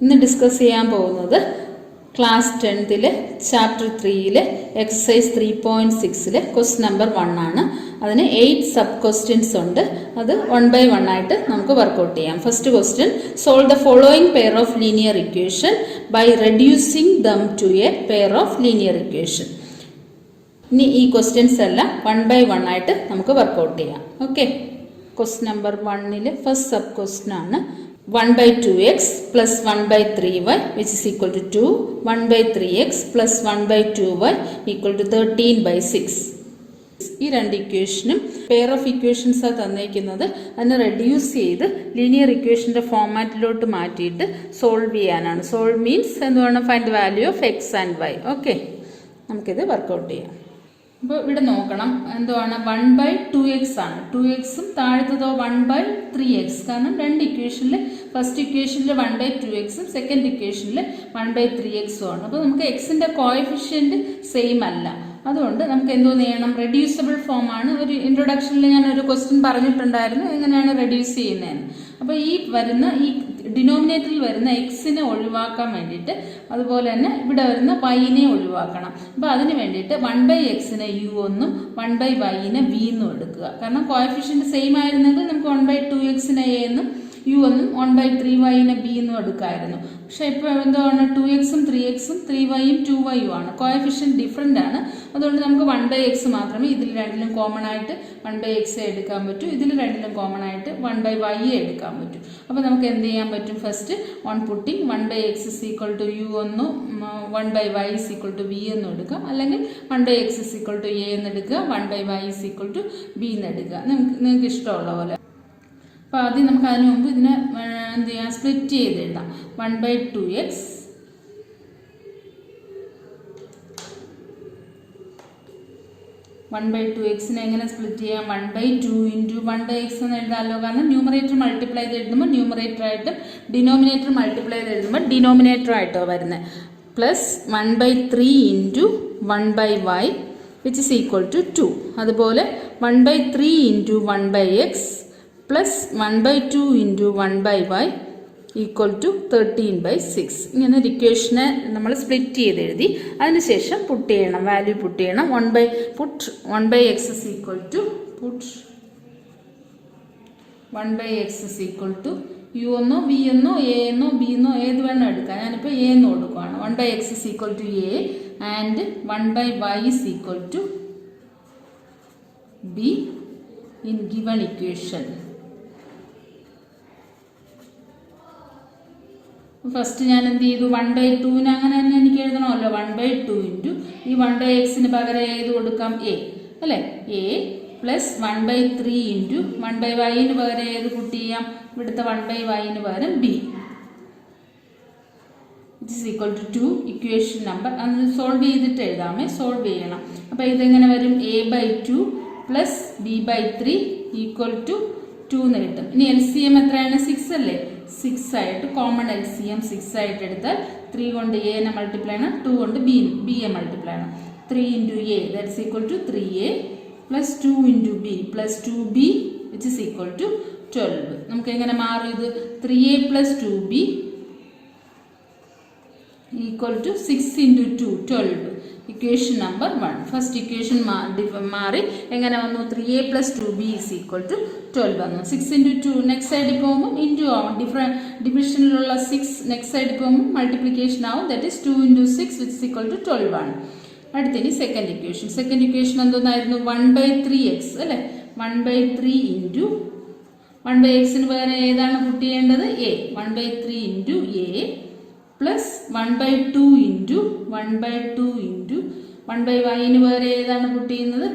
ഇന്ന് ഡിസ്കസ് ചെയ്യാൻ പോകുന്നത് ക്ലാസ് 10ലെ ചാപ്റ്റർ 3ലെ എക്സസൈസ് 3.6ലെ ക്വസ്റ്റ്യൻ നമ്പർ 1 ആണ്. അതിന് 8 സബ് ക്വസ്റ്റ്യൻസ് ഉണ്ട്. അത് 1 by 1 ആയിട്ട് നമുക്ക് വർക്കൗട്ട് ചെയ്യാം. First question, solve the following pair of linear equation by reducing them to a pair of linear equation. ഇനി ഈ ക്വസ്റ്റ്യൻസ് എല്ലാം 1 by 1 ആയിട്ട് നമുക്ക് വർക്കൗട്ട് ചെയ്യാം. ഓക്കെ, ക്വസ്റ്റ്യൻ നമ്പർ 1ലെ ഫസ്റ്റ് സബ് ക്വസ്റ്റ്യൻ ആണ് 1 by 2x plus 1 by 3y which is equal to 2, 1 by 3x plus 1 by 2y equal to 13 by 6. ഈ രണ്ട് ഇക്വേഷനും പെയർ ഓഫ് ഇക്വേഷൻസ് ആണ് തന്നിരിക്കുന്നത്. അതിനെ റെഡ്യൂസ് ചെയ്ത് ലീനിയർ ഇക്വേഷൻ്റെ ഫോമാറ്റിലോട്ട് മാറ്റിയിട്ട് സോൾവ് ചെയ്യാനാണ്. സോൾവ് മീൻസ് എന്തുവേണം, find the value of X and Y. Okay, നമുക്കിത് വർക്കൗട്ട് ചെയ്യാം. അപ്പോൾ ഇവിടെ നോക്കണം, എന്തുവാണ് 1 by 2x ആണ്. 2xും താഴത്തതോ 1 by 3x. കാരണം രണ്ട് ഇക്വേഷനിൽ ഫസ്റ്റ് ഇക്വേഷനിൽ 1 by 2xും സെക്കൻഡ് ഇക്വേഷനിൽ 1 by 3xും ആണ്. അപ്പോൾ നമുക്ക് എക്സിൻ്റെ കോഎഫിഷ്യൻറ്റ് സെയിം അല്ല. അതുകൊണ്ട് നമുക്ക് എന്തോന്ന് ചെയ്യണം, റെഡ്യൂസബിൾ ഫോം ആണ്. ഒരു ഇൻട്രൊഡക്ഷനിൽ ഞാൻ ഒരു ക്വസ്റ്റ്യൻ പറഞ്ഞിട്ടുണ്ടായിരുന്നു എങ്ങനെയാണ് റെഡ്യൂസ് ചെയ്യുന്നതെന്ന്. അപ്പോൾ ഈ ഡിനോമിനേറ്ററിൽ വരുന്ന എക്സിനെ ഒഴിവാക്കാൻ വേണ്ടിയിട്ട്, അതുപോലെ തന്നെ ഇവിടെ വരുന്ന വൈനെ ഒഴിവാക്കണം. അപ്പോൾ അതിന് വേണ്ടിയിട്ട് 1 by എക്സിനെ യു ഒന്നും 1 by വൈനെ വി എന്നും എടുക്കുക. കാരണം കോഎഫിഷ്യൻറ്റ് സെയിം ആയിരുന്നെങ്കിൽ നമുക്ക് 1 by 2xനെ എ എന്നും യു എന്നും 1 by 3yനെ ബി എന്നും എടുക്കാമായിരുന്നു. പക്ഷെ ഇപ്പോൾ എന്താണ്, 2xും 3xും 3yയും 2yയും ആണ്. കോഎഫിഷ്യൻറ്റ് ഡിഫറെൻ്റ് ആണ്. അതുകൊണ്ട് നമുക്ക് 1 by x മാത്രമേ ഇതിൽ രണ്ടിലും കോമൺ ആയിട്ട് 1 by x എടുക്കാൻ പറ്റൂ. ഇതിൽ രണ്ടിലും കോമൺ ആയിട്ട് 1 by y എടുക്കാൻ പറ്റും. അപ്പോൾ നമുക്ക് എന്ത് ചെയ്യാൻ പറ്റും, first on putting 1 by x is equal to u എന്നും 1 by y is equal to v എന്നും എടുക്കാം. അല്ലെങ്കിൽ 1 by x is equal to a എന്ന് എടുക്കുക, 1 by y is equal to b എന്ന് എടുക്കുക. നിങ്ങൾക്ക് ഇഷ്ടമുള്ള പോലെ. അപ്പോൾ ആദ്യം നമുക്ക് അതിന് മുമ്പ് ഇതിനെ എന്ത് ചെയ്യാം, സ്പ്ലിറ്റ് ചെയ്ത് എഴുതാം. 1 by 2x 1 by 2xനെ എങ്ങനെ സ്പ്ലിറ്റ് ചെയ്യാം, 1 by 2 into 1 by x എന്ന് എഴുതാമല്ലോ. കാരണം ന്യൂമറേറ്റർ മൾട്ടിപ്ലൈ ചെയ്ത് എഴുതുമ്പോൾ ന്യൂമറേറ്റർ ആയിട്ടും ഡിനോമിനേറ്റർ മൾട്ടിപ്ലൈ ചെയ്ത് എഴുതുമ്പോൾ ഡിനോമിനേറ്റർ ആയിട്ടോ വരുന്നത്. Plus 1 by 3 into 1 by y which is equal to 2. അതുപോലെ 1 by 3 into 1 by x plus 1 by 2 into 1 by y equal to 13 by 6. ഇങ്ങനെ ഒരു ഇക്വേഷനെ നമ്മൾ സ്പ്ലിറ്റ് ചെയ്ത് എഴുതി. അതിനുശേഷം പുട്ട് ചെയ്യണം, വാല്യൂ പുട്ട് ചെയ്യണം. 1 by x is equal to puttu 1 by x is equal to u എന്നോ v എന്നോ a എന്നോ b എന്നോ ഏത് വേണം എടുക്കാം. ഞാനിപ്പോൾ a എന്ന് കൊടുക്കുകയാണ്. 1 by x is equal to a and 1 by y is equal to b in given equation. First ഞാൻ എന്ത് ചെയ്തു, 1 by 2ന് അങ്ങനെ തന്നെ എനിക്ക് എഴുതണമല്ലോ. 1 by 2 ഇൻറ്റു ഈ 1 by എക്സിന് പകരം ഏത് കൊടുക്കാം, എ അല്ലേ, A plus 1 by 3 into 1 by വൈന് പകരം ഏത് പുട്ട് ചെയ്യാം, ഇവിടുത്തെ 1 by വൈന് പകരം B. It is equal to 2 equation number. അത് സോൾവ് ചെയ്തിട്ട് എഴുതാമേ, സോൾവ് ചെയ്യണം. അപ്പോൾ ഇതെങ്ങനെ വരും, a by 2 plus b by 3 equal to 2 എന്ന് കിട്ടും. ഇനി LCM എത്രയാണ്, 6 അല്ലേ. 6 ആയിട്ട് കോമൺ LCM 6 ആയിട്ട് എടുത്താൽ 3 കൊണ്ട് എനെ മൾട്ടിപ്ലൈ ആണ്, 2 കൊണ്ട് ബിയെ മൾട്ടിപ്ലൈ ആണ്. 3 into A that's equal to 3a plus 2 into B plus 2b which is equal to 12. നമുക്ക് എങ്ങനെ മാറും ഇത്, 3a plus 2b equal to 6 into 2 12. Equation number 1. First equation മാറി എങ്ങനെ വന്നു, 3a plus 2b is equal to 12 വന്നു. 6 into 2 next സൈഡിൽ പോകുമ്പോൾ ഇൻറ്റു ആവും. ഡിവിഷനിലുള്ള 6 നെക്സ്റ്റ് സൈഡിൽ പോകുമ്പോൾ മൾട്ടിപ്ലിക്കേഷൻ ആവും. That is 2 into 6 which is equal to 12 ആണ്. അടുത്തിനി സെക്കൻഡ് ഇക്വേഷൻ. സെക്കൻഡ് ഇക്വേഷൻ എന്തോന്നായിരുന്നു, 1 by 3x അല്ലേ. 1 by 3 ഇൻറ്റു 1 by എക്സിന് പകരം ഏതാണ് പുട്ട് ചെയ്യേണ്ടത്, A. 1 by 3 into A plus 1 by 2 into 1 by 2 into 1 by വൈന് പകരം ഏതാണ് പുട്ട് ചെയ്യുന്നത്,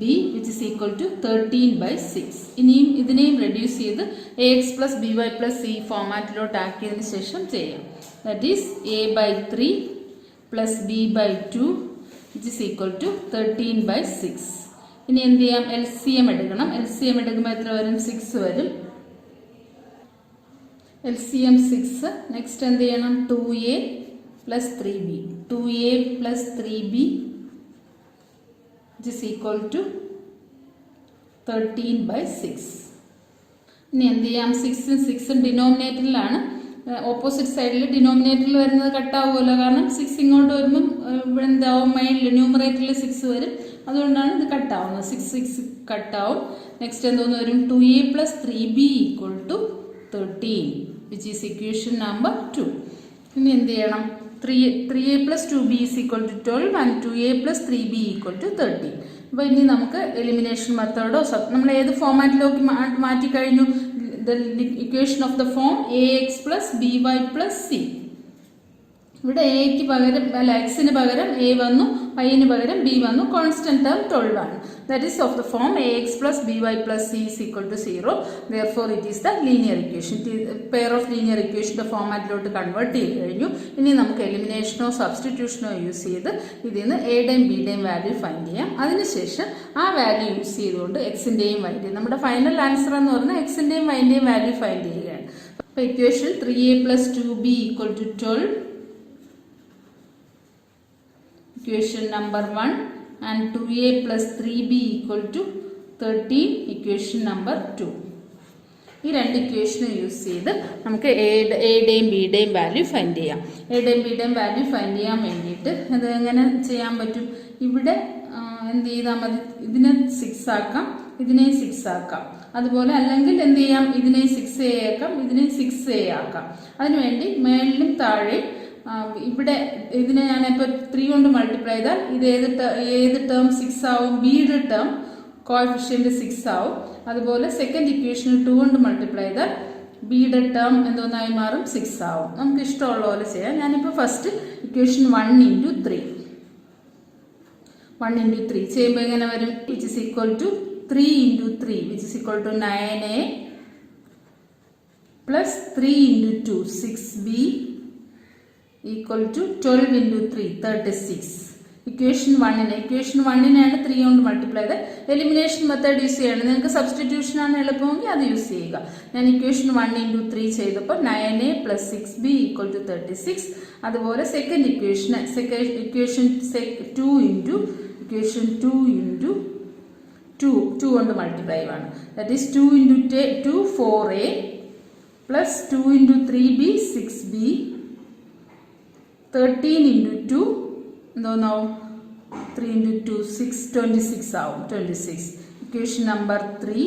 B which is equal to 13 by 6. ഇനിയും ഇതിനെയും റെഡ്യൂസ് ചെയ്ത് ax plus B Y plus ഈ ഫോമാറ്റിലോട്ട് ആക്കിയതിന് ശേഷം ചെയ്യാം. That is a by 3 plus b by 2 which is equal to 13 by 6. ഇനി എന്ത് ചെയ്യാം, LCM എടുക്കണം. LCM എടുക്കുമ്പോൾ എത്ര വരും, 6 വരും. LCM 6. നെക്സ്റ്റ് എന്ത് ചെയ്യണം, 2a plus 3b 2a plus 3b which is equal to 13 by 6. ഇനി എന്ത് ചെയ്യാം, 6 ഡിനോമിനേറ്ററിലാണ്. ഓപ്പോസിറ്റ് സൈഡിൽ ഡിനോമിനേറ്ററിൽ വരുന്നത് കട്ടാവുമല്ലോ, കാരണം 6 ഇങ്ങോട്ട് വരുമ്പം ഇവിടെ എന്താവും, മൈൻഡിൽ ന്യൂമറേറ്ററിൽ 6 വരും, അതുകൊണ്ടാണ് ഇത് കട്ടാവുന്നത്. 6 കട്ടാവും. നെക്സ്റ്റ് എന്തോന്ന് വരും, 2a + 3b = 13 which is equation number 2. ഇനി എന്ത് ചെയ്യണം, 3a + 2b = 12 and 2a + 3b = 13. അപ്പോൾ ഇനി നമുക്ക് എലിമിനേഷൻ മെത്തേഡോ നമ്മൾ ഏത് ഫോമാറ്റിലേക്ക് മാറ്റിക്കഴിഞ്ഞു, the equation of the form ax + by + c. ഇവിടെ എക്ക് പകരം അല്ല എക്സിന് പകരം എ വന്നു, വൈന് പകരം ബി വന്നു, കോൺസ്റ്റന്റ് ടേം 12 ആണ്. That is of the form ax + by + c = 0. therefore it is the linear equation. Pair of linear ഇക്വേഷൻ്റെ ഫോമാറ്റിലോട്ട് കൺവേർട്ട് ചെയ്ത് കഴിഞ്ഞു. ഇനി നമുക്ക് എലിമിനേഷനോ സബ്സ്റ്റിറ്റ്യൂഷനോ യൂസ് ചെയ്ത് ഇതിൽ നിന്ന് എയുടെയും ബിയുടെയും വാല്യൂ ഫൈൻഡ് ചെയ്യാം. അതിനുശേഷം ആ വാല്യൂ യൂസ് ചെയ്തുകൊണ്ട് എക്സിൻ്റെയും വൈൻ്റെയും, നമ്മുടെ ഫൈനൽ ആൻസർ എന്ന് പറഞ്ഞാൽ എക്സിൻ്റെയും വൈൻ്റെയും വാല്യൂ ഫൈൻഡ് ചെയ്യുകയാണ്. അപ്പോൾ equation 3a + 2b = 12, equation number 1, and 2a + 3b = 13, equation number 2. ഈ രണ്ട് ഇക്വേഷനും യൂസ് ചെയ്ത് നമുക്ക് എയുടെയും ബിയുടെയും വാല്യൂ ഫൈൻഡ് ചെയ്യാം. എയുടെയും ബിയുടെയും വാല്യൂ ഫൈൻഡ് ചെയ്യാൻ വേണ്ടിയിട്ട് അത് എങ്ങനെ ചെയ്യാൻ പറ്റും, ഇവിടെ എന്ത് ചെയ്താൽ മതി, ഇതിനെ 6 ആക്കാം, ഇതിനെ 6 ആക്കാം. അതുപോലെ അല്ലെങ്കിൽ എന്ത് ചെയ്യാം, ഇതിനെ 6a ആക്കാം, ഇതിനെ 6a ആക്കാം. അതിനുവേണ്ടി മേളിലും താഴെ ഇവിടെ ഇതിനെ ഞാനിപ്പോൾ 3 കൊണ്ട് മൾട്ടിപ്ലൈ ചെയ്താൽ ഇത് ഏത് ടേം 6 ആവും, ബിയുടെ ടേം കോഎഫിഷ്യന്റ് 6 ആവും. അതുപോലെ സെക്കൻഡ് ഇക്വേഷനിൽ 2 കൊണ്ട് മൾട്ടിപ്ലൈ ചെയ്താൽ ബിയുടെ ടേം എന്തോന്നായി മാറും, 6 ആവും. നമുക്ക് ഇഷ്ടമുള്ള പോലെ ചെയ്യാം. ഞാനിപ്പോൾ ഫസ്റ്റ് ഇക്വേഷൻ 1 × 3 ചെയ്യുമ്പോൾ എങ്ങനെ വരും, which is equal to 3 × 3 which is equal to 9a + 3 × 2 6b equal to 12 × 3 36. Equation 1-നെയാണ് 3 കൊണ്ട് മൾട്ടിപ്ലൈ ചെയ്ത് എലിമിനേഷൻ മെത്തേഡ് യൂസ് ചെയ്യണം. നിങ്ങൾക്ക് സബ്സ്റ്റിറ്റ്യൂഷൻ ആണ് എളുപ്പമെങ്കിൽ അത് യൂസ് ചെയ്യുക. ഞാൻ ഇക്വേഷൻ 1 × 3 ചെയ്തപ്പോൾ 9a + 6b = 36. അതുപോലെ സെക്കൻഡ് ഇക്വേഷൻ 2 കൊണ്ട് മൾട്ടിപ്ലൈ ആണ്. That is 2 × 2 4a + 2 × 3b 6b 13 × 2 എന്തോന്നാവും, 3 × 2 6 26 ആവും. 26 equation number 3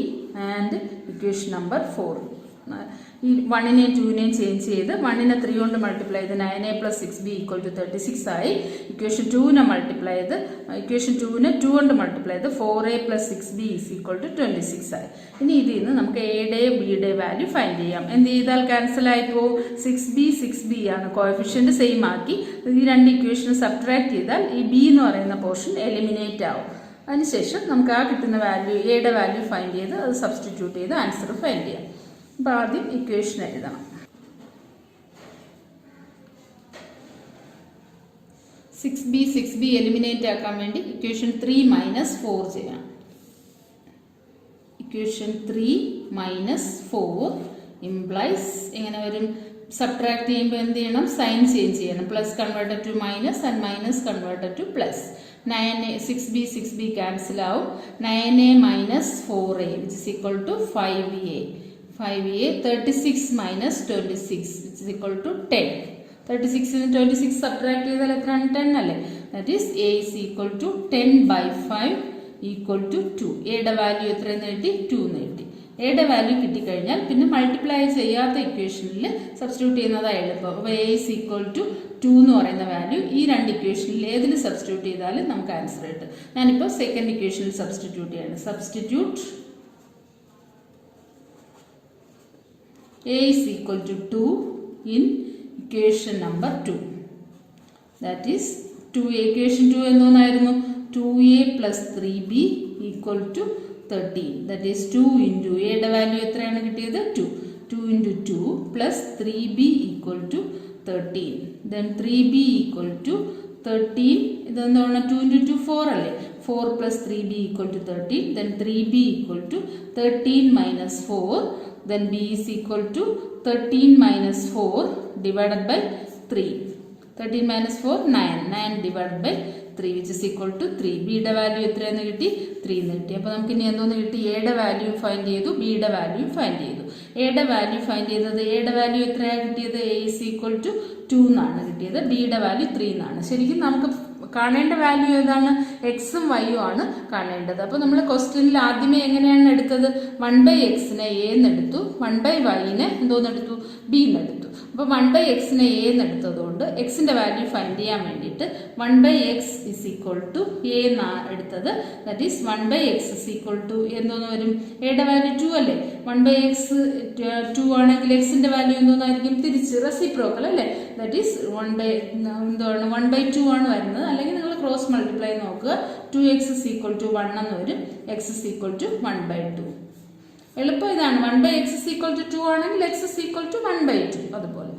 and equation number 4. ഈ 1-നെയും 2-നെയും ചേഞ്ച് ചെയ്ത് 1-നെ 3 കൊണ്ട് മൾട്ടിപ്ലൈ ചെയ്ത് 9a + 6b = 36 ആയി. ഇക്വേഷൻ 2-നെ മൾട്ടിപ്ലൈ ചെയ്ത് ഇക്വേഷൻ 2-നെ 2 കൊണ്ട് മൾട്ടിപ്ലൈ ചെയ്ത് 4a + 6b = 26 ആയി. ഇനി ഇതിൽ നിന്ന് നമുക്ക് എയുടെയും ബിയുടെ വാല്യൂ ഫൈൻഡ് ചെയ്യാം. എന്ത് ചെയ്താൽ ക്യാൻസൽ ആയിപ്പോ, 6b ആണ്, കോഎഫിഷ്യന്റ് സെയിം ആക്കി ഈ രണ്ട് ഇക്വേഷൻ സബ്ട്രാക്ട് ചെയ്താൽ ഈ ബി എന്ന് പറയുന്ന പോർഷൻ എലിമിനേറ്റ് ആവും. അതിനുശേഷം നമുക്ക് ആ കിട്ടുന്ന വാല്യൂ എയുടെ വാല്യൂ ഫൈൻഡ് ചെയ്ത് അത് സബ്സ്റ്റിറ്റ്യൂട്ട് ചെയ്ത് ആൻസർ ഫൈൻഡ് ചെയ്യാം. അപ്പോൾ ആദ്യം ഇക്വേഷൻ എഴുതണം. 6b എലിമിനേറ്റ് ആക്കാൻ വേണ്ടി ഇക്വേഷൻ 3 - 4 ചെയ്യാം. ഇക്വേഷൻ 3 - 4 ഇംപ്ലൈസ് എങ്ങനെ വരും, സബ്ട്രാക്ട് ചെയ്യുമ്പോൾ എന്ത് ചെയ്യണം, സൈൻ ചേഞ്ച് ചെയ്യണം. Plus converted to minus and minus converted to plus. 6b cancel ആവും. 9a - 4a which is equal to 5a. 36 - 26 which is equal to 10. 36 ൽ 26 സബ്ട്രാക്ട് ചെയ്താൽ എത്രയാണ്, 10 അല്ലേ. That is a is equal to 10/5 equal to 2. എയുടെ value എത്രയെന്ന് കിട്ടി, 2 എന്ന് കിട്ടി. എയുടെ വാല്യൂ കിട്ടിക്കഴിഞ്ഞാൽ പിന്നെ മൾട്ടിപ്ലൈ ചെയ്യാത്ത ഇക്വേഷനിൽ സബ്സ്റ്റിറ്റ്യൂട്ട് ചെയ്യുന്നതാണ് എളുപ്പം. അപ്പോൾ a is equal to 2 എന്ന് പറയുന്ന വാല്യൂ ഈ രണ്ട് ഇക്വേഷനിൽ ഏതിൽ സബ്സ്റ്റിറ്റ്യൂട്ട് ചെയ്താലും നമുക്ക് ആൻസർ കിട്ടും. ഞാനിപ്പോൾ സെക്കൻഡ് ഇക്വേഷനിൽ സബ്സ്റ്റിറ്റ്യൂട്ട് ചെയ്യാണ്. Substitute a is equal to 2 in equation number 2. That is 2a. equation 2 എന്നൊന്നായിരുന്നു, 2a + 3b = 13. That is 2 × എയുടെ വാല്യൂ എത്രയാണ് കിട്ടിയത്, 2. 2 × 2 + 3b = 13. Then 3b = 13. ഇതെന്താണ്, 2 × 2 4 അല്ലേ. 4 + 3b = 13. Then 3b = 13 - 4. Then b is equal to 13 - 4 divided by 3. 13 - 4 9 divided by 3 which is equal to 3. ബിയുടെ value എത്രയെന്ന് കിട്ടി? 3 എന്ന് കിട്ടി. അപ്പോൾ നമുക്ക് ഇനി എന്തോന്ന് കിട്ടി? എയുടെ വാല്യൂ ഫൈൻഡ് ചെയ്തു, ബിയുടെ വാല്യൂ ഫൈൻഡ് ചെയ്തു. എയുടെ വാല്യൂ ഫൈൻഡ് ചെയ്തത്, എയുടെ വാല്യൂ എത്രയാണ് കിട്ടിയത്? എ ഈസ് ഈക്വൽ ടു 2 എന്നാണ് കിട്ടിയത്. ബിയുടെ വാല്യൂ 3 എന്നാണ്. ശരിക്കും നമുക്ക് കാണേണ്ട വാല്യൂ ഏതാണ്? എക്സും വൈയും ആണ് കാണേണ്ടത്. അപ്പോൾ നമ്മൾ ക്വസ്റ്റ്യനിൽ ആദ്യമേ എങ്ങനെയാണ് എടുത്തത്? 1/xനെ എ എന്നെടുത്തു, 1/yനെ എന്തോന്നെടുത്തു? ബി എന്നെടുത്തു. അപ്പോൾ 1/xനെ എ എന്നെടുത്തതുകൊണ്ട് എക്സിൻ്റെ വാല്യൂ ഫൈൻഡ് ചെയ്യാൻ വേണ്ടിയിട്ട് 1/x is equal to A എന്നാണ് എടുത്തത്. That is 1/x is equal to എന്തോന്ന് വരും? എയുടെ വാല്യൂ 2 അല്ലേ? 1/x 2 ആണെങ്കിൽ എക്സിൻ്റെ വാല്യൂ എന്തോന്നായിരിക്കും? തിരിച്ച് റെസിപ്രോക്കൽ അല്ലേ? ദാറ്റ് ഈസ് 1/2 ആണ് വരുന്നത്. അല്ലെങ്കിൽ നിങ്ങൾ ക്രോസ് മൾട്ടിപ്ലൈ നോക്കുക. 2x ഇസ് ഈക്വൽ ടു 1 എന്ന് വരും, x ഇസ് ഈക്വൽ ടു 1/2. എളുപ്പം ഇതാണ്. 1/x ഇസ് ഈക്വൽ ടു 2 ആണെങ്കിൽ x ഇസ് ഈക്വൽ ടു 1/2. അതുപോലെ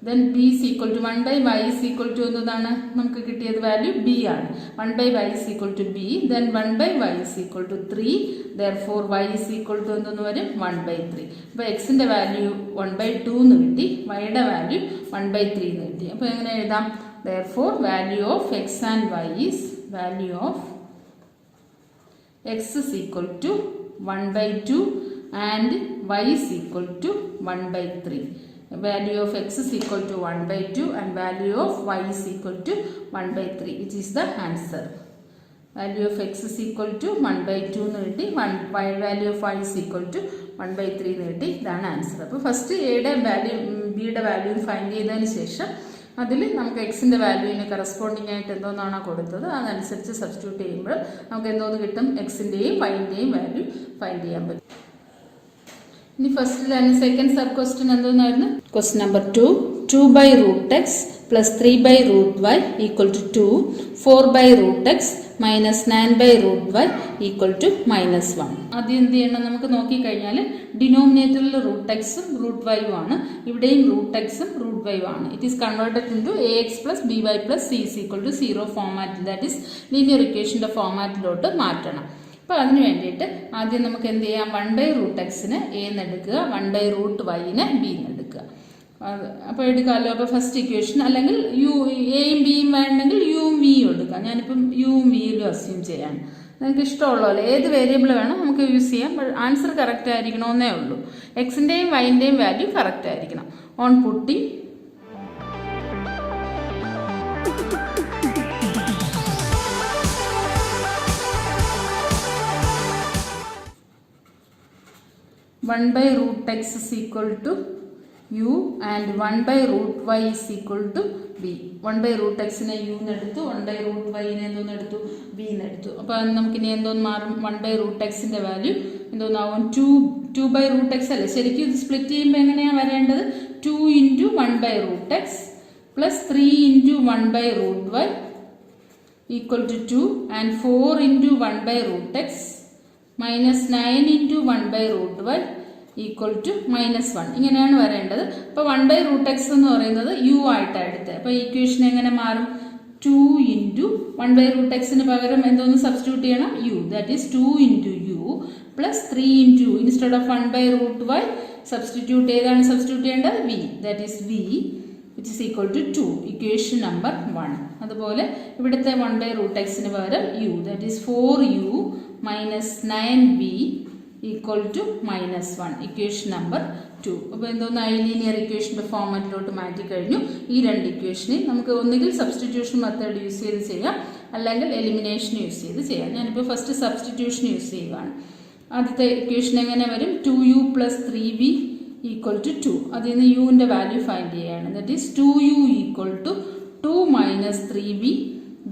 then b is equal to 1/y is equal to എന്നതാണ് നമുക്ക് കിട്ടിയത് വാല്യൂ? b ആണ്. 1/y is equal to b. Then 1/y is equal to 3. Therefore y is equal to എന്തെന്ന് വരും? 1/3. അപ്പോൾ എക്സിൻ്റെ വാല്യൂ 1/2 എന്ന് കിട്ടി, വൈയുടെ വാല്യൂ 1/3 എന്ന് കിട്ടി. അപ്പോൾ എങ്ങനെ എഴുതാം? Therefore, value of x and y is value of x is equal to 1/2 and y is equal to 1/3. Value of x is equal to 1/2 and value of y is equal to 1/3, which is the answer. Value of x is equal to 1/2 എന്ന് കിട്ടി, value of y is equal to 1/3 എന്ന് കിട്ടി. ഇതാണ് answer. അപ്പോൾ first എയുടെ value ബിയുടെ value find ചെയ്തതിന് ശേഷം അതിൽ നമുക്ക് എക്സിൻ്റെ വാല്യൂവിന് കറസ്പോണ്ടിങ് ആയിട്ട് എന്തോന്നാണോ കൊടുത്തത് അതനുസരിച്ച് സബ്സ്റ്റിറ്റ്യൂട്ട് ചെയ്യുമ്പോൾ നമുക്ക് എന്തോന്ന് കിട്ടും? എക്സിൻ്റെയും വൈൻ്റെയും വാല്യൂ ഫൈൻഡ് ചെയ്യാൻ പറ്റും. ഇനി ഫസ്റ്റിൽ തന്നെ സെക്കൻഡ് സബ് ക്വസ്റ്റ്യൻ എന്തോന്നായിരുന്നു? Question number 2, 2/√x plus 3/√y equal to 2, 4/√x minus 9/√y equal to -1. ആദ്യം എന്ത് ചെയ്യണം? നമുക്ക് നോക്കിക്കഴിഞ്ഞാൽ ഡിനോമിനേറ്ററിൽ √xും √y ആണ്, ഇവിടെയും √xും √y ആണ്. It is converted into ax + by + c is equal to 0 format, that is linear ഇക്വേഷൻ്റെ ഫോമാറ്റിലോട്ട് മാറ്റണം. അപ്പോൾ അതിന് വേണ്ടിയിട്ട് ആദ്യം നമുക്ക് എന്ത് ചെയ്യാം? 1/√xനെ a എന്നെടുക്കുക, 1/√yനെ b എന്നെടുക്കുക. അപ്പോൾ എടുക്കാമല്ലോ. അപ്പോൾ ഫസ്റ്റ് ഇക്വേഷൻ അല്ലെങ്കിൽ എയും ബിയും വേണമെങ്കിൽ യുവും വിയും എടുക്കാം. ഞാനിപ്പം യുവും വിയിലും അസ്യൂം ചെയ്യാൻ. നിങ്ങൾക്ക് ഇഷ്ടമുള്ള പോലെ ഏത് വേരിയബിൾ വേണം നമുക്ക് യൂസ് ചെയ്യാം. ആൻസർ കറക്റ്റ് ആയിരിക്കണമെന്നേ ഉള്ളൂ. എക്സിൻ്റെയും വൈൻ്റെയും വാല്യൂ കറക്റ്റ് ആയിരിക്കണം. On putting (1/√x is equal to u and 1/√y is equal to b. 1/√xനെ u എന്നെടുത്തു, 1/√yനെ എന്തോന്നെടുത്തു? b എന്നെടുത്തു. അപ്പോൾ നമുക്കിനി എന്തോന്ന് മാറും? 1/√xൻ്റെ വാല്യൂ എന്തോന്നാവും? 2/√x അല്ലേ? ശരിക്കും ഇത് സ്പ്ലിറ്റ് ചെയ്യുമ്പോൾ എങ്ങനെയാണ് വരേണ്ടത്? 2 × 1/√x plus 3 × 1/√y equal to 2 and 4 × 1/√x minus 9 × 1/√y equal to -1. ഇങ്ങനെയാണ് വരേണ്ടത്. അപ്പോൾ 1/√x എന്ന് പറയുന്നത് യു ആയിട്ടാണ് എടുത്തത്. അപ്പോൾ ഇക്വേഷൻ എങ്ങനെ മാറും? 2 × 1/√xന് പകരം എന്തോന്ന് സബ്സ്റ്റിറ്റ്യൂട്ട് ചെയ്യണം? U. That is 2 × u plus 3 × instead of 1/√y substitute ചെയ്താണ് സബ്സ്റ്റിറ്റ്യൂട്ട് ചെയ്യേണ്ടത്? V. That is V which is equal to 2. Equation number 1. അതുപോലെ ഇവിടുത്തെ 1/√xന് പകരം U. That is 4u minus 9v equal to -1. Equation number 2. അപ്പോൾ എന്തോന്നായി? Linear ഇക്വേഷൻ്റെ ഫോമാറ്റിലോട്ട് മാറ്റിക്കഴിഞ്ഞു. ഈ രണ്ട് ഇക്വേഷനെ നമുക്ക് ഒന്നുകിൽ സബ്സ്റ്റിറ്റ്യൂഷൻ മെത്തേഡ് യൂസ് ചെയ്ത് ചെയ്യാം, അല്ലെങ്കിൽ എലിമിനേഷൻ യൂസ് ചെയ്ത് ചെയ്യാം. ഞാനിപ്പോൾ ഫസ്റ്റ് സബ്സ്റ്റിറ്റ്യൂഷൻ യൂസ് ചെയ്യുകയാണ്. ആദ്യത്തെ ഇക്വേഷൻ എങ്ങനെ വരും? 2u + 3v equal to 2. അതിൽ നിന്ന് യുവിൻ്റെ വാല്യൂ ഫൈൻഡ് ചെയ്യുകയാണ്. That is 2u equal to 2 - 3v.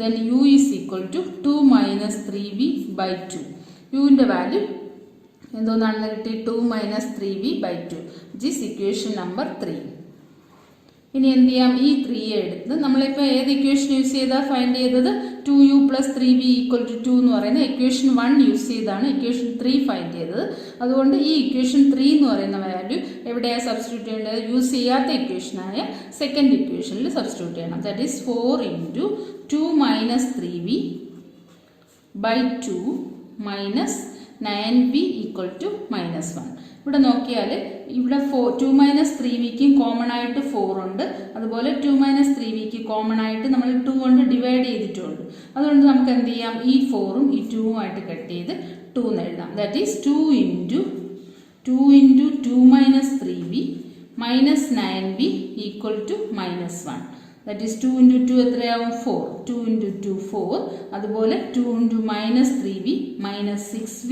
Then u is equal to 2 - 3v/2. യുവിൻ്റെ വാല്യൂ എന്തോന്നാണെന്ന് കിട്ടി? 2 - 3v/2 which is equation number 3. ഇനി എന്ത് ചെയ്യാം? ഈ 3 എടുത്ത് നമ്മളിപ്പോൾ ഏത് ഇക്വേഷൻ യൂസ് ചെയ്താൽ ഫൈൻഡ് ചെയ്തത്? 2u + 3v ഈക്വൽ ടു 2 എന്ന് പറയുന്ന ഇക്വേഷൻ 1 യൂസ് ചെയ്താണ് ഇക്വേഷൻ 3 ഫൈൻഡ് ചെയ്തത്. അതുകൊണ്ട് ഈ ഇക്വേഷൻ 3 എന്ന് പറയുന്ന വാല്യൂ എവിടെയാണ് സബ്സ്റ്റിറ്റ്യൂട്ട് ചെയ്യേണ്ടത്? യൂസ് ചെയ്യാത്ത ഇക്വേഷനായ സെക്കൻഡ് ഇക്വേഷനിൽ സബ്സ്റ്റിറ്റ്യൂട്ട് ചെയ്യണം. That is 4 × 2 - 3v/2 minus 9v equal to -1. ഇവിടെ നോക്കിയാൽ ഇവിടെ 2 മൈനസ് 3vക്കും കോമൺ ആയിട്ട് 4 ഉണ്ട്. അതുപോലെ 2 മൈനസ് 3vക്ക് കോമൺ ആയിട്ട് നമ്മൾ 2 കൊണ്ട് ഡിവൈഡ് ചെയ്തിട്ടുണ്ട്. അതുകൊണ്ട് നമുക്ക് എന്ത് ചെയ്യാം, ഈ 4ഉം ഈ 2ഉം ആയിട്ട് കട്ട് ചെയ്ത് 2 എന്ന് എഴുതാം. That is 2 into 2 minus 3v minus 9v equal to -1. That is 2 into 2 എത്രയാവും 4. 2 ഇൻറ്റു 2 4. അതുപോലെ 2 into minus 3v minus 6v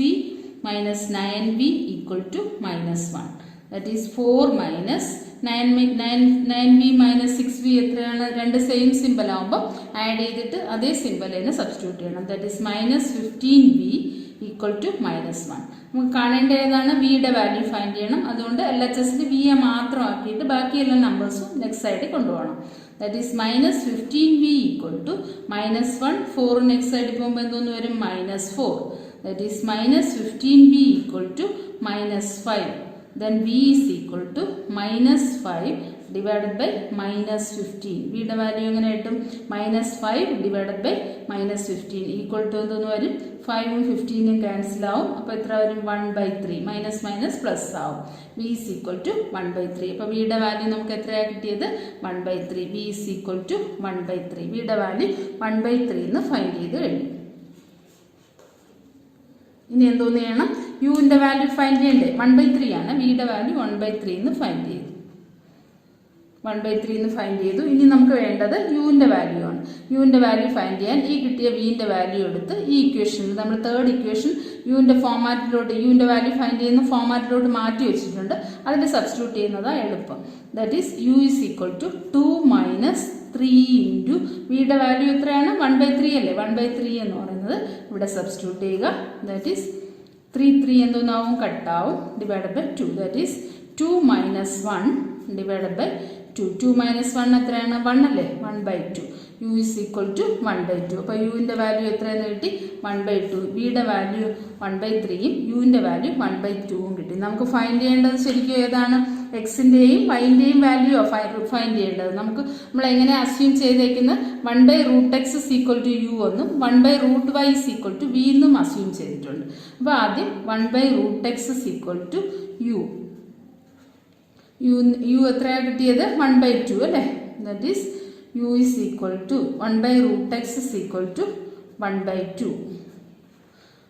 minus 9v equal to -1. That is 4 minus 9v minus 6v എത്രയാണ്, രണ്ട് സെയിം സിമ്പിൾ ആകുമ്പോൾ add ചെയ്തിട്ട് അതേ simple തന്നെ substitute ചെയ്യണം. That is minus 15v equal to -1. നമുക്ക് കാണേണ്ട ഏതാണ്, വിയുടെ വാല്യൂ ഫൈൻഡ് ചെയ്യണം. അതുകൊണ്ട് LHSൽ വിയെ മാത്രം ആക്കിയിട്ട് ബാക്കി എല്ലാ നമ്പേഴ്സും നെക്സ്റ്റ് സൈഡിൽ കൊണ്ടുപോകണം. That is minus 15v equal to -1. 4 next സൈഡിൽ പോകുമ്പോൾ എന്തോന്ന് വരും, -4. That is minus 15v equal to -5. Then v is equal to -5 divided by -15. വിയുടെ വാല്യൂ എങ്ങനെ കിട്ടും, -5 divided by -15 ഈക്വൽ ടു എന്തോന്ന് വരും, 5ഉം 15ഉം ക്യാൻസൽ ആവും. അപ്പോൾ എത്ര വരും, 1/3. മൈനസ് മൈനസ് പ്ലസ് ആവും. v is equal to 1/3. അപ്പോൾ വിയുടെ വാല്യൂ നമുക്ക് എത്രയാണ് കിട്ടിയത്, 1/3. v is equal to 1/3. വിയുടെ വാല്യൂ 1/3 എന്ന് ഫൈൻഡ് ചെയ്ത് കഴിഞ്ഞു. ഇനി എന്തോന്ന് ചെയ്യണം, യുവിൻ്റെ വാല്യൂ ഫൈൻഡ് ചെയ്യണ്ടേ, 1/3 ആണ്. വിയുടെ വാല്യൂ 1/3 എന്ന് ഫൈൻഡ് ചെയ്തു. 1/3 എന്ന് ഫൈൻഡ് ചെയ്തു. ഇനി നമുക്ക് വേണ്ടത് യുവിൻ്റെ വാല്യൂ ആണ്. യുവിൻ്റെ വാല്യൂ ഫൈൻഡ് ചെയ്യാൻ ഈ കിട്ടിയ വിൻ്റെ വാല്യൂ എടുത്ത് ഈ ഇക്വേഷനിൽ നമ്മൾ തേർഡ് ഇക്വേഷൻ യുവിൻ്റെ ഫോമാറ്റിലോട്ട്, യുവിൻ്റെ വാല്യൂ ഫൈൻഡ് ചെയ്യുന്ന ഫോമാറ്റിലോട്ട് മാറ്റി വെച്ചിട്ടുണ്ട്. അതിൽ സബ്സ്റ്റിറ്റ്യൂട്ട് ചെയ്യുന്നതാണ് എളുപ്പം. That is U is equal to 2 minus 3 into വിയുടെ വാല്യൂ എത്രയാണ്, 1/3 അല്ലേ. 1/3 എന്ന് പറയുന്നത് ഇവിടെ സബ്സ്റ്റിറ്റ്യൂട്ട് ചെയ്യുക. ദാറ്റ് ഈസ് 3 എന്തോന്നാവും, കട്ടാവും. Divide by 2. That is 2 minus 1 divide by 2. 2 minus 1 എത്രയാണ്, 1 അല്ലേ. 1/2. U is equal to 1/2. അപ്പോൾ യുവിൻ്റെ വാല്യൂ എത്രയെന്ന് കിട്ടി, 1/2. വിയുടെ വാല്യൂ 1/3യും യുവിൻ്റെ വാല്യൂ 1/2ഉം കിട്ടി. നമുക്ക് ഫൈൻഡ് ചെയ്യേണ്ടത് ശരിക്കും ഏതാണ്, എക്സിൻ്റെയും വൈൻ്റെയും വാല്യൂ ഫൈൻഡ് ചെയ്യേണ്ടത്. നമ്മൾ എങ്ങനെ അസ്യൂം ചെയ്തേക്കുന്നത്, 1/√x is equal to u എന്നും 1/√y is equal to v എന്നും അസ്യൂം ചെയ്തിട്ടുണ്ട്. അപ്പോൾ ആദ്യം 1/√x is equal to u. U എത്രയാണ് കിട്ടിയത്, 1/2 അല്ലേ. That is U is equal to 1/√x is equal to 1/2.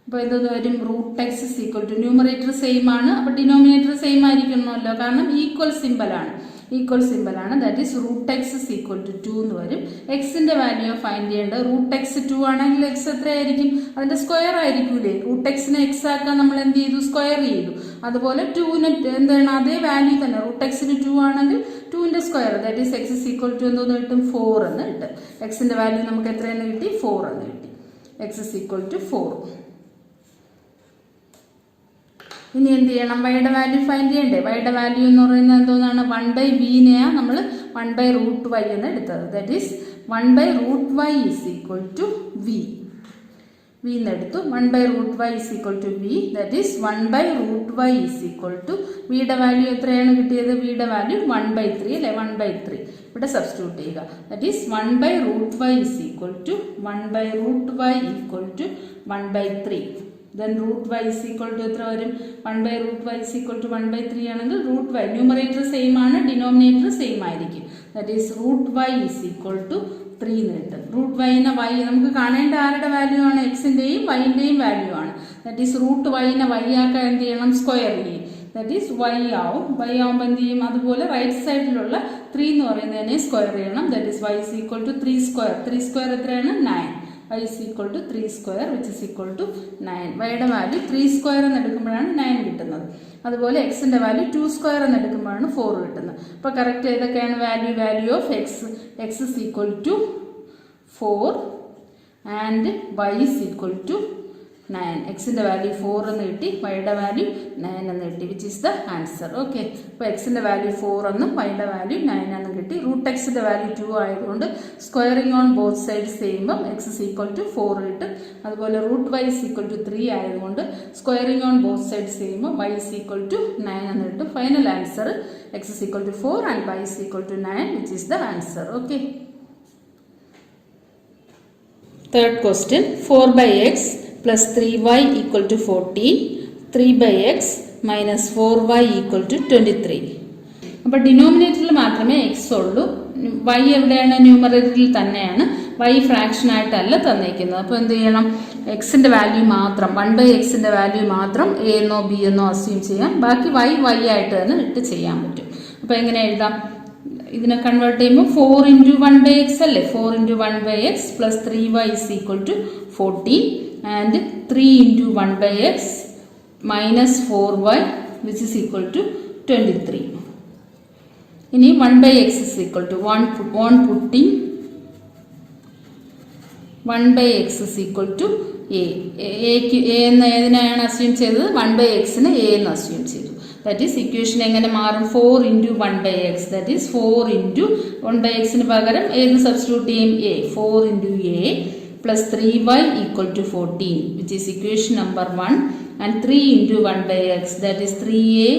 അപ്പോൾ എന്തോന്ന് വരും, √x is equal to, numerator same ആണ്, അപ്പോൾ ഡിനോമിനേറ്റർ സെയിം ആയിരിക്കണമല്ലോ, കാരണം ഈക്വൽ സിമ്പലാണ്. That is √x is equal to 2 എന്ന് വരും. എക്സിൻ്റെ വാല്യൂ ഫൈൻഡ് ചെയ്യേണ്ടത്, √x 2 ആണെങ്കിൽ എക്സ് എത്രയായിരിക്കും, അതിൻ്റെ സ്ക്വയർ ആയിരിക്കൂലേ. √xനെ എക്സ് ആക്കാൻ നമ്മൾ എന്ത് ചെയ്തു, സ്ക്വയർ ചെയ്തു. അതുപോലെ 2ന് എന്താണ്, അതേ വാല്യൂ തന്നെ. √xന് 2 ആണെങ്കിൽ 2ൻ്റെ square, that is x is equal to എന്തോന്ന് കിട്ടും, 4 എന്ന് കിട്ടും. എക്സിൻ്റെ വാല്യൂ നമുക്ക് എത്രയെന്ന് കിട്ടി, 4 എന്ന് കിട്ടി. x is equal to 4. ഇനി എന്ത് ചെയ്യണം, വൈയുടെ വാല്യൂ ഫൈൻഡ് ചെയ്യണ്ടേ. വൈയുടെ വാല്യൂ എന്ന് പറയുന്നത് എന്തോന്നാണ്, 1/vനെയാണ് നമ്മൾ 1/√y എന്ന് എടുത്തത്. That is 1/√y is equal to v. v എന്നെടുത്തു. 1/√y is equal to v. That is 1/√y is equal to, വിയുടെ വാല്യൂ എത്രയാണ് കിട്ടിയത്, വിയുടെ വാല്യൂ 1/3 അല്ലേ. 1/3 ഇവിടെ സബ്സ്റ്റിറ്റ്യൂട്ട് ചെയ്യുക. That is 1/√y is equal to 1/3. Then √y is equal to എത്ര വരും, 1/√y is equal to 1/3 ആണെങ്കിൽ √y ന്യൂമറേറ്റർ സെയിം ആണ്, ഡിനോമിനേറ്റർ സെയിം ആയിരിക്കും. That is √y is equal to 3 എന്ന് കിട്ടും. √yനെ y നമുക്ക് കാണേണ്ട ആരുടെ വാല്യൂ ആണ്, എക്സിൻ്റെയും വൈൻ്റെയും വാല്യൂ ആണ്. ദാറ്റ് ഈസ് √yനെ y ആക്കാൻ എന്ത് ചെയ്യണം, സ്ക്വയർ ചെയ്യും. ദാറ്റ് ഈസ് y ആവും. y ആവുമ്പോൾ എന്ത് ചെയ്യും, അതുപോലെ റൈറ്റ് സൈഡിലുള്ള 3 എന്ന് പറയുന്നതിനെ സ്ക്വയർ ചെയ്യണം. That is y is equal to 3 square. 3 square എത്രയാണ്, 9. y is equal to 3 square which is equal to 9. വൈയുടെ വാല്യൂ 3 സ്ക്വയർ എന്ന് എടുക്കുമ്പോഴാണ് 9 കിട്ടുന്നത്. അതുപോലെ എക്സിൻ്റെ വാല്യൂ 2 സ്ക്വയർ എന്ന് എടുക്കുമ്പോഴാണ് 4 കിട്ടുന്നത്. അപ്പോൾ കറക്റ്റ് ഏതൊക്കെയാണ് value of X is equal to 4 and y is equal to 9. എക്സിൻ്റെ വാല്യൂ 4 എന്ന് കിട്ടി, വൈയുടെ വാല്യൂ 9 എന്ന് കിട്ടി, which is the answer. Okay, അപ്പോൾ എക്സിൻ്റെ വാല്യൂ 4 എന്നും വൈയുടെ വാല്യൂ 9 എന്നും കിട്ടി. √xൻ്റെ വാല്യൂ 2 ആയതുകൊണ്ട് സ്ക്വയറിംഗ് ഓൺ ബോത്ത് സൈഡ്സ് ചെയ്യുമ്പം x is equal to 4 കിട്ടും. അതുപോലെ √y is equal to 3 ആയതുകൊണ്ട് സ്ക്വയറിംഗ് ഓൺ ബോത്ത് സൈഡ്സ് ചെയ്യുമ്പോൾ y is equal to 9 എന്ന് കിട്ടും. Final answer x is equal to 4 and y is equal to 9, which is the answer. Okay. Third question, 4/x plus 3y equal to 14, 3/x minus 4y equal to 23. അപ്പോൾ ഡിനോമിനേറ്ററിൽ മാത്രമേ X ഉള്ളൂ. Y എവിടെയാണ്? ന്യൂമറേറ്ററിൽ തന്നെയാണ്. Y fraction ആയിട്ടല്ല തന്നിരിക്കുന്നത്. അപ്പോൾ എന്ത് ചെയ്യണം? എക്സിൻ്റെ വാല്യൂ മാത്രം 1/xന്റെ വാല്യൂ മാത്രം എ എന്നോ ബി എന്നോ അസ്യൂം ചെയ്യാം. ബാക്കി വൈ ആയിട്ട് തന്നെ ഇട്ട് ചെയ്യാൻ പറ്റും. അപ്പോൾ എങ്ങനെ എഴുതാം? ഇതിനെ കൺവേർട്ട് ചെയ്യുമ്പോൾ 4 into 1/x അല്ലേ? 4 into 1/x plus 3y is equal to 14 and 3 into 1/x minus 4y which is equal to 23. ഇനി 1/x is equal to 1 putting 1/x is equal to a. a എന്ന് ഏതിനാണ് അസ്യൂം ചെയ്തത്? 1/xന് a എന്ന് assume ചെയ്തു. That is equation എങ്ങനെ മാറും? 4 into 1/x. That is 4 into 1/xന് പകരം ഏത് substitute ചെയ്യും? a. 4 into a plus 3y equal to 14 which is equation number 1 and 3 into 1/x that is 3a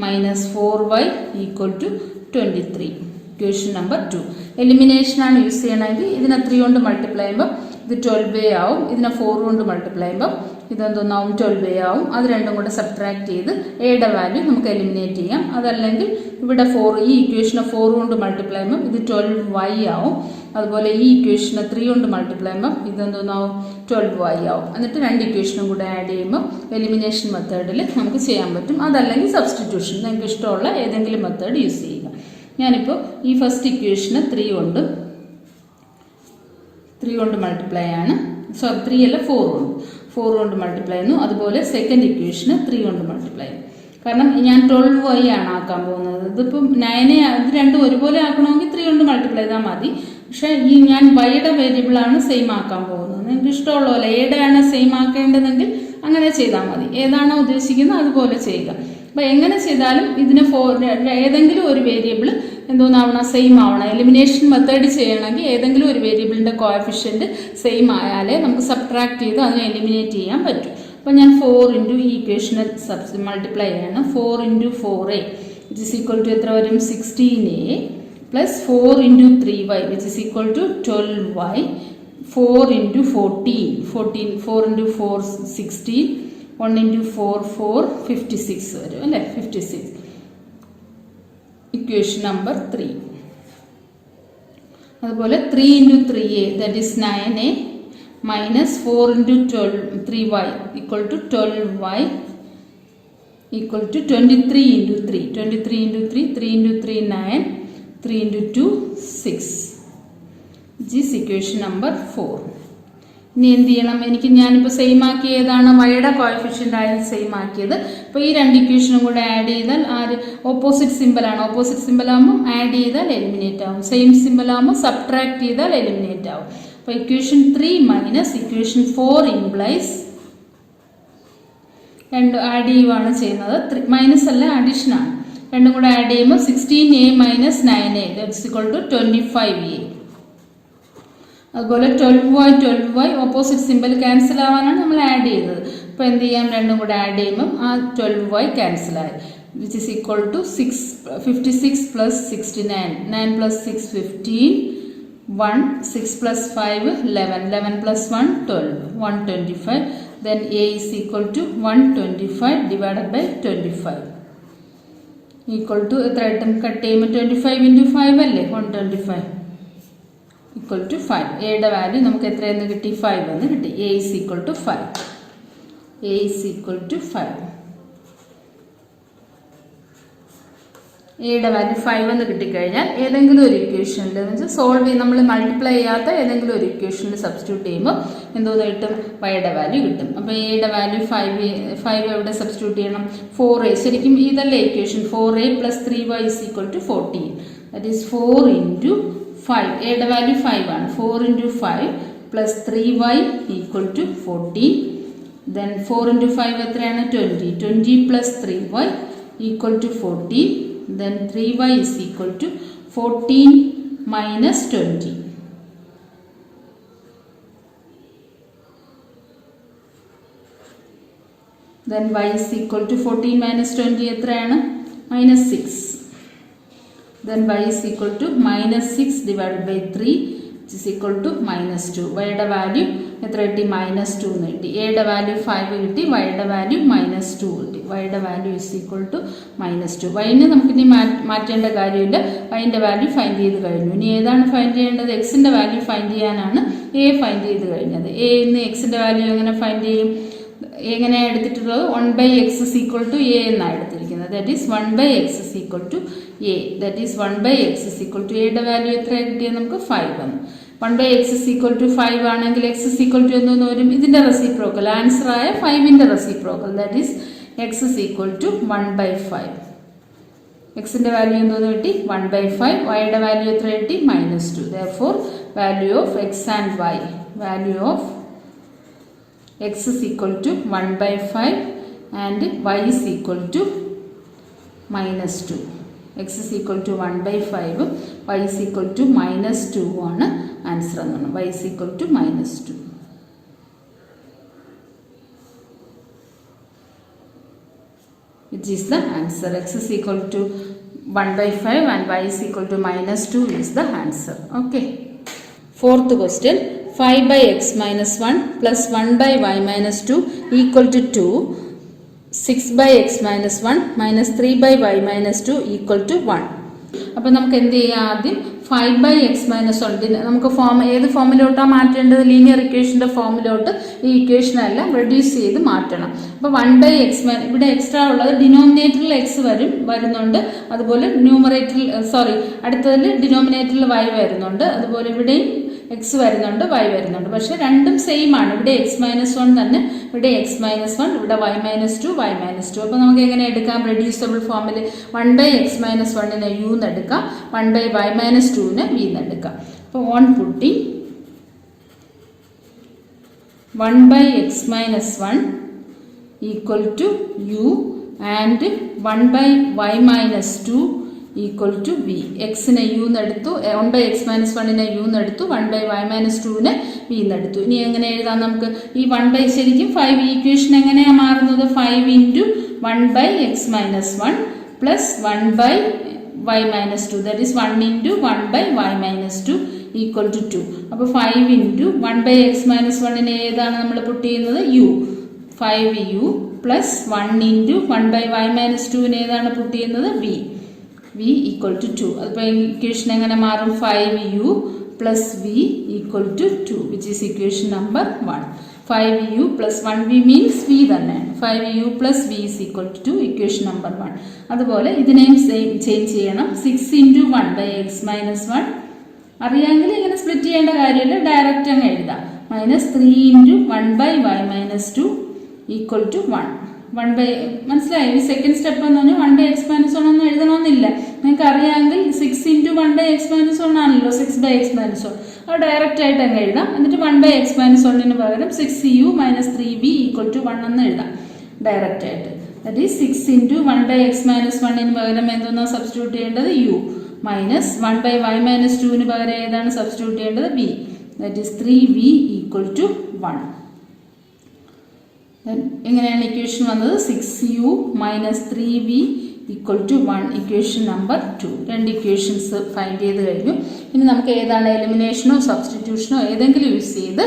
minus 4y equal to 23. Equation number 2. Elimination ആണ് use ചെയ്യണമെങ്കിൽ ഇതിനെ 3 കൊണ്ട് multiply ചെയ്യുമ്പോൾ ഇത് 12a ആവും. ഇതിനെ 4 കൊണ്ട് മൾട്ടിപ്ലൈ ചെയ്യുമ്പോൾ ഇതെന്തോന്നാവും? 12a ആവും. അത് രണ്ടും കൂടെ സബ്ട്രാക്ട് ചെയ്ത് എയുടെ വാല്യൂ നമുക്ക് എലിമിനേറ്റ് ചെയ്യാം. അതല്ലെങ്കിൽ ഇവിടെ ഈ ഇക്വേഷനെ 4 കൊണ്ട് മൾട്ടിപ്ലൈ ചെയ്യുമ്പോൾ ഇത് 12y ആവും. അതുപോലെ ഈ ഇക്വേഷനെ 3 കൊണ്ട് മൾട്ടിപ്ലൈ ചെയ്യുമ്പോൾ ഇതെന്തോന്നാവും? 12y ആവും. എന്നിട്ട് രണ്ട് ഇക്വേഷനും കൂടെ ആഡ് ചെയ്യുമ്പോൾ എലിമിനേഷൻ മെത്തേഡിൽ നമുക്ക് ചെയ്യാൻ പറ്റും. അതല്ലെങ്കിൽ സബ്സ്റ്റിറ്റ്യൂഷൻ, നിങ്ങൾക്ക് ഇഷ്ടമുള്ള ഏതെങ്കിലും മെത്തേഡ് യൂസ് ചെയ്യുക. ഞാനിപ്പോൾ ഈ ഫസ്റ്റ് ഇക്വേഷന് 3 കൊണ്ട് മൾട്ടിപ്ലൈ ആണ്. 3 അല്ല 4 കൊണ്ട് മൾട്ടിപ്ലൈ ചെയ്യുന്നു. അതുപോലെ സെക്കൻഡ് ഇക്വേഷന് 3 കൊണ്ട് മൾട്ടിപ്ലൈ ചെയ്യും. കാരണം ഞാൻ 12y ആണ് ആക്കാൻ പോകുന്നത്. ഇതിപ്പം 9 ഇത് രണ്ടും ഒരുപോലെ ആക്കണമെങ്കിൽ 3 കൊണ്ട് മൾട്ടിപ്ലൈ ചെയ്താൽ മതി. പക്ഷേ ഞാൻ വൈയുടെ വേരിയബിളാണ് സെയിം ആക്കാൻ പോകുന്നത്. നിങ്ങൾക്ക് ഇഷ്ടമുള്ള പോലെ ഏയുടെ ആണ് സെയിം ആക്കേണ്ടതെങ്കിൽ അങ്ങനെ ചെയ്താൽ മതി. ഏതാണോ ഉദ്ദേശിക്കുന്നത് അതുപോലെ ചെയ്യുക. അപ്പോൾ എങ്ങനെ ചെയ്താലും ഇതിന് ഏതെങ്കിലും ഒരു വേരിയബിൾ എന്തോന്നാവണം? സെയിം ആവണം. എലിമിനേഷൻ മെത്തേഡ് ചെയ്യണമെങ്കിൽ ഏതെങ്കിലും ഒരു വേരിയബിളിൻ്റെ കോഎഫിഷ്യൻറ്റ് സെയിം ആയാലേ നമുക്ക് സബ്ട്രാക്ട് ചെയ്ത് അതിനെ എലിമിനേറ്റ് ചെയ്യാൻ പറ്റും. അപ്പോൾ ഞാൻ 4 into ഈ ഇക്വേഷനെ മൾട്ടിപ്ലൈ ചെയ്യാണ്. 4 into 4a which is equal to എത്ര വരും? 16a plus 4 into 3y which is equal to 12y. 4 into 14 4 into 4 16 1 into 4 56 വരും അല്ലേ? 56. Equation number 3. അതുപോലെ 3 into 3a that is 9a minus 4 into 3y equal to 12y equal to 23 into 3. 23 into 3 3 into 3 9 3 into 2 6. This is equation number 4. ഇനി എന്ത് ചെയ്യണം? ഞാനിപ്പോൾ same ആക്കിയതാണ് വൈയുടെ coefficient ആയത് same ആക്കിയത്. അപ്പോൾ ഈ രണ്ട് ഇക്വേഷനും കൂടെ ആഡ് ചെയ്താൽ ഓപ്പോസിറ്റ് സിമ്പിളാണ്. ഓപ്പോസിറ്റ് സിമ്പിൾ ആകുമ്പോൾ ആഡ് ചെയ്താൽ എലിമിനേറ്റ് ആവും. സെയിം സിമ്പിൾ ആകുമ്പോൾ സബ്ട്രാക്ട് ചെയ്താൽ എലിമിനേറ്റ് ആവും. അപ്പോൾ ഇക്വേഷൻ 3 മൈനസ് ഇക്വേഷൻ 4 ഇംപ്ലൈസ് രണ്ട് ആഡ് ചെയ്യുവാണ് ചെയ്യുന്നത്. മൈനസ് അല്ല, അഡീഷനാണ്. രണ്ടും കൂടെ ആഡ് ചെയ്യുമ്പോൾ 16a minus 9a that's equal to 25a. അതുപോലെ 12y ഓപ്പോസിറ്റ് സിമ്പിൾ ക്യാൻസൽ ആവാനാണ് നമ്മൾ ആഡ് ചെയ്തത്. അപ്പോൾ എന്ത് ചെയ്യാം? രണ്ടും കൂടെ ആഡ് ചെയ്യുമ്പം ആ 12y ക്യാൻസലായി which is equal to 56 plus 69 9 plus 6 15 1 6 plus 5 11 plus 1 12 125. Then a is equal to 125 divided by 25 equal to എത്ര കിട്ടും? കട്ട് ചെയ്യുമ്പോൾ 25 into 5 അല്ലേ? 125 equal to 5. എയുടെ വാല്യൂ നമുക്ക് എത്രയെന്ന് കിട്ടി? 5 എന്ന് കിട്ടി. a is equal to 5. a is equal to 5. എയുടെ വാല്യൂ 5 എന്ന് കിട്ടിക്കഴിഞ്ഞാൽ ഏതെങ്കിലും ഒരു ഇക്വേഷനിൽ എന്ന് വെച്ചാൽ സോൾവ് ചെയ്ത് നമ്മൾ മൾട്ടിപ്ലൈ ചെയ്യാത്ത ഏതെങ്കിലും ഒരു ഇക്വേഷനിൽ സബ്സ്റ്റിറ്റ്യൂട്ട് ചെയ്യുമ്പോൾ എന്തോന്ന് കിട്ടും? വൈയുടെ വാല്യൂ കിട്ടും. അപ്പോൾ എയുടെ വാല്യൂ 5 എവിടെ സബ്സ്റ്റിറ്റ്യൂട്ട് ചെയ്യണം? 4a. ശരിക്കും ഇതല്ലേ equation? 4a plus 3y is equal to 14. That is 4 into 5. എയുടെ വാല്യൂ 5 ആണ്. 4 into 5 plus 3y equal to 14. Then 4 into 5 എത്രയാണ്? 20. 20 plus 3y equal to 14. Then 3y is equal to 14 minus 20. Then y is equal to 14 minus 20 എത്രയാണ്? minus 6. Then y is equal to minus 6 divided by 3 is equal to -2. വൈയുടെ value എത്ര കിട്ടി? -2 എന്ന് കിട്ടി. എയുടെ value 5 കിട്ടി, വൈയുടെ വാല്യൂ -2 കിട്ടി. വൈയുടെ വാല്യൂ ഇസ് ഈക്വൽ ടു -2. വൈനെ നമുക്കിനി മാറ്റേണ്ട കാര്യമില്ല, വൈൻ്റെ വാല്യൂ ഫൈൻഡ് ചെയ്ത് കഴിഞ്ഞു. ഇനി ഏതാണ് ഫൈൻഡ് ചെയ്യേണ്ടത്? എക്സിൻ്റെ വാല്യൂ ഫൈൻഡ് ചെയ്യാനാണ് എ ഫൈൻഡ് ചെയ്ത് കഴിഞ്ഞത്. എ എന്ന് എക്സിൻ്റെ വാല്യൂ എങ്ങനെ ഫൈൻഡ് ചെയ്യും? എങ്ങനെയാണ് എടുത്തിട്ടുള്ളത്? 1/x is equal to a എന്നാണ് എടുത്തിരിക്കുന്നത്. That is 1/x is equal to a. That is 1/x is equal to എയുടെ വാല്യൂ എത്ര കിട്ടിയത്? നമുക്ക് 5 വന്നു. 1/x is equal to 5 ആണെങ്കിൽ x is equal to എന്തോന്ന് വരും? ഇതിൻ്റെ റെസിപ്രോക്കൽ, ആൻസറായ 5ൻ്റെ reciprocal. That is x is equal to 1/5. എക്സിൻ്റെ വാല്യൂ എന്തോന്ന് കിട്ടി? 1/5. വൈയുടെ വാല്യൂ എത്ര കിട്ടി? -2. Therefore value of x and y, value of x is equal to 1/5 and y is equal to -2. x is equal to 1/5, y is equal to -2 ആണ് answer എന്നാണ്. y is equal to -2. which is the answer. X is equal to 1/5 and y is equal to -2 is the answer. Okay. Fourth question. 5/x minus 1 plus 1/y minus 2 equal to 2. 6/x minus 1 minus 3/y minus 2 equal to 1. അപ്പോൾ നമുക്ക് എന്ത് ചെയ്യാം? ആദ്യം 5/x minus 1 നമുക്ക് ഏത് ഫോമിലോട്ടാണ് മാറ്റേണ്ടത്? Linear ഇക്വേഷൻ്റെ ഫോമിലോട്ട് ഈ ഇക്വേഷനെല്ലാം reduce ചെയ്ത് മാറ്റണം. അപ്പോൾ 1/x ഇവിടെ എക്സ്ട്രാ ഉള്ളത് ഡിനോമിനേറ്ററിൽ x വരുന്നുണ്ട്, അതുപോലെ അടുത്തതിൽ ഡിനോമിനേറ്ററിൽ y വരുന്നുണ്ട്, അതുപോലെ ഇവിടെയും x വരുന്നുണ്ട്, y വരുന്നുണ്ട്. പക്ഷെ രണ്ടും സെയിം ആണ്. ഇവിടെ x-1 തന്നെ, ഇവിടെ x-1, ഇവിടെ y-2, y-2. അപ്പോൾ നമുക്ക് എങ്ങനെ എടുക്കാം? റെഡ്യൂസബിൾ ഫോമിൽ 1/x-1നെ u എന്ന് എടുക്കാം, 1/y-2നെ v എന്ന് എടുക്കാം. അപ്പോൾ on putting 1/x-1 equal to u and 1/y-2 equal to v. എക്സിനെ യു എന്നെടുത്തു, 1/x-1നെ യു എന്നെടുത്തു, 1/y-2നെ v എന്നെടുത്തു. ഇനി എങ്ങനെ എഴുതാം നമുക്ക്? ഈ 1 ശരിക്കും 5 ഈക്വേഷൻ എങ്ങനെയാണ് മാറുന്നത്? 5 × 1/x-1 plus 1/y-2, that is 1 × 1/y-2 equal to 2. അപ്പോൾ 5 × 1/x-1നെ ഏതാണ് നമ്മൾ പുട്ട് ചെയ്യുന്നത്? u. 5u പ്ലസ് 1 × 1/y-2നെ ഏതാണ് പുട്ട് ചെയ്യുന്നത്? v. v equal to 2. അപ്പോൾ ഇക്വേഷൻ എങ്ങനെ മാറും? 5u plus v equal to 2, which is equation number 1. 5u plus 1v means v തന്നെയാണ്. 5u plus v is equal to 2, equation number 1. അതുപോലെ ഇതിനെയും change ചെയ്യണം. 6 × 1/x-1 അറിയാമെങ്കിൽ ഇങ്ങനെ സ്പ്ലിറ്റ് ചെയ്യേണ്ട കാര്യമില്ല, ഡയറക്റ്റ് അങ്ങ് എഴുതാം. -3 × 1/y-2 ഈക്വൽ ടു 1. മനസ്സിലായി? ഈ സെക്കൻഡ് സ്റ്റെപ്പ് എന്ന് പറഞ്ഞാൽ 1/x-1 ഒന്നും എഴുതണമെന്നില്ല. നിങ്ങൾക്ക് അറിയാമെങ്കിൽ 6 × 1/x-1 ആണല്ലോ 6/x-1. അത് ഡയറക്റ്റ് ആയിട്ട് അങ്ങ് എഴുതാം. എന്നിട്ട് 1/x-1ന് പകരം 6u - 3v ഈക്വൽ ടു 1 എന്ന് എഴുതാം ഡയറക്റ്റ് ആയിട്ട്. ദാറ്റ് ഈസ് 6 × 1/x-1ന് പകരം എന്തോന്നാ സബ്സ്റ്റിറ്റ്യൂട്ട് ചെയ്യേണ്ടത്? u മൈനസ് 1/y-2ന് പകരം ഏതാണ് സബ്സ്റ്റിറ്റ്യൂട്ട് ചെയ്യേണ്ടത്? v. That is 3v equal to 1. എങ്ങനെയാണ് ഇക്വേഷൻ വന്നത്? 6u - 3v equal to 1, equation number 2. രണ്ട് ഇക്വേഷൻസ് ഫൈൻഡ് ചെയ്ത് കഴിഞ്ഞു. ഇനി നമുക്ക് ഏതാണ് എലിമിനേഷനോ സബ്സ്റ്റിറ്റ്യൂഷനോ ഏതെങ്കിലും യൂസ് ചെയ്ത്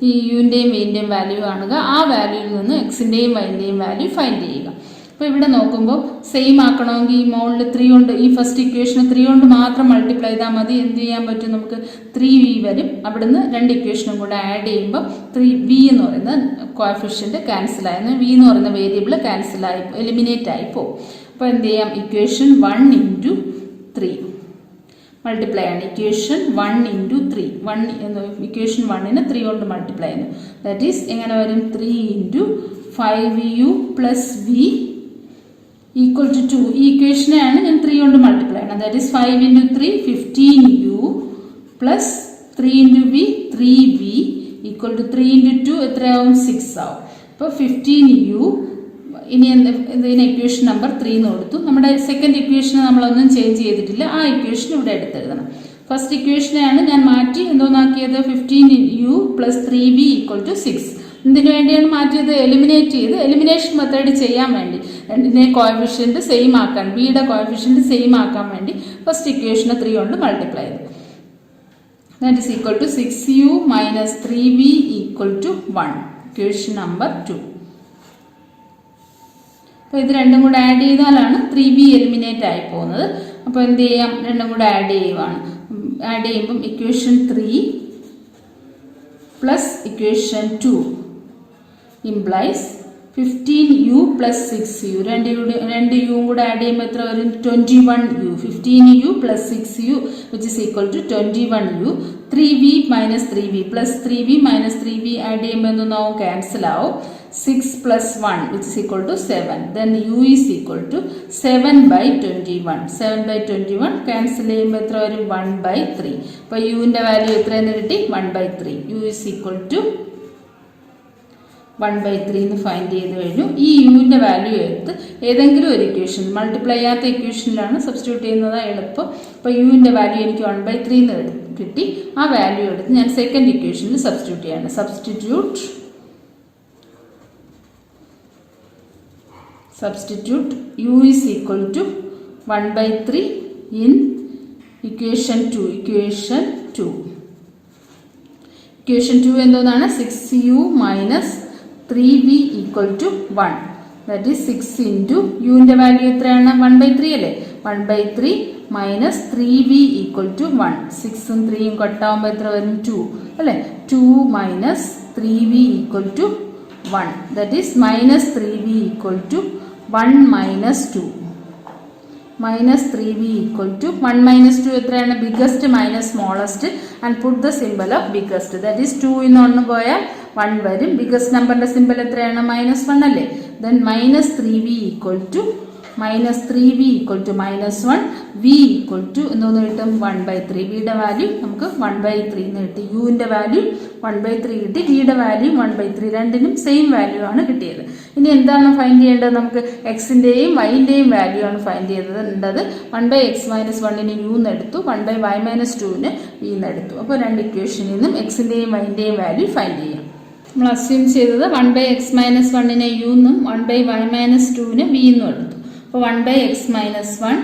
ഈ യുവിൻ്റെയും വിൻ്റെയും വാല്യൂ കാണുക. ആ വാല്യൂവിൽ നിന്ന് എക്സിൻ്റെയും വൈൻ്റെയും വാല്യൂ ഫൈൻഡ് ചെയ്യുക. അപ്പോൾ ഇവിടെ നോക്കുമ്പോൾ സെയിം ആക്കണമെങ്കിൽ ഈ മോളിൽ 3 കൊണ്ട്, ഈ ഫസ്റ്റ് ഇക്വേഷന് 3 കൊണ്ട് മാത്രം മൾട്ടിപ്ലൈ ചെയ്താൽ മതി. എന്ത് ചെയ്യാൻ പറ്റും? നമുക്ക് 3v വരും. അവിടുന്ന് രണ്ട് ഇക്വേഷനും കൂടെ ആഡ് ചെയ്യുമ്പോൾ 3v എന്ന് പറയുന്ന കോഎഫിഷ്യൻറ്റ് ക്യാൻസലായിരുന്നു, v എന്ന് പറയുന്ന വേരിയബിൾ ക്യാൻസലായി എലിമിനേറ്റ് ആയി പോകും. അപ്പോൾ എന്ത് ചെയ്യാം? ഇക്വേഷൻ 1 × 3 മൾട്ടിപ്ലൈ ആണ്. ഇക്വേഷൻ 1 × 3, ഇക്വേഷൻ 1ന് 3 കൊണ്ട് മൾട്ടിപ്ലൈ ചെയ്യുന്നു. ദാറ്റ് ഈസ് എങ്ങനെ വരും? 3 × 5u plus v equal to 2. ഈ ഇക്വേഷനെയാണ് ഞാൻ 3 കൊണ്ട് മൾട്ടിപ്ലൈ ചെയ്യണം. That is 5 × 3 15u plus 3 × v 3v equal to 3 × 2 എത്രയാവും? 6 ആവും. അപ്പോൾ 15u. ഇനി ഇതിന് ഇക്വേഷൻ നമ്പർ 3 എന്ന് കൊടുത്തു. നമ്മുടെ സെക്കൻഡ് ഇക്വേഷന് നമ്മളൊന്നും ചേഞ്ച് ചെയ്തിട്ടില്ല. ആ ഇക്വേഷൻ ഇവിടെ എടുത്തെഴുതണം. ഫസ്റ്റ് ഇക്വേഷനെയാണ് ഞാൻ മാറ്റി എന്തോന്നാക്കിയത്? 15u plus 3v equal to 6. ഇതിനു വേണ്ടിയാണ് മാറ്റിയത്? എലിമിനേറ്റ് ചെയ്ത് എലിമിനേഷൻ മെത്തേഡ് ചെയ്യാൻ വേണ്ടി, രണ്ടിനെ കോഎഫിഷ്യൻറ്റ് സെയിം ആക്കാൻ, വിയുടെ കോഎഫിഷ്യൻറ്റ് സെയിം ആക്കാൻ വേണ്ടി ഫസ്റ്റ് ഇക്വേഷന് 3 കൊണ്ട് മൾട്ടിപ്ലൈ ചെയ്തു. that is equal to 6u minus 3v equal to 1. Equation number 2. അപ്പോൾ ഇത് രണ്ടും കൂടെ ആഡ് ചെയ്താലാണ് 3v എലിമിനേറ്റ് ആയി പോകുന്നത്. അപ്പോൾ എന്ത് ചെയ്യാം, രണ്ടും കൂടെ ആഡ് ചെയ്യുവാണ്. ആഡ് ചെയ്യുമ്പം equation 3 plus equation 2 implies 15u plus 6u. രണ്ട് യുവും കൂടെ ആഡ് ചെയ്യുമ്പോൾ എത്ര വരും? 21u. 15u plus 6u which is equal to 21u. 3v minus 3v plus 3v minus 3v add ചെയ്യുമ്പോൾ എന്തൊന്നാവും? ക്യാൻസൽ ആവും. 6 plus 1 which is equal to 7. Then u is equal to 7 by 21. 7 by 21 cancel ചെയ്യുമ്പോൾ എത്ര വരും? 1 by 3. അപ്പോൾ യുവിൻ്റെ value എത്രയെന്ന് കിട്ടി? 1 by 3. u is equal to 1 by 3 എന്ന് ഫൈൻഡ് ചെയ്ത് കഴിഞ്ഞു. ഈ യുവിൻ്റെ വാല്യൂ എടുത്ത് ഏതെങ്കിലും ഒരു ഇക്വേഷൻ, മൾട്ടിപ്ലൈ ചെയ്യാത്ത ഇക്വേഷനിലാണ് സബ്സ്റ്റിറ്റ്യൂട്ട് ചെയ്യുന്നത് എളുപ്പം. അപ്പോൾ യുവിൻ്റെ വാല്യൂ എനിക്ക് 1 by 3 എന്ന് കിട്ടി. ആ വാല്യൂ എടുത്ത് ഞാൻ സെക്കൻഡ് ഇക്വേഷനിൽ സബ്സ്റ്റിറ്റ്യൂട്ട് ചെയ്യാണ്. Substitute u is equal to 1 by 3 in equation 2. Equation 2 എന്താണ്? 6u minus 3v equal to 1. That is 6 into uവിൻ്റെ value എത്രയാണ്? 1 by 3 അല്ലേ? 1 by 3 minus 3v equal to 1. 6ഉം 3യും കട്ടാവുമ്പോൾ എത്ര വരും? 2 അല്ലേ? 2 minus 3v equal to 1. That is minus 3v equal to 1 minus 2. Minus 3v equal to 1 minus 2 എത്രയാണ്? biggest minus smallest and put the symbol of biggest. That is 2 ഇന്ന് 1 പോയാൽ 1 വരും. biggest നമ്പറിൻ്റെ symbol എത്രയാണ്? -1 അല്ലേ? then minus 3v equal to minus 3v equal to minus 1. v equal to എന്തോന്ന് കിട്ടും? 1 by 3. വിയുടെ വാല്യൂ നമുക്ക് 1 by 3 എന്ന് കിട്ടി. യുവിൻ്റെ വാല്യൂ 1 by 3 കിട്ടി. വിയുടെ വാല്യൂ 1 by 3. രണ്ടിനും സെയിം വാല്യൂ ആണ് കിട്ടിയത്. ഇനി എന്താണ് ഫൈൻഡ് ചെയ്യേണ്ടത്? നമുക്ക് എക്സിൻ്റെയും വൈൻ്റെയും വാല്യൂ ആണ് ഫൈൻഡ് ചെയ്തത്. 1 by x minus 1ന് u എന്ന് എടുത്തു, 1 by y minus 2ന് v എന്ന് എടുത്തു. അപ്പോൾ രണ്ട് ഇക്വേഷനിൽ നിന്നും എക്സിൻ്റെയും വൈൻ്റെയും വാല്യൂ ഫൈൻഡ് ചെയ്യാം. നമ്മൾ അസ്യൂം ചെയ്തത് 1 by x minus 1ന് u എന്നും 1 by y minus 2ന് v എന്നും എടുത്തു. അപ്പോൾ 1 by x minus 1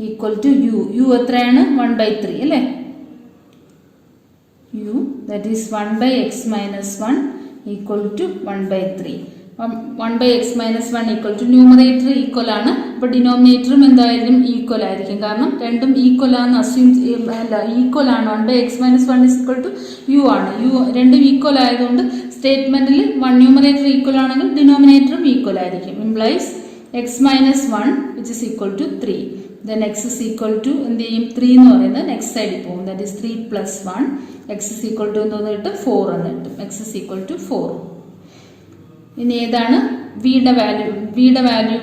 equal to u എത്രയാണ്? 1 by 3 അല്ലേ? u that is 1 by x minus 1 equal to 1 by 3. 1 by x minus 1 equal to numerator equal ആണ്. അപ്പോൾ ഡിനോമിനേറ്ററും എന്തായാലും equal ആയിരിക്കും. കാരണം രണ്ടും ഈക്വൽ ആണെന്ന് അസ്യൂം ഈക്വൽ ആണ്. 1 by x minus 1 is equal to u ആണ്. രണ്ടും ഈക്വൽ ആയതുകൊണ്ട് സ്റ്റേറ്റ്മെന്റിൽ ന്യൂമറേറ്റർ ഈക്വൽ ആണെങ്കിൽ ഡിനോമിനേറ്ററും ഈക്വൽ ആയിരിക്കും. Implies x minus 1 which is equal to 3. Then x is equal to എന്ത് ചെയ്യും? 3 എന്ന് പറയുന്നത് നെക്സ്റ്റ് സൈഡിൽ പോകും. That is 3 plus 1. x is equal to എന്തോന്ന് കിട്ടും? 4 എന്ന് കിട്ടും. x is equal to 4. ഇനി ഏതാണ് വിയുടെ വാല്യൂ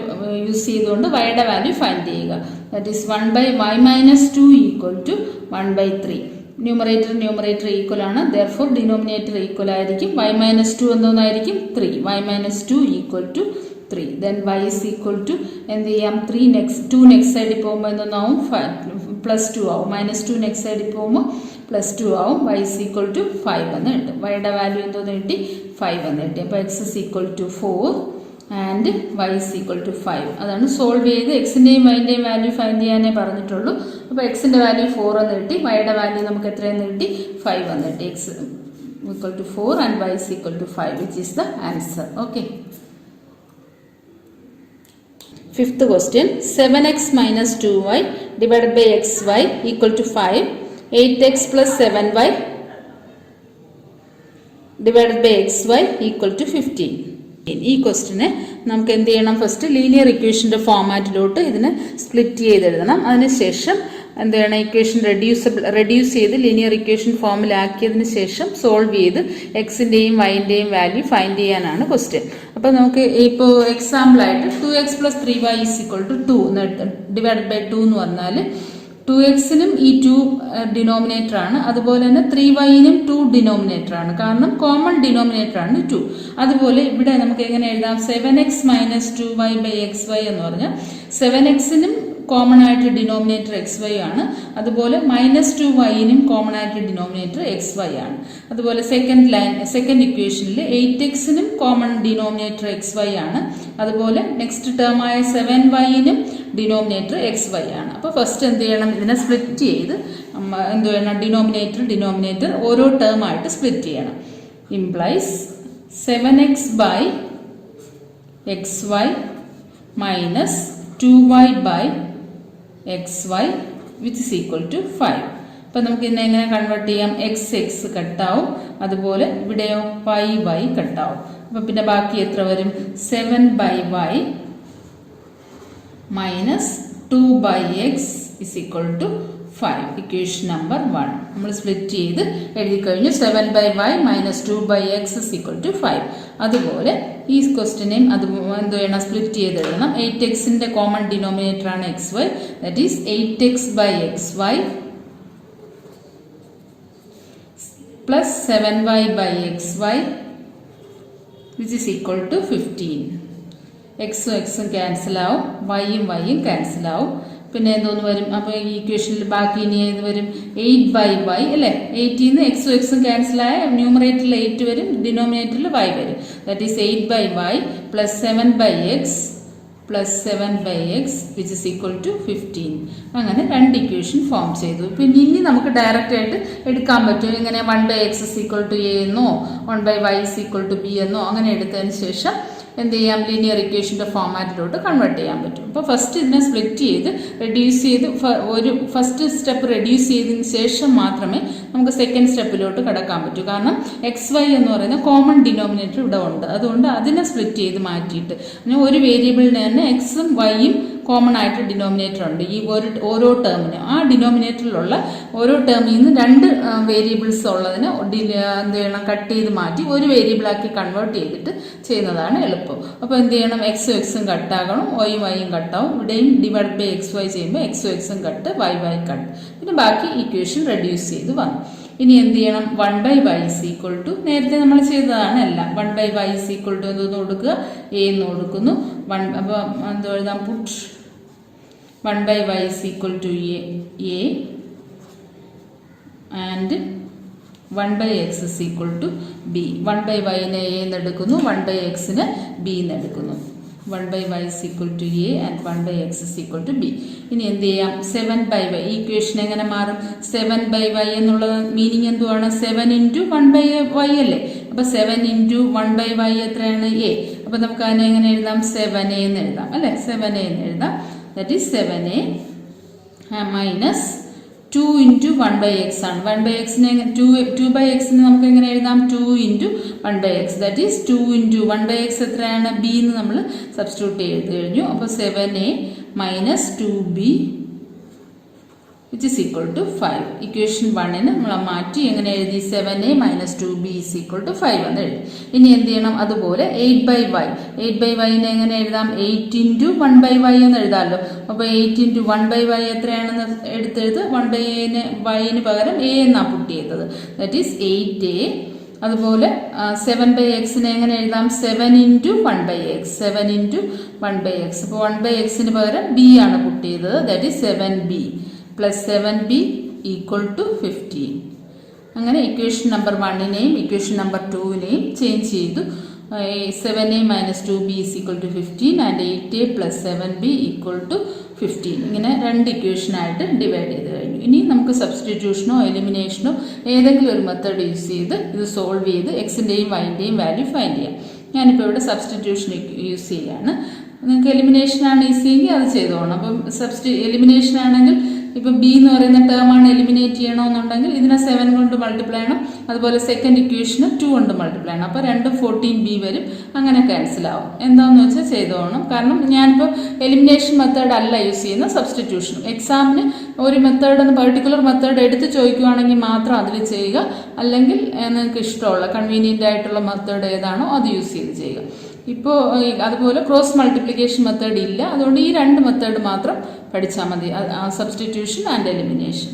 യൂസ് ചെയ്തുകൊണ്ട് വൈയുടെ വാല്യൂ ഫൈൻഡ് ചെയ്യുക. That is 1 by y minus 2 equal to 1 by 3. Numerator equal ആണ്. ദെയർഫോർ ഡിനോമിനേറ്റർ ഈക്വൽ ആയിരിക്കും. y minus 2 എന്തോന്നായിരിക്കും? 3. y minus 2 equal to 3. Then y is equal to എന്ത് ചെയ്യാം? 2 നെക്സ്റ്റ് സൈഡിൽ പോകുമ്പോൾ എന്തൊന്നാവും? +2 ആവും. -2 നെക്സ്റ്റ് സൈഡിൽ പോകുമ്പോൾ +2 ആവും. y is equal to 5 എന്ന് കിട്ടും. വൈയുടെ വാല്യൂ എന്തോന്ന് കിട്ടി? 5 എന്ന് കിട്ടി. അപ്പോൾ x is equal to 4 and y is equal to 5. അതാണ് സോൾവ് ചെയ്ത് എക്സിൻ്റെയും വൈൻ്റെയും വാല്യൂ ഫൈൻഡ് ചെയ്യാനേ പറഞ്ഞിട്ടുള്ളൂ. അപ്പോൾ എക്സിൻ്റെ വാല്യൂ 4 എന്ന് കിട്ടി. വൈയുടെ വാല്യൂ നമുക്ക് എത്രയെന്ന് കിട്ടി? 5 എന്ന് കിട്ടി. x equal to 4 and y is equal to 5 which is the answer. Okay. Fifth question, 7x minus 2y divided by xy equal to 5. 8x plus 7y divided by xy equal to 15. ഈ ക്വസ്റ്റിനെ നമുക്ക് എന്ത് ചെയ്യണം? First linear ഇക്വേഷൻ്റെ ഫോമാറ്റിലോട്ട് ഇതിനെ split ചെയ്ത് എഴുതണം. അതിനുശേഷം എന്ത് ചെയ്യണം? ഇക്വേഷൻ റെഡ്യൂസ് ചെയ്ത് ലീനിയർ ഇക്വേഷൻ ഫോമിലാക്കിയതിന് ശേഷം സോൾവ് ചെയ്ത് എക്സിൻ്റെയും വൈൻ്റെയും വാല്യൂ ഫൈൻഡ് ചെയ്യാനാണ് ക്വസ്റ്റ്യൻ. അപ്പോൾ നമുക്ക് ഇപ്പോൾ എക്സാമ്പിളായിട്ട് 2x plus 3y is equal to 2 divided by 2 എന്ന് പറഞ്ഞാൽ 2xനും ഈ 2 ഡിനോമിനേറ്റർ ആണ്. അതുപോലെ തന്നെ 3yനും 2 ഡിനോമിനേറ്റർ ആണ്. കാരണം കോമൺ ഡിനോമിനേറ്റർ ആണ് 2. അതുപോലെ ഇവിടെ നമുക്ക് എങ്ങനെ എഴുതാം? 7x minus 2y by xy എന്ന് പറഞ്ഞാൽ 7xനും കോമൺ ആയിട്ട് ഡിനോമിനേറ്റർ എക്സ് വൈ ആണ്. അതുപോലെ -2y-നും കോമൺ ആയിട്ട് ഡിനോമിനേറ്റർ എക്സ് വൈ ആണ്. അതുപോലെ സെക്കൻഡ് ഇക്വേഷനിൽ 8x-നും കോമൺ ഡിനോമിനേറ്റർ എക്സ് വൈ ആണ്. അതുപോലെ നെക്സ്റ്റ് ടേം ആയ 7y-നും ഡിനോമിനേറ്റർ എക്സ് വൈ ആണ്. അപ്പോൾ ഫസ്റ്റ് എന്ത് ചെയ്യണം, ഇതിനെ സ്പ്ലിറ്റ് ചെയ്ത് എന്ത് ചെയ്യണം, ഡിനോമിനേറ്റർ ഓരോ ടേം ആയിട്ട് സ്പ്ലിറ്റ് ചെയ്യണം. Implies 7x by xy minus 2y by xy which is equal to 5. അപ്പോൾ നമുക്ക് ഇതിനെ എങ്ങനെ കൺവേർട്ട് ചെയ്യാം, x കട്ടാവും, അതുപോലെ ഇവിടെയോ y കട്ടാവും. അപ്പോൾ പിന്നെ ബാക്കി എത്ര വരും, 7/y minus 2/x is equal to 5. Equation number 1 നമ്മൾ സ്പ്ലിറ്റ് ചെയ്ത് എഴുതി കഴിഞ്ഞു. 7/y minus 2/x is equal to 5. അതുപോലെ ഈ ക്വസ്റ്റ്യനെയും അത് എന്ത് ചെയ്യണം, സ്പ്ലിറ്റ് ചെയ്ത് എഴുതണം. 8x-ന്റെ കോമൺ ഡിനോമിനേറ്റർ ആണ് X Y. That is 8x by xy plus 7y by xy which is equal to 15. എക്സും ക്യാൻസൽ ആവും, വൈയും ക്യാൻസൽ ആവും. പിന്നെ എന്തോന്ന് വരും, അപ്പോൾ ഈ ഇക്വേഷനിൽ ബാക്കി ഇനി ഏത് വരും, 8/y അല്ലേ. 8-ന്ന് എക്സും ക്യാൻസൽ ആയ ന്യൂമറേറ്ററിൽ 8 വരും, ഡിനോമിനേറ്ററിൽ y വരും. That is 8/y plus 7/x which is equal to 15. അങ്ങനെ രണ്ട് ഇക്വേഷൻ ഫോം ചെയ്തു. പിന്നെ ഇനി നമുക്ക് ഡയറക്റ്റ് ആയിട്ട് എടുക്കാൻ പറ്റും. ഇങ്ങനെ 1/x is equal to a എന്നോ 1/y is equal to b എന്നോ അങ്ങനെ എടുത്തതിന് ശേഷം എന്ത് ചെയ്യാം, ലീനിയർ ഇക്വേഷൻ്റെ ഫോമാറ്റിലോട്ട് കൺവേർട്ട് ചെയ്യാൻ പറ്റും. അപ്പോൾ ഫസ്റ്റ് ഇതിനെ സ്പ്ലിറ്റ് ചെയ്ത് റെഡ്യൂസ് ചെയ്ത് ഒരു ഫസ്റ്റ് സ്റ്റെപ്പ് റെഡ്യൂസ് ചെയ്തതിന് ശേഷം മാത്രമേ നമുക്ക് സെക്കൻഡ് സ്റ്റെപ്പിലോട്ട് കടക്കാൻ പറ്റൂ. കാരണം എക്സ് വൈ എന്ന് പറയുന്ന കോമൺ ഡിനോമിനേറ്റർ ഇവിടെ ഉണ്ട്. അതുകൊണ്ട് അതിനെ സ്പ്ലിറ്റ് ചെയ്ത് മാറ്റിയിട്ട് ഒരു വേരിയബിളിന് തന്നെ എക്സും വൈയും കോമൺ ആയിട്ട് ഡിനോമിനേറ്റർ ഉണ്ട്. ഈ ഓരോ ടേമിന് ആ ഡിനോമിനേറ്ററിലുള്ള ഓരോ ടേമിൽ നിന്ന് രണ്ട് വേരിയബിൾസ് ഉള്ളതിന് എന്ത് ചെയ്യണം, കട്ട് ചെയ്ത് മാറ്റി ഒരു വേരിയബിളാക്കി കൺവേർട്ട് ചെയ്തിട്ട് ചെയ്യുന്നതാണ് എളുപ്പം. അപ്പോൾ എന്ത് ചെയ്യണം, എക്സും കട്ടാകണം, വൈയും കട്ടാവും. ഇവിടെയും ഡിവൈഡ് ബൈ XY ചെയ്യുമ്പോൾ എക്സും കട്ട്, വൈ കട്ട്. പിന്നെ ബാക്കി ഇക്വേഷൻ റെഡ്യൂസ് ചെയ്ത് വന്നു. ഇനി എന്ത് ചെയ്യണം, 1/y is equal to നേരത്തെ നമ്മൾ ചെയ്തതാണ് എല്ലാം. 1/y is equal to എന്തോന്ന് കൊടുക്കുക, a എന്ന് കൊടുക്കുന്നു. അപ്പോൾ എന്തോ എഴുതാം, puttu 1/y is equal to a and 1/x is equal to b. 1/y-നെ a എന്ന് എടുക്കുന്നു, 1/x-നെ b എന്ന് എടുക്കുന്നു. 1/y is equal to a and 1/x is equal to b. ഇനി എന്ത് ചെയ്യാം, 7/y ഈ ഇക്വേഷൻ എങ്ങനെ മാറും, 7/y എന്നുള്ള മീനിങ് എന്തുവാണ്, 7 into 1/y അല്ലേ. അപ്പോൾ 7 into 1/y എത്രയാണ്, a. അപ്പോൾ നമുക്ക് അതിനെ എങ്ങനെ എഴുതാം, 7a എന്ന് എഴുതാം അല്ലേ. 7a എന്ന് എഴുതാം. That is 7a minus 2 into 1/x ആണ്. 1/x-നെ 2/x-നെ നമുക്ക് എങ്ങനെ എഴുതാം, 2 into 1/x. That is 2 into 1/x എത്രയാണ്, b എന്ന് നമ്മൾ സബ്സ്റ്റിറ്റ്യൂട്ട് ചെയ്ത് കഴിഞ്ഞു. അപ്പോൾ 7a minus 2b which is equal to 5. Equation 1-ന് നമ്മൾ മാറ്റി എങ്ങനെ എഴുതി, 7a minus 2b is equal to 5 എന്ന് എഴുതി. ഇനി എന്ത് ചെയ്യണം, അതുപോലെ 8/y. 8/y-നെ എങ്ങനെ എഴുതാം, 8 into 1/y എന്ന് എഴുതാമല്ലോ. അപ്പോൾ 8 into 1/y എത്രയാണെന്ന് എടുത്തെഴുത്. 1/y-ന് പകരം a എന്നാണ് പുട്ട് ചെയ്തത്. That is 8a. അതുപോലെ 7/x-നെ എങ്ങനെ എഴുതാം, 7 into 1/x. 7 into 1/x. അപ്പോൾ 1/x-ന് പകരം b ആണ് പുട്ട് ചെയ്തത്. That is 7b plus 7b equal to 15. അങ്ങനെ ഇക്വേഷൻ നമ്പർ 1-നെയും ഇക്വേഷൻ നമ്പർ 2-നെയും ചേഞ്ച് ചെയ്തു. 7a minus 2b is equal to 15 and 8a plus 7b equal to 15. ഇങ്ങനെ രണ്ട് ഇക്വേഷനായിട്ട് ഡിവൈഡ് ചെയ്ത് കഴിഞ്ഞു. ഇനി നമുക്ക് സബ്സ്റ്റിറ്റ്യൂഷനോ എലിമിനേഷനോ ഏതെങ്കിലും ഒരു മെത്തേഡ് യൂസ് ചെയ്ത് ഇത് സോൾവ് ചെയ്ത് എക്സിൻ്റെയും വൈൻ്റെയും വാല്യൂ ഫൈൻഡ് ചെയ്യാം. ഞാനിപ്പോൾ ഇവിടെ സബ്സ്റ്റിറ്റ്യൂഷൻ യൂസ് ചെയ്യുകയാണ്. നിങ്ങൾക്ക് എലിമിനേഷനാണ് ഈസിയെങ്കിൽ അത് ചെയ്തോണം. അപ്പം എലിമിനേഷൻ ആണെങ്കിൽ ഇപ്പോൾ ബി എന്ന് പറയുന്ന ടേമാണ് എലിമിനേറ്റ് ചെയ്യണമെന്നുണ്ടെങ്കിൽ ഇതിനെ 7 കൊണ്ട് മൾട്ടിപ്ലൈ ചെയ്യണം. അതുപോലെ സെക്കൻഡ് ഇക്വേഷന് 2 കൊണ്ട് മൾട്ടിപ്ലൈ ചെയ്യണം. അപ്പോൾ 2 14b വരും. അങ്ങനെ ക്യാൻസൽ ആവും. എന്താണെന്ന് വെച്ചാൽ ചെയ്തോണം. കാരണം ഞാനിപ്പോൾ എലിമിനേഷൻ മെത്തേഡ് അല്ല യൂസ് ചെയ്യുന്ന, സബ്സ്റ്റിറ്റ്യൂഷനും. എക്സാമിന് ഒരു മെത്തേഡ് പെർട്ടിക്കുലർ മെത്തേഡ് എടുത്ത് ചോദിക്കുകയാണെങ്കിൽ മാത്രം അതിൽ ചെയ്യുക. അല്ലെങ്കിൽ നിങ്ങൾക്ക് ഇഷ്ടമുള്ള കൺവീനിയൻ്റ് ആയിട്ടുള്ള മെത്തേഡ് ഏതാണോ അത് യൂസ് ചെയ്ത് ചെയ്യുക. ഇപ്പോൾ അതുപോലെ ക്രോസ് മൾട്ടിപ്ലിക്കേഷൻ മെത്തേഡ് ഇല്ല. അതുകൊണ്ട് ഈ രണ്ട് മെത്തേഡ് മാത്രം പഠിച്ചാൽ മതി, സബ്സ്റ്റിറ്റ്യൂഷൻ ആൻഡ് എലിമിനേഷൻ.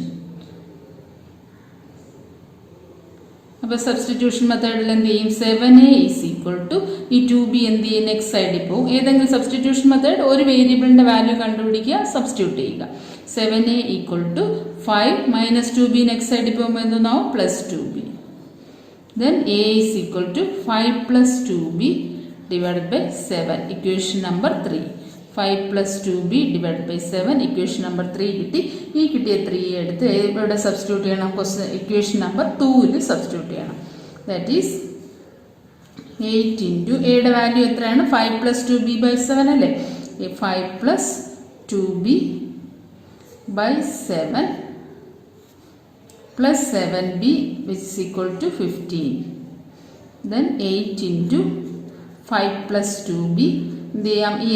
അപ്പോൾ സബ്സ്റ്റിറ്റ്യൂഷൻ മെത്തേഡിൽ എന്ത് ചെയ്യും? 7a ഈസ് ഈക്വൽ ടു ഈ 2b എന്ത് ചെയ്യും? നെക്സ്റ്റ് സൈഡിൽ പോകും. ഏതെങ്കിലും സബ്സ്റ്റിറ്റ്യൂഷൻ മെത്തേഡ് ഒരു വേരിയബിളിന്റെ വാല്യൂ കണ്ടുപിടിക്കുക, സബ്സ്റ്റിറ്റ്യൂട്ട് ചെയ്യുക. 7a equal to 5 minus 2b next സൈഡിൽ പോകുമ്പോൾ എന്തെന്നാവും? Plus 2b. Then a is equal to 5 plus 2b divided by 7. Equation number 3. 5 plus 2b divided by 7. Equation number 3 കിട്ടി. ഈ കിട്ടിയ 3 എടുത്ത് ഇവിടെ സബ്സ്റ്റിറ്റ്യൂട്ട് ചെയ്യണം. ഇക്വേഷൻ നമ്പർ 2ൽ സബ്സ്റ്റിറ്റ്യൂട്ട് ചെയ്യണം. ദാറ്റ് ഈസ് 8 ഇൻറ്റു എയുടെ വാല്യൂ എത്രയാണ്? 5 പ്ലസ് 2b ബൈ 7 അല്ലേ? 5 plus 2b by 7 plus 7b which is equal to 15. Then 8 into 5 plus 2b. എന്ത് ചെയ്യാം? ഈ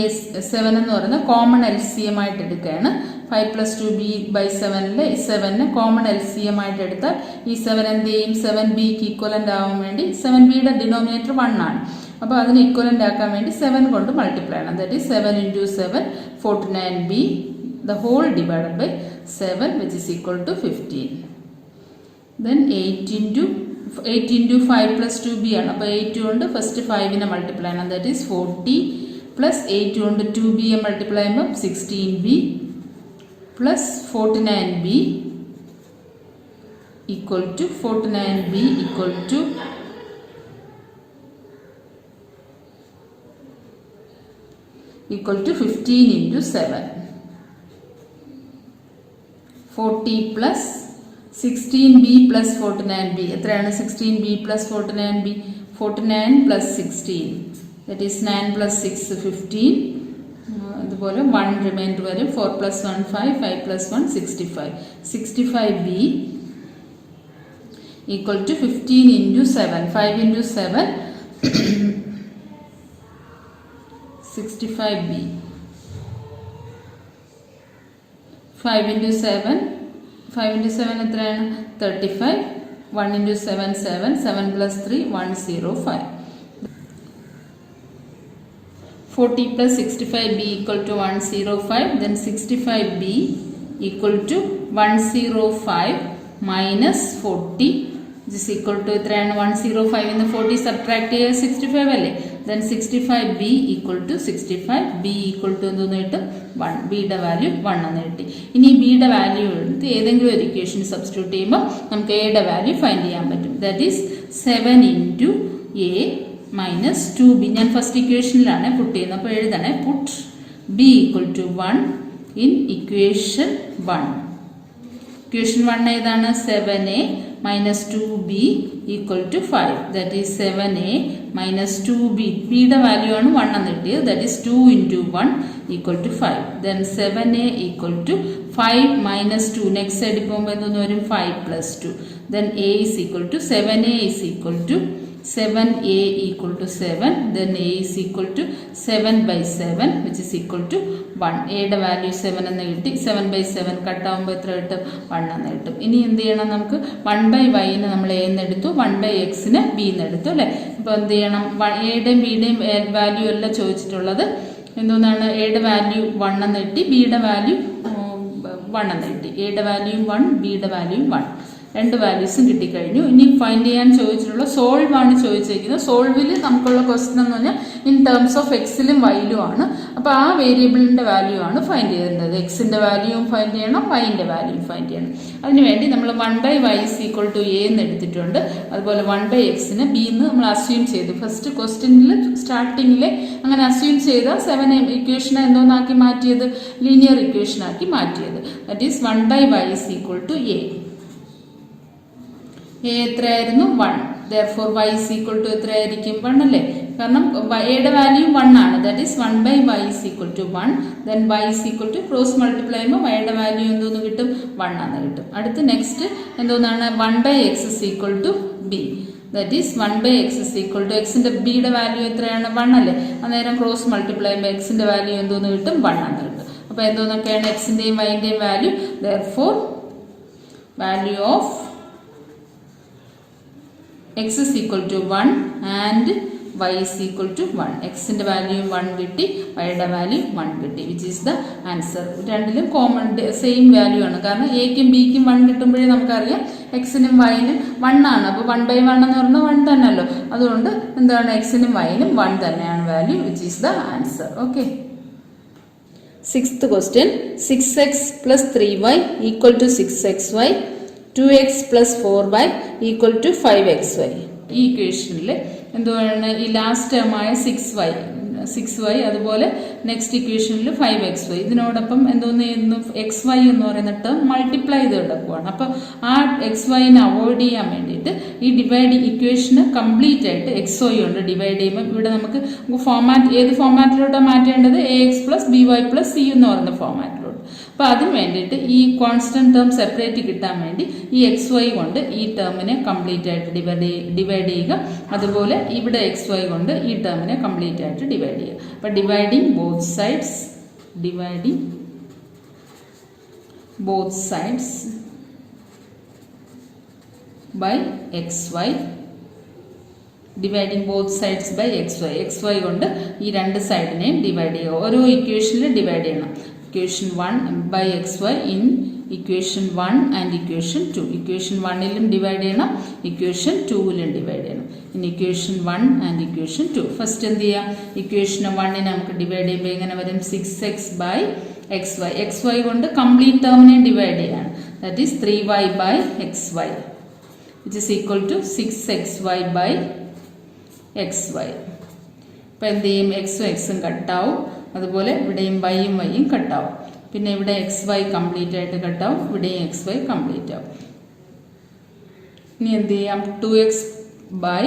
7 എന്ന് പറയുന്നത് കോമൺ LCM ആയിട്ട് എടുക്കുകയാണ്. 5 പ്ലസ് 2b ബൈ 7ലെ 7നെ കോമൺ LCM ആയിട്ട് എടുത്താൽ ഈ 7 എന്ത് ചെയ്യും? 7bക്ക് ഈക്വലൻ്റ് ആവാൻ വേണ്ടി 7bയുടെ ഡിനോമിനേറ്റർ 1 ആണ്. അപ്പോൾ അതിന് ഈക്വലൻ്റ് ആക്കാൻ വേണ്ടി 7 കൊണ്ട് മൾട്ടിപ്ലൈ ചെയ്യണം. That is 7 into 7 49b the whole divided by 7 which is equal to 15. Then 8 into 5 plus 2b ആണ്. അപ്പോൾ 8 കൊണ്ട് ഫസ്റ്റ് 5നെ മൾട്ടിപ്ലൈ ചെയ്യണം. ദാറ്റ് ഈസ് 40 പ്ലസ് 8 കൊണ്ട് 2bയെ മൾട്ടിപ്ലൈ ചെയ്യുമ്പോൾ 16b plus 49b equal to 49b equal to 15 into 7. 40 പ്ലസ് 16b plus 49b. എത്രയാണ് 16b plus 49b? 49 plus 16. That is 9 plus 6 15. അതുപോലെ 1 റിമൈൻഡർ വരും. 4 plus 1 5. 5 plus 1 65. 65b equal to 15 into 7. 5 into 7 65b. 5 into 7 5 into 7 എത്രയാണ്? 35. 1 into 7 7. 7 plus 3 105. 40 plus 65b equal to 105. Then 65b equal to 105 minus 40 is equal to എത്രയാണ്? 105 in the 40 subtract ചെയ്യുക 65 അല്ലേ? Then 65b equal to 65. b equal to എന്തെന്ന് കിട്ടും? 1. ബിയുടെ value 1 എന്ന് കിട്ടി. ഇനി ബിയുടെ വാല്യൂ എടുത്ത് ഏതെങ്കിലും ഒരു ഇക്വേഷൻ സബ്സ്റ്റിറ്റ്യൂട്ട് ചെയ്യുമ്പോൾ നമുക്ക് എയുടെ വാല്യൂ ഫൈൻഡ് ചെയ്യാൻ പറ്റും. That is 7 into A minus 2b. ഞാൻ ഫസ്റ്റ് ഇക്വേഷനിലാണ് പുട്ട് ചെയ്യുന്നത്. അപ്പോൾ എഴുതണേ put B equal to 1 in equation 1. Equation 1 ഏതാണ്? 7a minus 2b equal to 5. That is 7a minus 2b. ബിയുടെ വാല്യൂ ആണ് 1 എന്ന് കിട്ടിയത്. That is 2 into 1 equal to 5. Then 7a equal to 5 minus 2. Next side പോകുമ്പോൾ എന്തെന്ന് വരും? 5 plus 2. Then a is equal to 7a is equal to 7a equal to 7. Then a is equal to 7 by 7 which is equal to 1. എയുടെ value 7 എന്ന് കിട്ടി. 7 by 7 കട്ടാവുമ്പോൾ എത്ര കിട്ടും? 1 എന്ന് കിട്ടും. ഇനി എന്ത് ചെയ്യണം? നമുക്ക് 1 by yനെ നമ്മൾ a എന്ന് എടുത്തു, 1 by xനെ b എന്ന് എടുത്തു അല്ലേ? അപ്പോൾ എന്ത് ചെയ്യണം? എയുടെയും ബിയുടെയും വാല്യൂ അല്ല ചോദിച്ചിട്ടുള്ളത്. എന്തോന്നാണ്? എയുടെ വാല്യൂ 1 എന്ന് കിട്ടി, ബിയുടെ വാല്യൂ 1 എന്ന് കിട്ടി. എയുടെ വാല്യൂ 1, ബിയുടെ വാല്യൂ 1. രണ്ട് വാല്യൂസും കിട്ടിക്കഴിഞ്ഞു. ഇനി ഫൈൻഡ് ചെയ്യാൻ ചോദിച്ചിട്ടുള്ള സോൾവ് ആണ് ചോദിച്ചിരിക്കുന്നത്. സോൾവിൽ നമുക്കുള്ള ക്വസ്റ്റൻ എന്ന് പറഞ്ഞാൽ ഇൻ ടേംസ് ഓഫ് എക്സിലും വൈയിലും ആണ്. അപ്പോൾ ആ വേരിയബിളിൻ്റെ വാല്യൂ ആണ് ഫൈൻഡ് ചെയ്യേണ്ടത്. എക്സിൻ്റെ വാല്യൂവും ഫൈൻഡ് ചെയ്യണം, വൈൻ്റെ വാല്യൂവും ഫൈൻഡ് ചെയ്യണം. അതിനുവേണ്ടി നമ്മൾ 1 by y is equal to a എന്ന് എടുത്തിട്ടുണ്ട്. അതുപോലെ 1 by xന് b എന്ന് നമ്മൾ അസ്യൂം ചെയ്തു. ഫസ്റ്റ് ക്വസ്റ്റ്യനിൽ സ്റ്റാർട്ടിങ്ങിൽ അങ്ങനെ അസ്യൂം ചെയ്ത 7 ഇക്വേഷനെ എന്തോന്നാക്കി മാറ്റിയത്? ലീനിയർ ഇക്വേഷനാക്കി മാറ്റിയത്. That is 1 by y is equal to a. A എത്രയായിരുന്നു? 1. therefore y is equal to എത്രയായിരിക്കും? 1 അല്ലേ? കാരണം എയുടെ വാല്യൂ 1 ആണ്. That is 1 by y is equal to 1. then y is equal to cross multiply ചെയ്യുമ്പോൾ വൈയുടെ വാല്യൂ എന്തോന്ന് കിട്ടും? 1 ആണ് കിട്ടും. അടുത്ത് നെക്സ്റ്റ് എന്തോന്നാണ്? 1 by x is equal to b. That is 1 by x is equal to എക്സിൻ്റെ ബിയുടെ വാല്യൂ എത്രയാണ്? 1 അല്ലേ? അന്നേരം ക്രോസ് മൾട്ടിപ്ലൈ ചെയ്യുമ്പോൾ എക്സിൻ്റെ വാല്യൂ എന്തോന്ന് കിട്ടും? 1 ആണ് കിട്ടും. അപ്പോൾ എന്തോന്നൊക്കെയാണ് എക്സിൻ്റെയും വൈൻ്റെയും വാല്യൂ? therefore value of x is equal to 1 and y is equal to 1. എക്സിൻ്റെ വാല്യൂയും 1 കിട്ടി, വൈയുടെ വാല്യൂ 1 കിട്ടി, വിച്ച് ഈസ് ദ ആൻസർ. രണ്ടിലും കോമൺ സെയിം വാല്യൂ ആണ്. കാരണം എക്കും ബിക്കും 1 കിട്ടുമ്പോഴേ നമുക്കറിയാം എക്സിനും വൈനും 1 ആണ്. അപ്പോൾ 1/1 എന്ന് പറഞ്ഞാൽ 1 തന്നെയല്ലോ. അതുകൊണ്ട് എന്താണ് എക്സിനും വൈനും 1 തന്നെയാണ് value, which is the answer. Okay. 6th question. 6x plus 3y equal to 6xy, 2x plus 4y equal to 5xy. ഈ ഇക്വേഷനിൽ എന്തുവാണ് ഈ ലാസ്റ്റ് ടേമായ 6y അതുപോലെ നെക്സ്റ്റ് ഇക്വേഷനിൽ 5xy ഇതിനോടൊപ്പം എന്തോന്ന് xy എന്ന് പറയുന്ന ടേം മൾട്ടിപ്ലൈ ചെയ്ത് കിടക്കുവാണ്. അപ്പോൾ ആ xyനെ അവോയ്ഡ് ചെയ്യാൻ വേണ്ടിയിട്ട് ഈ ഡിവൈഡിങ് ഇക്വേഷന് കംപ്ലീറ്റ് ആയിട്ട് xy കൊണ്ട് ഡിവൈഡ് ചെയ്യുമ്പോൾ ഇവിടെ നമുക്ക് ഏത് ഫോമാറ്റിലോട്ടാണ് മാറ്റേണ്ടത്? ax plus by plus c എന്ന് പറയുന്ന ഫോമാറ്റിലോട്ട്. അപ്പോൾ അതിന് വേണ്ടിയിട്ട് ഈ കോൺസ്റ്റന്റ് ടേം സെപ്പറേറ്റ് കിട്ടാൻ വേണ്ടി ഈ xy കൊണ്ട് ഈ ടേമിനെ കംപ്ലീറ്റ് ആയിട്ട് ഡിവൈഡ് ചെയ്യുക. അതുപോലെ ഇവിടെ xy കൊണ്ട് ഈ ടേമിനെ കംപ്ലീറ്റ് ആയിട്ട് ഡിവൈഡ് ചെയ്യുക. അപ്പോൾ dividing both sides by xy, dividing both sides by xy കൊണ്ട് ഈ രണ്ട് സൈഡിനെയും ഡിവൈഡ് ചെയ്യുക. ഓരോ ഇക്വേഷനിൽ ഡിവൈഡ് ചെയ്യണം. Equation 1 by xy in equation 1 and equation 2. Equation 1ലും ഡിവൈഡ് ചെയ്യണം, ഇക്വേഷൻ 2ലും ഡിവൈഡ് ചെയ്യണം. ഇനി ഇക്വേഷൻ 1 and ഇക്വേഷൻ 2. ഫസ്റ്റ് എന്ത് ചെയ്യാം? ഇക്വേഷൻ 1നെ നമുക്ക് ഡിവൈഡ് ചെയ്യുമ്പോൾ എങ്ങനെ വരും? 6x by xy. xy കൊണ്ട് കംപ്ലീറ്റ് ടേമിനെ ഡിവൈഡ് ചെയ്യാണ്. That is 3y by xy which is equal to 6xy by xy. അപ്പോൾ എന്ത് ചെയ്യും? എക്സും കട്ടാവും. അതുപോലെ ഇവിടെയും വൈയും കട്ടാവും. പിന്നെ ഇവിടെ xy കംപ്ലീറ്റ് ആയിട്ട് കട്ടാവും, ഇവിടെയും xy കംപ്ലീറ്റ് ആവും. ഇനി എന്ത് ചെയ്യാം? 2x by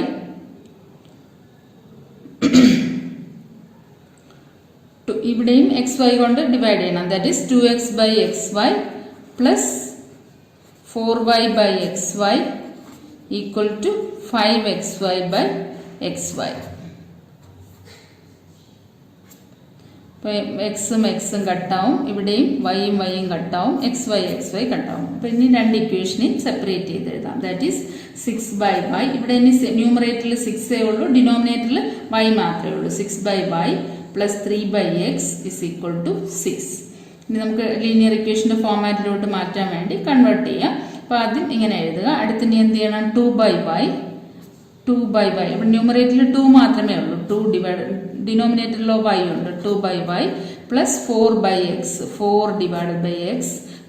ഇവിടെയും xy കൊണ്ട് ഡിവൈഡ് ചെയ്യണം. That is 2x by xy plus 4y by xy equal to 5xy by xy. അപ്പോൾ എക്സും കട്ടാവും, ഇവിടെയും വൈയും കട്ടാവും, xy കട്ടാവും. അപ്പോൾ ഇനി രണ്ട് ഇക്വേഷനെയും സെപ്പറേറ്റ് ചെയ്ത് എഴുതാം. That is 6/y. ഇവിടെ ഇനി ന്യൂമറേറ്ററിൽ 6 ഉള്ളൂ, ഡിനോമിനേറ്ററിൽ y മാത്രമേ ഉള്ളൂ. 6/y plus 3/x is equal to 6. ഇനി നമുക്ക് ലീനിയർ ഇക്വേഷൻ്റെ ഫോമാറ്റിലോട്ട് മാറ്റാൻ വേണ്ടി കൺവേർട്ട് ചെയ്യാം. അപ്പോൾ ആദ്യം ഇങ്ങനെ എഴുതുക. അടുത്തിന് എന്ത് ചെയ്യണം? 2/y. ഇവിടെ ന്യൂമറേറ്ററിൽ 2 മാത്രമേ ഉള്ളൂ. 2 ഡിവൈഡ് ഡിനോമിനേറ്ററിലോ y ഉണ്ട്. 2/y plus 4/x 4 divided by x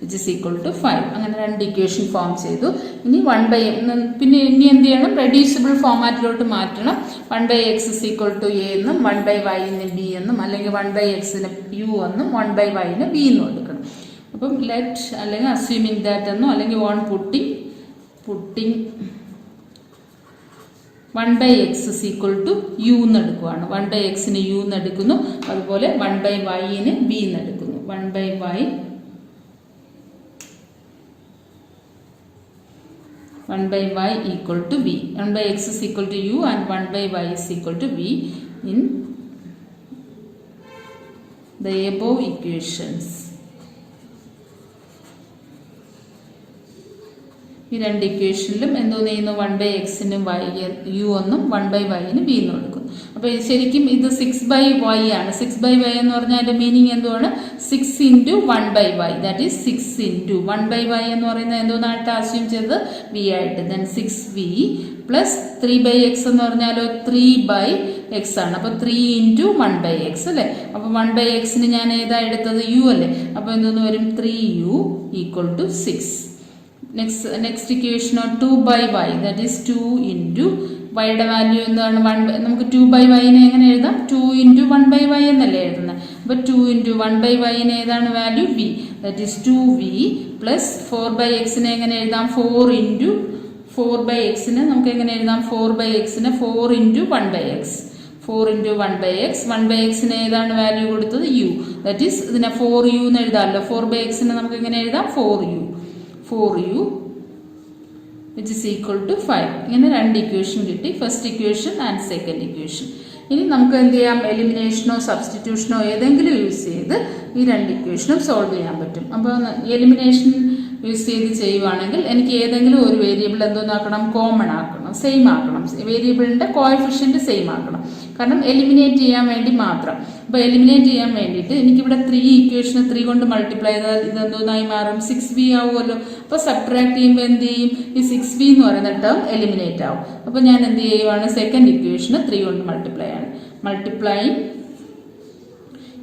which is equal to 5. അങ്ങനെ രണ്ട് ഇക്വേഷൻ ഫോം ചെയ്തു. ഇനി 1/m പിന്നെ ഇനി എന്ത് ചെയ്യണം? റെഡ്യൂസിബിൾ ഫോമാറ്റിലോട്ട് മാറ്റണം. 1/x is equal to a എന്നും 1/y-ന് b എന്നും അല്ലെങ്കിൽ 1/x-ന് u എന്നും 1/y-ന് b എന്നും എടുക്കണം. അപ്പം ലെറ്റ് അല്ലെങ്കിൽ അസ്യൂമിങ് ദാറ്റ് എന്നോ അല്ലെങ്കിൽ on putting 1/x is equal to u എന്ന് എടുക്കുകയാണ്. 1/x-ന് u എന്ന് എടുക്കുന്നു. അതുപോലെ 1/y-ന് b എന്ന് എടുക്കുന്നു. 1/y equal to b. 1/x is equal to u and 1/y is equal to b in the above equations. ഈ രണ്ട് ഇക്വേഷനിലും എന്തോന്ന് ചെയ്യുന്നു? 1/x-ന് u എന്നും 1/y-ന് b എന്നും എടുക്കും. അപ്പോൾ ശരിക്കും ഇത് 6/y ആണ്. 6/y എന്ന് പറഞ്ഞാൽ അതിൻ്റെ മീനിങ് എന്തുവാണ്? 6 into 1/y. That is 6 into 1/y എന്ന് പറയുന്നത് എന്തോന്നായിട്ട് അസ്യൂം ചെയ്തത്? v ആയിട്ട്. ദെൻ 6v പ്ലസ് 3/x എന്ന് പറഞ്ഞാലോ 3/x ആണ്. അപ്പോൾ 3 into 1/x അല്ലേ? അപ്പോൾ 1/x-ന് ഞാൻ ഏതാ എടുത്തത്? u അല്ലേ? അപ്പോൾ എന്തോന്ന് വരും? 3u equal to 6. നെക്സ്റ്റ് ഇക്വേഷനോ 2/y. ദാറ്റ് ഈസ് 2 into വൈയുടെ വാല്യൂ എന്താണ്? നമുക്ക് 2/y-നെ എങ്ങനെ എഴുതാം? 2 into 1/y എന്നല്ലേ എഴുതുന്നത്. അപ്പോൾ 2 into 1/y-ന് ഏതാണ് value? v. That is 2v plus 4/x-നെ എങ്ങനെ എഴുതാം? 4 into 4/x-ന് നമുക്ക് എങ്ങനെ എഴുതാം? 4/x-ന് 4 into 1/x. 4 into 1/x. 1/x-ന് ഏതാണ് വാല്യൂ കൊടുത്തത്? u. ദാറ്റ് ഈസ് ഇതിനെ 4u എന്ന് എഴുതാമല്ലോ. 4/x-ന് നമുക്ക് എങ്ങനെ എഴുതാം? 4u which is equal to 5. ഇങ്ങനെ രണ്ട് ഇക്വേഷൻ കിട്ടി. First equation and second equation. ഇനി നമുക്ക് എന്ത് ചെയ്യാം? എലിമിനേഷനോ സബ്സ്റ്റിറ്റ്യൂഷനോ ഏതെങ്കിലും യൂസ് ചെയ്ത് ഈ രണ്ട് ഇക്വേഷനും സോൾവ് ചെയ്യാൻ പറ്റും. അപ്പോൾ എലിമിനേഷൻ യൂസ് ചെയ്ത് ചെയ്യുവാണെങ്കിൽ എനിക്ക് ഏതെങ്കിലും ഒരു വേരിയബിൾ എന്തോന്നാക്കണം? കോമൺ ആക്കണം. ആക്കണം, സെയിം ആക്കണം, വേരിയബിളിൻ്റെ കോഎഫിഷ്യൻറ്റ് സെയിം ആക്കണം. കാരണം എലിമിനേറ്റ് ചെയ്യാൻ വേണ്ടി മാത്രം. അപ്പോൾ എലിമിനേറ്റ് ചെയ്യാൻ വേണ്ടിയിട്ട് എനിക്കിവിടെ 3 ഇക്വേഷന് 3 കൊണ്ട് മൾട്ടിപ്ലൈ ചെയ്താൽ ഇതെന്തോന്നായി മാറും, 6b ആവുമല്ലോ. അപ്പോൾ സബ്ട്രാക്ട് ചെയ്യുമ്പോൾ എന്ത് ചെയ്യും, ഈ 6b എന്ന് പറയുന്ന ടേം എലിമിനേറ്റ് ആവും. അപ്പോൾ ഞാൻ എന്ത് ചെയ്യുവാണ്, സെക്കൻഡ് ഇക്വേഷന് 3 കൊണ്ട് മൾട്ടിപ്ലൈ ആണ്. Multiplying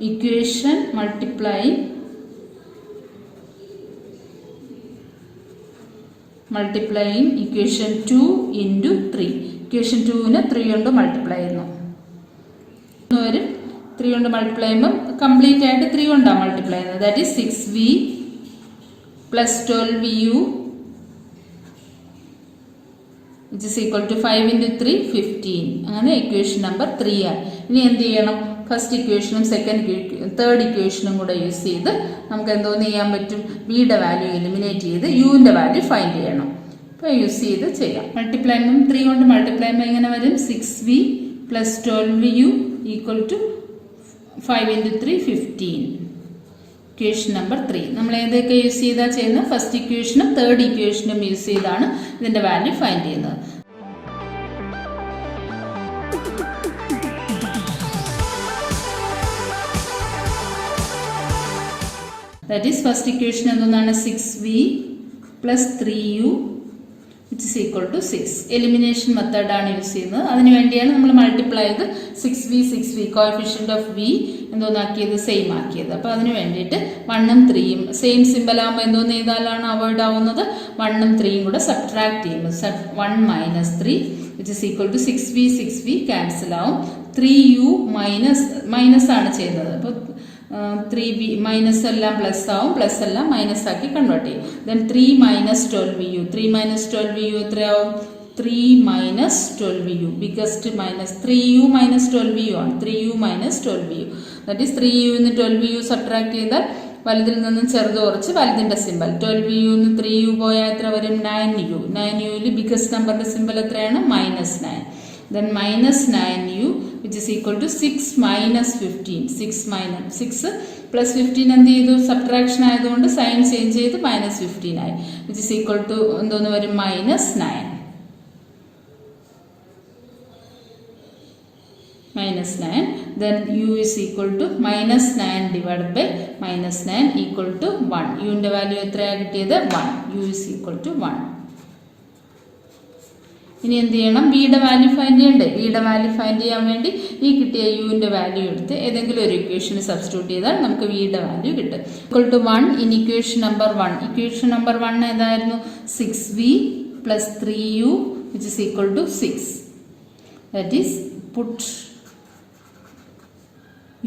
equation multiplying equation 2 into 3. Equation 2ന് 3 കൊണ്ട് മൾട്ടിപ്ലൈ ചെയ്യുന്നു. 3 കൊണ്ട് മൾട്ടിപ്ലൈ ചെയ്യുമ്പോൾ കംപ്ലീറ്റ് ആയിട്ട് 3 കൊണ്ടാണ് മൾട്ടിപ്ലൈ ചെയ്യുന്നത്. That is 6v plus 12u which is equal to 5 into 3 15. അങ്ങനെ ഇക്വേഷൻ നമ്പർ 3 ആയി. ഇനി എന്ത് ചെയ്യണം, ഫസ്റ്റ് ഇക്വേഷനും തേർഡ് ഇക്വേഷനും കൂടെ യൂസ് ചെയ്ത് നമുക്ക് എന്തോന്ന് ചെയ്യാൻ പറ്റും, വിയുടെ വാല്യൂ എലിമിനേറ്റ് ചെയ്ത് യുവിൻ്റെ വാല്യൂ ഫൈൻഡ് ചെയ്യണം. അപ്പോൾ യൂസ് ചെയ്ത് ചെയ്യാം. മൾട്ടിപ്ലൈ 3 കൊണ്ട് മൾട്ടിപ്ലൈ ചെയ്യുമ്പോൾ എങ്ങനെ വരും, 6v plus 12u equal to 5 into 3 15. Equation number 3 നമ്മൾ ഏതൊക്കെ യൂസ് ചെയ്താൽ ചെയ്യുന്നത്, ഫസ്റ്റ് ഇക്വേഷനും തേർഡ് ഇക്വേഷനും യൂസ് ചെയ്താണ് ഇതിൻ്റെ വാല്യൂ ഫൈൻഡ് ചെയ്യുന്നത്. ദാറ്റ് ഈസ് ഫസ്റ്റ് ഇക്വേഷൻ എന്താണ്, 6v plus 3u which is equal to 6. Elimination മെത്തേഡാണ് യൂസ് ചെയ്യുന്നത്. അതിന് വേണ്ടിയാണ് നമ്മൾ മൾട്ടിപ്ലൈ ചെയ്ത് 6v കോഎഫിഷ്യൻ്റ് ഓഫ് v എന്തോന്നാക്കിയത്, സെയിം ആക്കിയത്. അപ്പോൾ അതിന് വേണ്ടിയിട്ട് 1ഉം 3ഉം സെയിം സിമ്പിൾ ആകുമ്പോൾ എന്തോന്ന് ചെയ്താലാണ് അവോയ്ഡ് ആവുന്നത്, 1ഉം 3ഉം കൂടെ സബ്ട്രാക്ട് ചെയ്യുമ്പോൾ 1 minus 3 which is equal to 6v cancel ആവും. 3u മൈനസ് ആണ് ചെയ്യുന്നത്. അപ്പോൾ 3v മൈനസ് എല്ലാം പ്ലസ് ആവും, പ്ലസ് എല്ലാം മൈനസ് ആക്കി കൺവേർട്ട് ചെയ്യും. ദെൻ 3 മൈനസ് 12u എത്രയാവും, 3 minus 12u biggest minus 3u minus 12u ആണ്. 3u minus 12u that is 3u നിന്ന് 12u സബ്ട്രാക്ട് ചെയ്താൽ വലുതിൽ നിന്നും ചെറുത് കുറച്ച് വലുതിൻ്റെ സിമ്പൽ 12u നിന്ന് 3u പോയാൽ എത്ര വരും, 9u. 9uയിൽ ബിഗസ്റ്റ് നമ്പറിൻ്റെ സിമ്പൽ എത്രയാണ്, -9. Then minus 9u which is equal to 6 minus 15. 6 plus 15 എന്ത് ചെയ്തു, സബ്ട്രാക്ഷൻ ആയതുകൊണ്ട് സൈൻ ചേഞ്ച് ചെയ്ത് -15 ആയി. which is equal to എന്തോന്ന് വരും, -9. Then u is equal to -9 divided by -9 equal to 1. uന്റെ value എത്രയാണ് കിട്ടിയത്, 1. u is equal to 1. ഇനി എന്ത് ചെയ്യണം, വിയുടെ വാല്യൂ ഫൈൻഡ് ചെയ്യണ്ടേ. വിയുടെ വാല്യൂ ഫൈൻഡ് ചെയ്യാൻ വേണ്ടി ഈ കിട്ടിയ യുവിൻ്റെ വാല്യൂ എടുത്ത് ഏതെങ്കിലും ഒരു ഇക്വേഷന് സബ്സ്റ്റിറ്റ്യൂട്ട് ചെയ്താൽ നമുക്ക് വിയുടെ വാല്യൂ കിട്ടും. Equal to 1 in equation number 1. Equation number 1 ഏതായിരുന്നു, 6v plus 3u which is equal to 6. That is put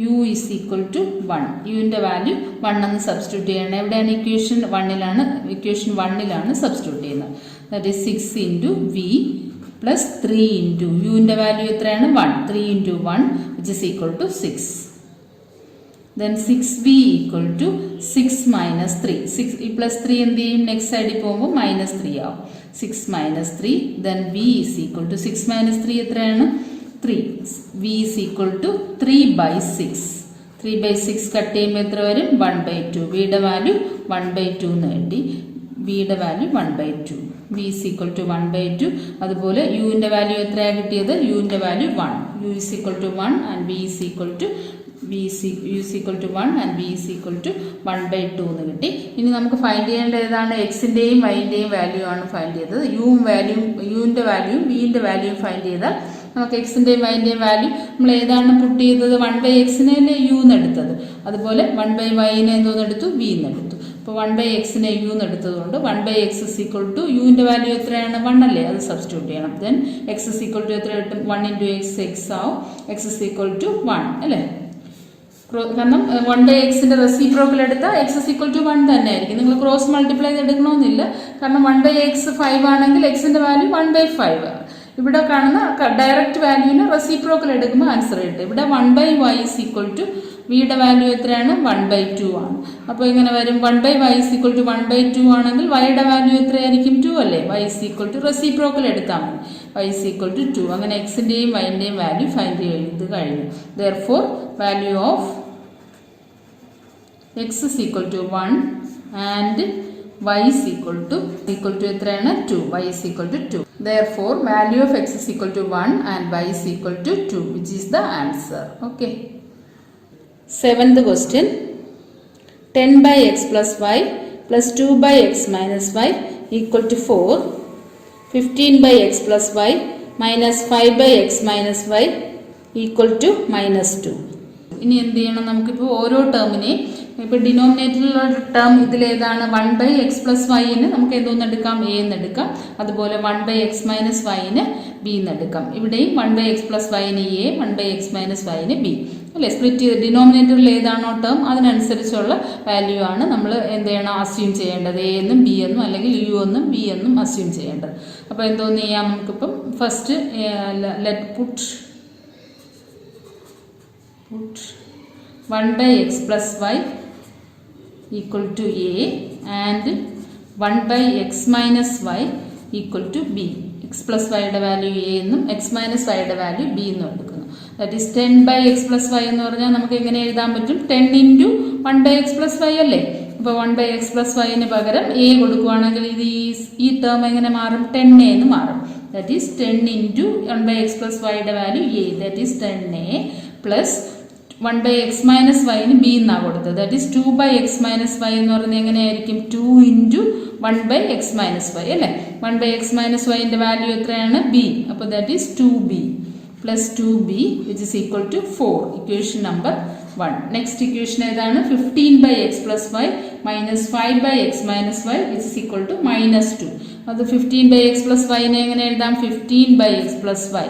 u is equal to 1. യുവിൻ്റെ വാല്യൂ 1 എന്ന് സബ്സ്റ്റിറ്റ്യൂട്ട് ചെയ്യണം. എവിടെയാണ്, ഇക്വേഷൻ 1ലാണ് സബ്സ്റ്റിറ്റ്യൂട്ട് ചെയ്യുന്നത്. That is 6 into v plus 3 into യുവിൻ്റെ value എത്രയാണ്, 1. 3 into 1 which is equal to 6. Then 6v equal to 6 minus 3. 6 plus 3 എന്ത് ചെയ്യും, നെക്സ്റ്റ് സൈഡിൽ പോകുമ്പോൾ -3 ആവും. 6 minus 3. Then v is equal to 6 minus 3 എത്രയാണ്, 3. v is equal to 3 by 6. 3 by 6 cut ചെയ്യുമ്പോൾ എത്ര വരും, 1/2. വിയുടെ വാല്യൂ 1/2 എന്ന് കിട്ടി. വിയുടെ value 1/2. v is equal to 1/2. അതുപോലെ യുവിൻ്റെ വാല്യൂ എത്രയാണ് കിട്ടിയത്, യുവിൻ്റെ value 1. u is equal to 1 and v is equal to 1 and v is equal to 1/2 എന്ന് കിട്ടി. ഇനി നമുക്ക് ഫൈൻഡ് ചെയ്യേണ്ട ഏതാണ്, എക്സിൻ്റെയും വൈൻ്റെയും വാല്യൂ ആണ് ഫൈൻഡ് ചെയ്തത്. യുവിൻ്റെ വാല്യൂയും വിൻ്റെ വാല്യൂയും ഫൈൻഡ് ചെയ്താൽ നമുക്ക് എക്സിൻ്റെയും വൈൻ്റെയും വാല്യൂ നമ്മൾ ഏതാണ് പുട്ട് ചെയ്തത്, 1/xനെ അല്ലേ യു എന്നെടുത്തത്. അതുപോലെ 1/yനെ എന്തോന്നെടുത്തു, വി എന്നെടുത്തു. അപ്പോൾ 1/xനെ യു എന്നെടുത്തതുകൊണ്ട് 1/x is equal to യുവിൻ്റെ വാല്യൂ എത്രയാണ്, 1 അല്ലേ, അത് സബ്സ്റ്റിറ്റ്യൂട്ട് ചെയ്യണം. Then x is equal to എത്ര കിട്ടും, 1 into x ആവും. x is equal to 1 അല്ലേ. കാരണം 1/xന്റെ റെസിപ്രോക്കൽ എടുത്താൽ x is equal to 1 തന്നെ ആയിരിക്കും. നിങ്ങൾ ക്രോസ് മൾട്ടിപ്ലൈ ചെയ്ത് എടുക്കണമെന്നില്ല. കാരണം 1/x 5 ആണെങ്കിൽ എക്സിൻ്റെ വാല്യൂ 1/5. ഇവിടെ കാണുന്ന ഡയറക്റ്റ് വാല്യൂവിന് റെസിപ്രോക്കൽ എടുക്കുമ്പോൾ ആൻസർ കിട്ടും. ഇവിടെ 1/y is equal to വിയുടെ വാല്യൂ എത്രയാണ്, 1/2 ആണ്. അപ്പോൾ ഇങ്ങനെ വരും, 1/y is equal to 1/2 ആണെങ്കിൽ വൈയുടെ വാല്യൂ എത്രയായിരിക്കും, 2 അല്ലേ. y is equal to reciprocal എടുത്താൽ മതി. y is equal to 2. അങ്ങനെ എക്സിൻ്റെയും വൈൻ്റെയും വാല്യൂ ഫൈൻഡ് ചെയ്ത് കഴിഞ്ഞു. therefore value of x is equal to 1 and y is equal to എത്രയാണ്, 2. y is equal to 2. Therefore, value of x is equal to 1 and y is equal to 2, which is the answer. Okay. Seventh question. 10 by x plus y plus 2 by x minus y equal to 4. 15 by x plus y minus 5 by x minus y equal to minus 2. ഇനി എന്ത് ചെയ്യണം? നമുക്കിപ്പോൾ ഓരോ ടേമിനെയും ഇപ്പോൾ ഡിനോമിനേറ്ററിലുള്ള term ഇതിലേതാണ് 1 by X plus wine നമുക്ക് എന്തോന്നെടുക്കാം? A എന്നെടുക്കാം. അതുപോലെ 1 ബൈ എക്സ് മൈനസ് വൈന് ബി എന്നെടുക്കാം. ഇവിടെയും 1 ബൈ എക്സ് പ്ലസ് വൈന് എ, 1 ബൈ എക്സ് മൈനസ് വൈന് ബി അല്ലേ? സ്പ്ലിറ്റ് ചെയ്ത് ഡിനോമിനേറ്ററിൽ ഏതാണോ ടേം അതിനനുസരിച്ചുള്ള വാല്യൂ ആണ് നമ്മൾ എന്ത് ചെയ്യണം? അസ്യൂം ചെയ്യേണ്ടത്. എ എന്നും ബി എന്നും അല്ലെങ്കിൽ യു എന്നും ബി എന്നും അസ്യൂം ചെയ്യേണ്ടത്. അപ്പോൾ എന്തോന്ന് ചെയ്യാം? നമുക്കിപ്പം first let put 1 by x plus y equal to a and 1 by x minus y equal to b. x plus y യുടെ വാല്യൂ a എന്നും x minus y യുടെ വാല്യൂ b എന്നും എടുക്കുന്നു. That is 10 by x plus y എന്ന് പറഞ്ഞാൽ നമുക്ക് എങ്ങനെ എഴുതാൻ പറ്റും? 10 into 1 by x plus y അല്ലേ? അപ്പോൾ 1 by x plus yന് പകരം a കൊടുക്കുകയാണെങ്കിൽ ഇത് ഈ ടേം എങ്ങനെ മാറും? 10a എന്ന് മാറും. That is 10 into 1 by x plus y യുടെ value a. That is 10a plus 1 by x minus y ന് b എന്നാണ് കൊടുത്തത്. That is 2 by x minus y എന്ന് പറയുന്നത് എങ്ങനെയായിരിക്കും? 2 into 1 by x minus y അല്ലേ? 1 by x minus y ന്റെ value എത്രയാണ്? b. അപ്പോൾ that is 2b plus 2b which is equal to 4. Equation number 1. Next equation ഏതാണ്? 15 by x plus y minus 5 by x minus y which is equal to minus 2. അത് 15 by x plus y നെ എങ്ങനെ എഴുതാം? 15 by x plus y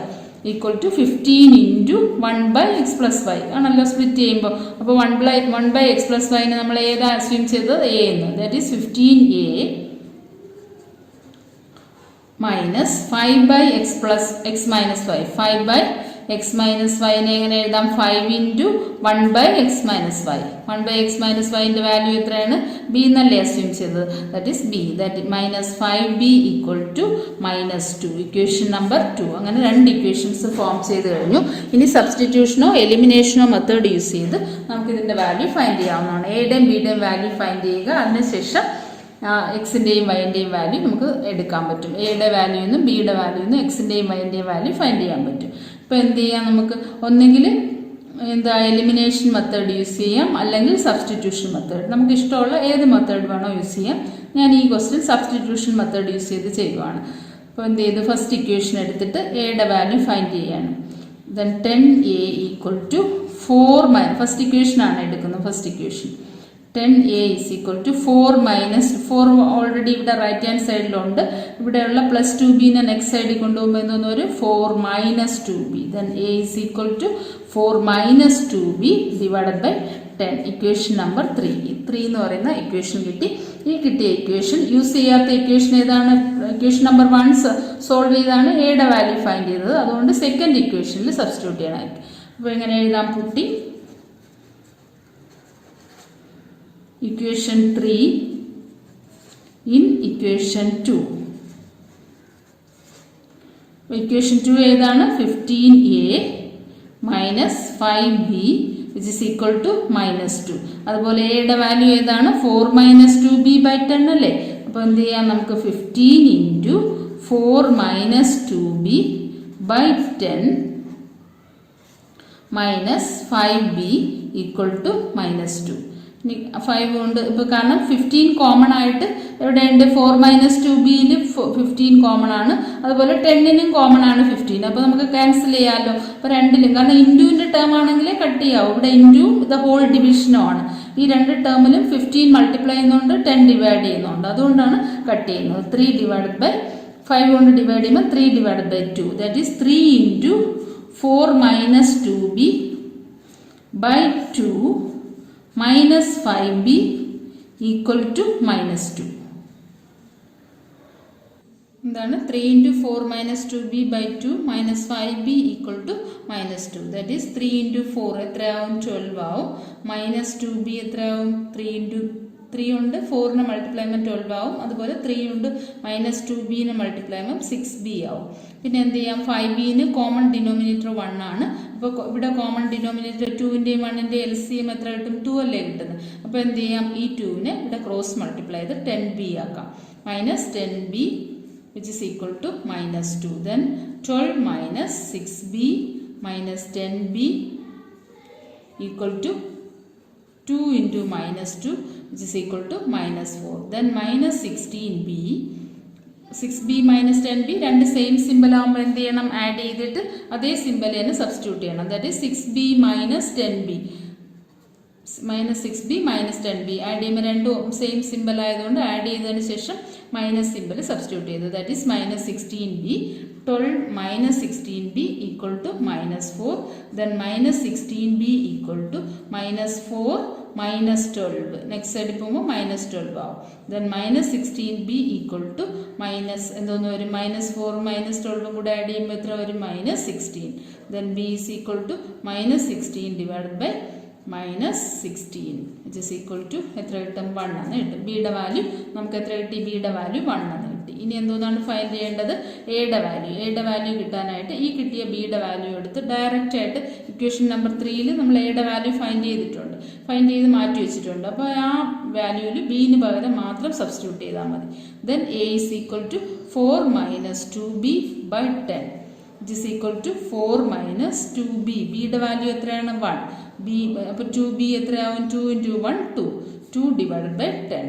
equal to 15 into 1 by x plus y ആണല്ലോ split ചെയ്യുമ്പോൾ. അപ്പോൾ 1 by x plus y നമ്മൾ ഏതാ assume ചെയ്തത്? a എന്ന്. That is 15a minus 5 by x plus x minus y. 5 by x minus y നെ എങ്ങനെ എഴുതാം? 5 into 1 by x minus y. 1 by x minus y ന്റെ വാല്യൂ എത്രയാണ്? b എന്നല്ലേ അസ്യൂം ചെയ്തത്? That is b. That minus 5b equal to minus 2. Equation number 2. അങ്ങനെ രണ്ട് equations form ചെയ്ത് കഴിഞ്ഞു. ഇനി സബ്സ്റ്റിറ്റ്യൂഷനോ എലിമിനേഷനോ മെത്തേഡ് യൂസ് ചെയ്ത് നമുക്ക് ഇതിന്റെ വാല്യൂ ഫൈൻഡ് ചെയ്യാവുന്നതാണ്. എയുടെയും ബിയുടെയും വാല്യൂ ഫൈൻഡ് ചെയ്യുക. അതിനുശേഷം എക്സിൻ്റെയും വൈൻ്റെയും വാല്യൂ നമുക്ക് എടുക്കാൻ പറ്റും. എയുടെ വാല്യൂ നിന്നും ബിയുടെ വാല്യൂ നിന്നും എക്സിൻ്റെയും വൈൻ്റെയും വാല്യൂ ഫൈൻഡ് ചെയ്യാൻ പറ്റും. ഇപ്പോൾ എന്ത് ചെയ്യാം? നമുക്ക് ഒന്നെങ്കിൽ എലിമിനേഷൻ മെത്തേഡ് യൂസ് ചെയ്യാം, അല്ലെങ്കിൽ സബ്സ്റ്റിറ്റ്യൂഷൻ മെത്തേഡ്. നമുക്ക് ഇഷ്ടമുള്ള ഏത് മെത്തേഡ് വേണോ യൂസ് ചെയ്യാം. ഞാൻ ഈ ക്വസ്റ്റ്യൻ സബ്സ്റ്റിറ്റ്യൂഷൻ മെത്തേഡ് യൂസ് ചെയ്ത് ചെയ്യുവാണ്. അപ്പോൾ എന്ത് ചെയ്ത് ഫസ്റ്റ് ഇക്വേഷൻ എടുത്തിട്ട് എയുടെ വാല്യൂ ഫൈൻഡ് ചെയ്യാണ്. Then 10a equal to 4 first equation ആണ് എടുക്കുന്നത്. First equation 10a is equal to 4 minus 4 already ഇവിടെ റൈറ്റ് ഹാൻഡ് സൈഡിലുണ്ട്. ഇവിടെയുള്ള പ്ലസ് 2b നെക്സ്റ്റ് സൈഡിൽ കൊണ്ടുപോകുമ്പോൾ എന്തോന്ന് ഒരു 4 minus 2b. then a is equal to 4 minus 2b divided by 10. Equation number 3. 3 എന്ന് പറയുന്ന ഇക്വേഷൻ കിട്ടി. ഈ കിട്ടിയ ഇക്വേഷൻ യൂസ് ചെയ്യാത്ത ഇക്വേഷൻ ഏതാണ്? ഇക്വേഷൻ നമ്പർ 1 സോൾവ് ചെയ്താണ് എയുടെ വാല്യൂ ഫൈൻഡ് ചെയ്തത്. അതുകൊണ്ട് സെക്കൻഡ് ഇക്വേഷനിൽ സബ്സ്റ്റിറ്റ്യൂട്ട് ചെയ്യണമായിരിക്കും. അപ്പോൾ എങ്ങനെ എഴുതാം? Putty equation 3 in equation 2. equation 2 ഏതാണ്? 15a minus 5b which is equal to minus 2. അതുപോലെ എയുടെ വാല്യൂ ഏതാണ്? 4 minus 2b by 10 അല്ലേ? അപ്പോൾ എന്ത് ചെയ്യാം? നമുക്ക് 15 into 4 minus 2b by 10 minus 5b equal to minus 2. 5 കൊണ്ട് ഇപ്പോൾ കാരണം 15 കോമൺ ആയിട്ട് എവിടെയുണ്ട്? 4 minus 2bയിൽ 15 കോമൺ ആണ്. അതുപോലെ 10നും കോമൺ ആണ് 15. അപ്പോൾ നമുക്ക് ക്യാൻസൽ ചെയ്യാമല്ലോ. അപ്പോൾ രണ്ടിലും, കാരണം ഇൻറ്റുവിൻ്റെ ടേം ആണെങ്കിലേ കട്ട് ചെയ്യാവും. ഇവിടെ ഇൻറ്റു ദ ഹോൾ ഡിവിഷനും ആണ്. ഈ രണ്ട് ടേമിലും 15 മൾട്ടിപ്ലൈ ചെയ്യുന്നതുകൊണ്ട് 10 ഡിവൈഡ് ചെയ്യുന്നുണ്ട്. അതുകൊണ്ടാണ് കട്ട് ചെയ്യുന്നത്. 3 ഡിവൈഡഡ് ബൈ 5 കൊണ്ട് ഡിവൈഡ് ചെയ്യുമ്പോൾ 3 divided by 2. That is 3 into 4 minus 2b by 2 minus 5b equal to minus 2. എന്താണ്? 3 into 4 minus 2b by 2 minus 5b equal to minus 2. That is 3 into 4 എത്രയാവും? 12 ആവും. Minus 2b എത്രയാവും? 3 into 3 ഉണ്ട് 4നെ multiply ചെയ്യുമ്പോൾ 12 ആവും. അതുപോലെ 3 ഉണ്ട് മൈനസ് 2bനെ മൾട്ടിപ്ലൈ ചെയ്യുമ്പോൾ 6b ആവും. പിന്നെ എന്ത് ചെയ്യാം? 5bന് കോമൺ ഡിനോമിനേറ്റർ 1 ആണ്. അപ്പോൾ ഇവിടെ കോമൺ ഡിനോമിനേറ്റർ 2ൻ്റെയും 1ൻ്റെയും LCM എത്ര കിട്ടും? 2 അല്ലേ കിട്ടുന്നത്. അപ്പോൾ എന്ത് ചെയ്യാം? ഈ 2നെ ഇവിടെ ക്രോസ് മൾട്ടിപ്ലൈ ചെയ്ത് 10b ആക്കാം. Minus 10b which is equal to minus 2. Then 12 minus 6b minus 10b equal to 2 into minus 2, which is equal to minus 4. Then minus 16b, 6b minus 10b രണ്ട് സെയിം സിമ്പിൾ ആകുമ്പോൾ എന്ത് ചെയ്യണം? Add ചെയ്തിട്ട് അതേ simple തന്നെ substitute ചെയ്യണം. That is 6b minus 10b minus 6b minus 10b add ചെയ്യുമ്പോൾ രണ്ടും സെയിം സിമ്പിൾ ആയതുകൊണ്ട് ആഡ് ചെയ്തതിന് ശേഷം മൈനസ് സിമ്പിൾ സബ്സ്റ്റിറ്റ്യൂട്ട് ചെയ്തു. That is minus 16b. 12 minus 16b equal to minus 4. Then minus 16b equal to minus 4 minus 12. Next side പോകുമ്പോൾ minus 12 ആവും. Then minus 16b equal to minus എന്തോന്ന് വരും? minus 4 minus 12 കൂടെ add ചെയ്യുമ്പോൾ എത്ര വരും? minus 16. Then b is equal to minus 16 divided by minus 16, which is equal to എത്ര കിട്ടും? 1 ആണ് കിട്ടും. ബിയുടെ വാല്യൂ നമുക്ക് എത്ര കിട്ടി? ബിയുടെ വാല്യൂ 1 ആണ് കിട്ടി. ഇനി എന്തോന്നാണ് ഫൈൻഡ് ചെയ്യേണ്ടത്? എയുടെ വാല്യൂ. എയുടെ വാല്യൂ കിട്ടാനായിട്ട് ഈ കിട്ടിയ ബിയുടെ വാല്യൂ എടുത്ത് ഡയറക്റ്റ് ആയിട്ട് ഇക്വേഷൻ നമ്പർ 3യിൽ നമ്മൾ എയുടെ വാല്യൂ ഫൈൻഡ് ചെയ്തിട്ടുണ്ട്, ഫൈൻഡ് ചെയ്ത് മാറ്റി വെച്ചിട്ടുണ്ട്. അപ്പോൾ ആ വാല്യൂവിൽ ബിന് പകരം മാത്രം സബ്സ്റ്റിറ്റ്യൂട്ട് ചെയ്താൽ മതി. Then A is equal to 4 minus 2b by 10, which is equal to 4 minus 2b. ബിയുടെ വാല്യൂ എത്രയാണ്? 1. ബി അപ്പോൾ 2b എത്രയാവും? 2 into 1 2. 2 divided by 10.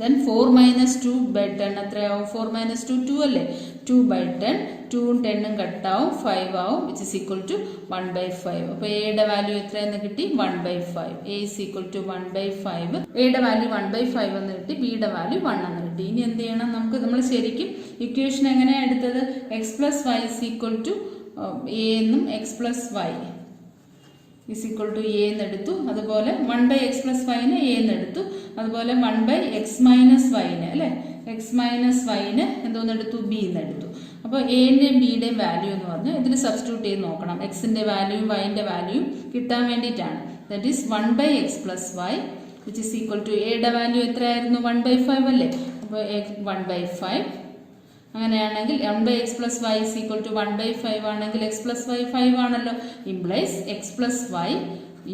Then 4 minus 2 by 10 എത്രയാവും? 4 minus 2 2 അല്ലേ? 2 by 10. 2ഉം 10ഉം കട്ടാവും, 5 ആവും, which is equal to 1 by 5. അപ്പോൾ എയുടെ വാല്യൂ എത്രയെന്ന് കിട്ടി? 1 by 5. A is equal to 1 by 5. എയുടെ വാല്യൂ 1 by 5 എന്ന് കിട്ടി, ബിയുടെ വാല്യൂ 1 എന്ന് കിട്ടി. ഇനി എന്ത് ചെയ്യണം? നമ്മൾ ശരിക്കും ഇക്വേഷൻ എങ്ങനെയാണ് എടുത്തത്? X plus Y is equal to A എന്നും X plus Y is equal to A എന്നെടുത്തു. അതുപോലെ 1 by എക്സ് പ്ലസ് വൈനെ എ എന്നെടുത്തു. അതുപോലെ 1 by എക്സ് മൈനസ് വൈനെ അല്ലേ, എക്സ് മൈനസ് വൈനെ എന്തോന്നെടുത്തു? ബി എന്നെടുത്തു. അപ്പോൾ എൻ്റെയും ബിയുടെയും വാല്യൂ എന്ന് പറഞ്ഞാൽ ഇതിൽ സബ്സ്റ്റിറ്റ്യൂട്ട് ചെയ്ത് നോക്കണം. എക്സിൻ്റെ വാല്യൂയും വൈൻ്റെ വാല്യൂയും കിട്ടാൻ വേണ്ടിയിട്ടാണ്. That is 1 by X plus Y which is equal to എയുടെ വാല്യൂ എത്രയായിരുന്നു? 1 by 5 അല്ലേ? അപ്പോൾ 1 by 5 അങ്ങനെയാണെങ്കിൽ 1 by X plus Y is equal to 1 by 5 ആണെങ്കിൽ എക്സ് പ്ലസ് വൈ 5 ആണല്ലോ. Implies X plus Y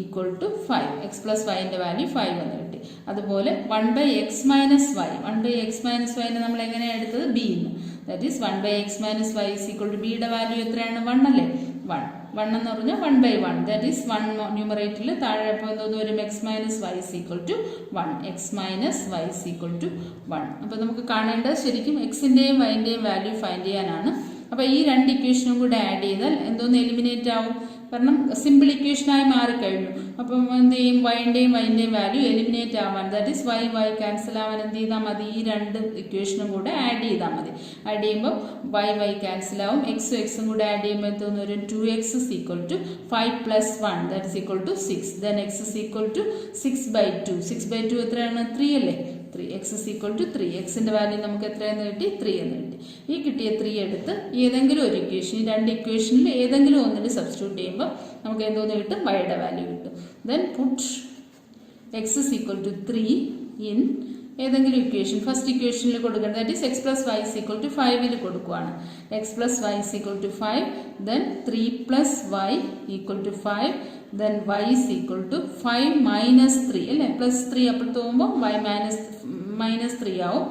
equal to 5. X plus വൈൻ്റെ value 5 എന്ന് കിട്ടി. അതുപോലെ 1 by X minus Y, 1 by X minus വൈനെ നമ്മൾ എങ്ങനെയാണ് എടുത്തത്? ബി എന്ന്. That is 1 by X minus Y is equal to ബിയുടെ വാല്യൂ എത്രയാണ്? 1 അല്ലേ? 1 എന്ന് പറഞ്ഞാൽ 1 by 1. ദാറ്റ് ഈസ് 1 ന്യൂമറേറ്ററിൽ താഴെ അപ്പോൾ എന്തോന്ന് വരും? X minus Y is equal to 1. X minus Y is equal to 1. അപ്പോൾ നമുക്ക് കാണേണ്ടത് ശരിക്കും എക്സിൻ്റെയും വൈൻ്റെയും വാല്യൂ ഫൈൻഡ് ചെയ്യാനാണ്. അപ്പോൾ ഈ രണ്ട് ഇക്വേഷനും കൂടെ ആഡ് ചെയ്താൽ എന്തോന്ന് എലിമിനേറ്റ് ആവും? കാരണം സിമ്പിൾ ഇക്വേഷനായി മാറിക്കഴിഞ്ഞു. അപ്പം എന്ത് ചെയ്യും? വൈൻ്റെയും വാല്യൂ എലിമിനേറ്റ് ആവാൻ, ദാറ്റ് ഈസ് വൈ ക്യാൻസൽ ആവാൻ എന്ത് ചെയ്താൽ മതി? ഈ രണ്ട് ഇക്വേഷനും കൂടെ ആഡ് ചെയ്താൽ മതി. ആഡ് ചെയ്യുമ്പോൾ വൈ ക്യാൻസൽ ആവും, എക്സും കൂടെ ആഡ് ചെയ്യുമ്പോൾ എന്തോന്ന് വരും? 2x is equal to 5 plus 1, that is equal to 6. Then x is equal to 6 by 2. 6 by 2 എത്രയാണ്? 3 അല്ലേ? 3. x is equal to 3. എക്സിൻ്റെ വാല്യൂ നമുക്ക് എത്രയെന്ന് കിട്ടി? 3 എന്ന് കിട്ടി. ഈ കിട്ടിയ 3 എടുത്ത് ഏതെങ്കിലും ഒരു ഇക്വേഷൻ, ഈ രണ്ട് ഇക്വേഷനിൽ ഏതെങ്കിലും ഒന്നിൽ സബ്സ്റ്റിറ്റ്യൂട്ട് ചെയ്യുമ്പോൾ നമുക്ക് എന്തോന്ന് കിട്ടും? വൈയുടെ വാല്യൂ കിട്ടും. Then put x is equal to 3 in ഏതെങ്കിലും ഇക്വേഷൻ, ഫസ്റ്റ് ഇക്വേഷനിൽ കൊടുക്കണം. That is X plus Y is equal to 5ൽ കൊടുക്കുകയാണ്. X plus Y is equal to 5, then 3 plus Y equal to 5, then Y is equal to 5 minus 3 അല്ലേ? Plus 3 അപ്പോൾ തോന്നുമ്പോൾ Y minus 3 ആവും.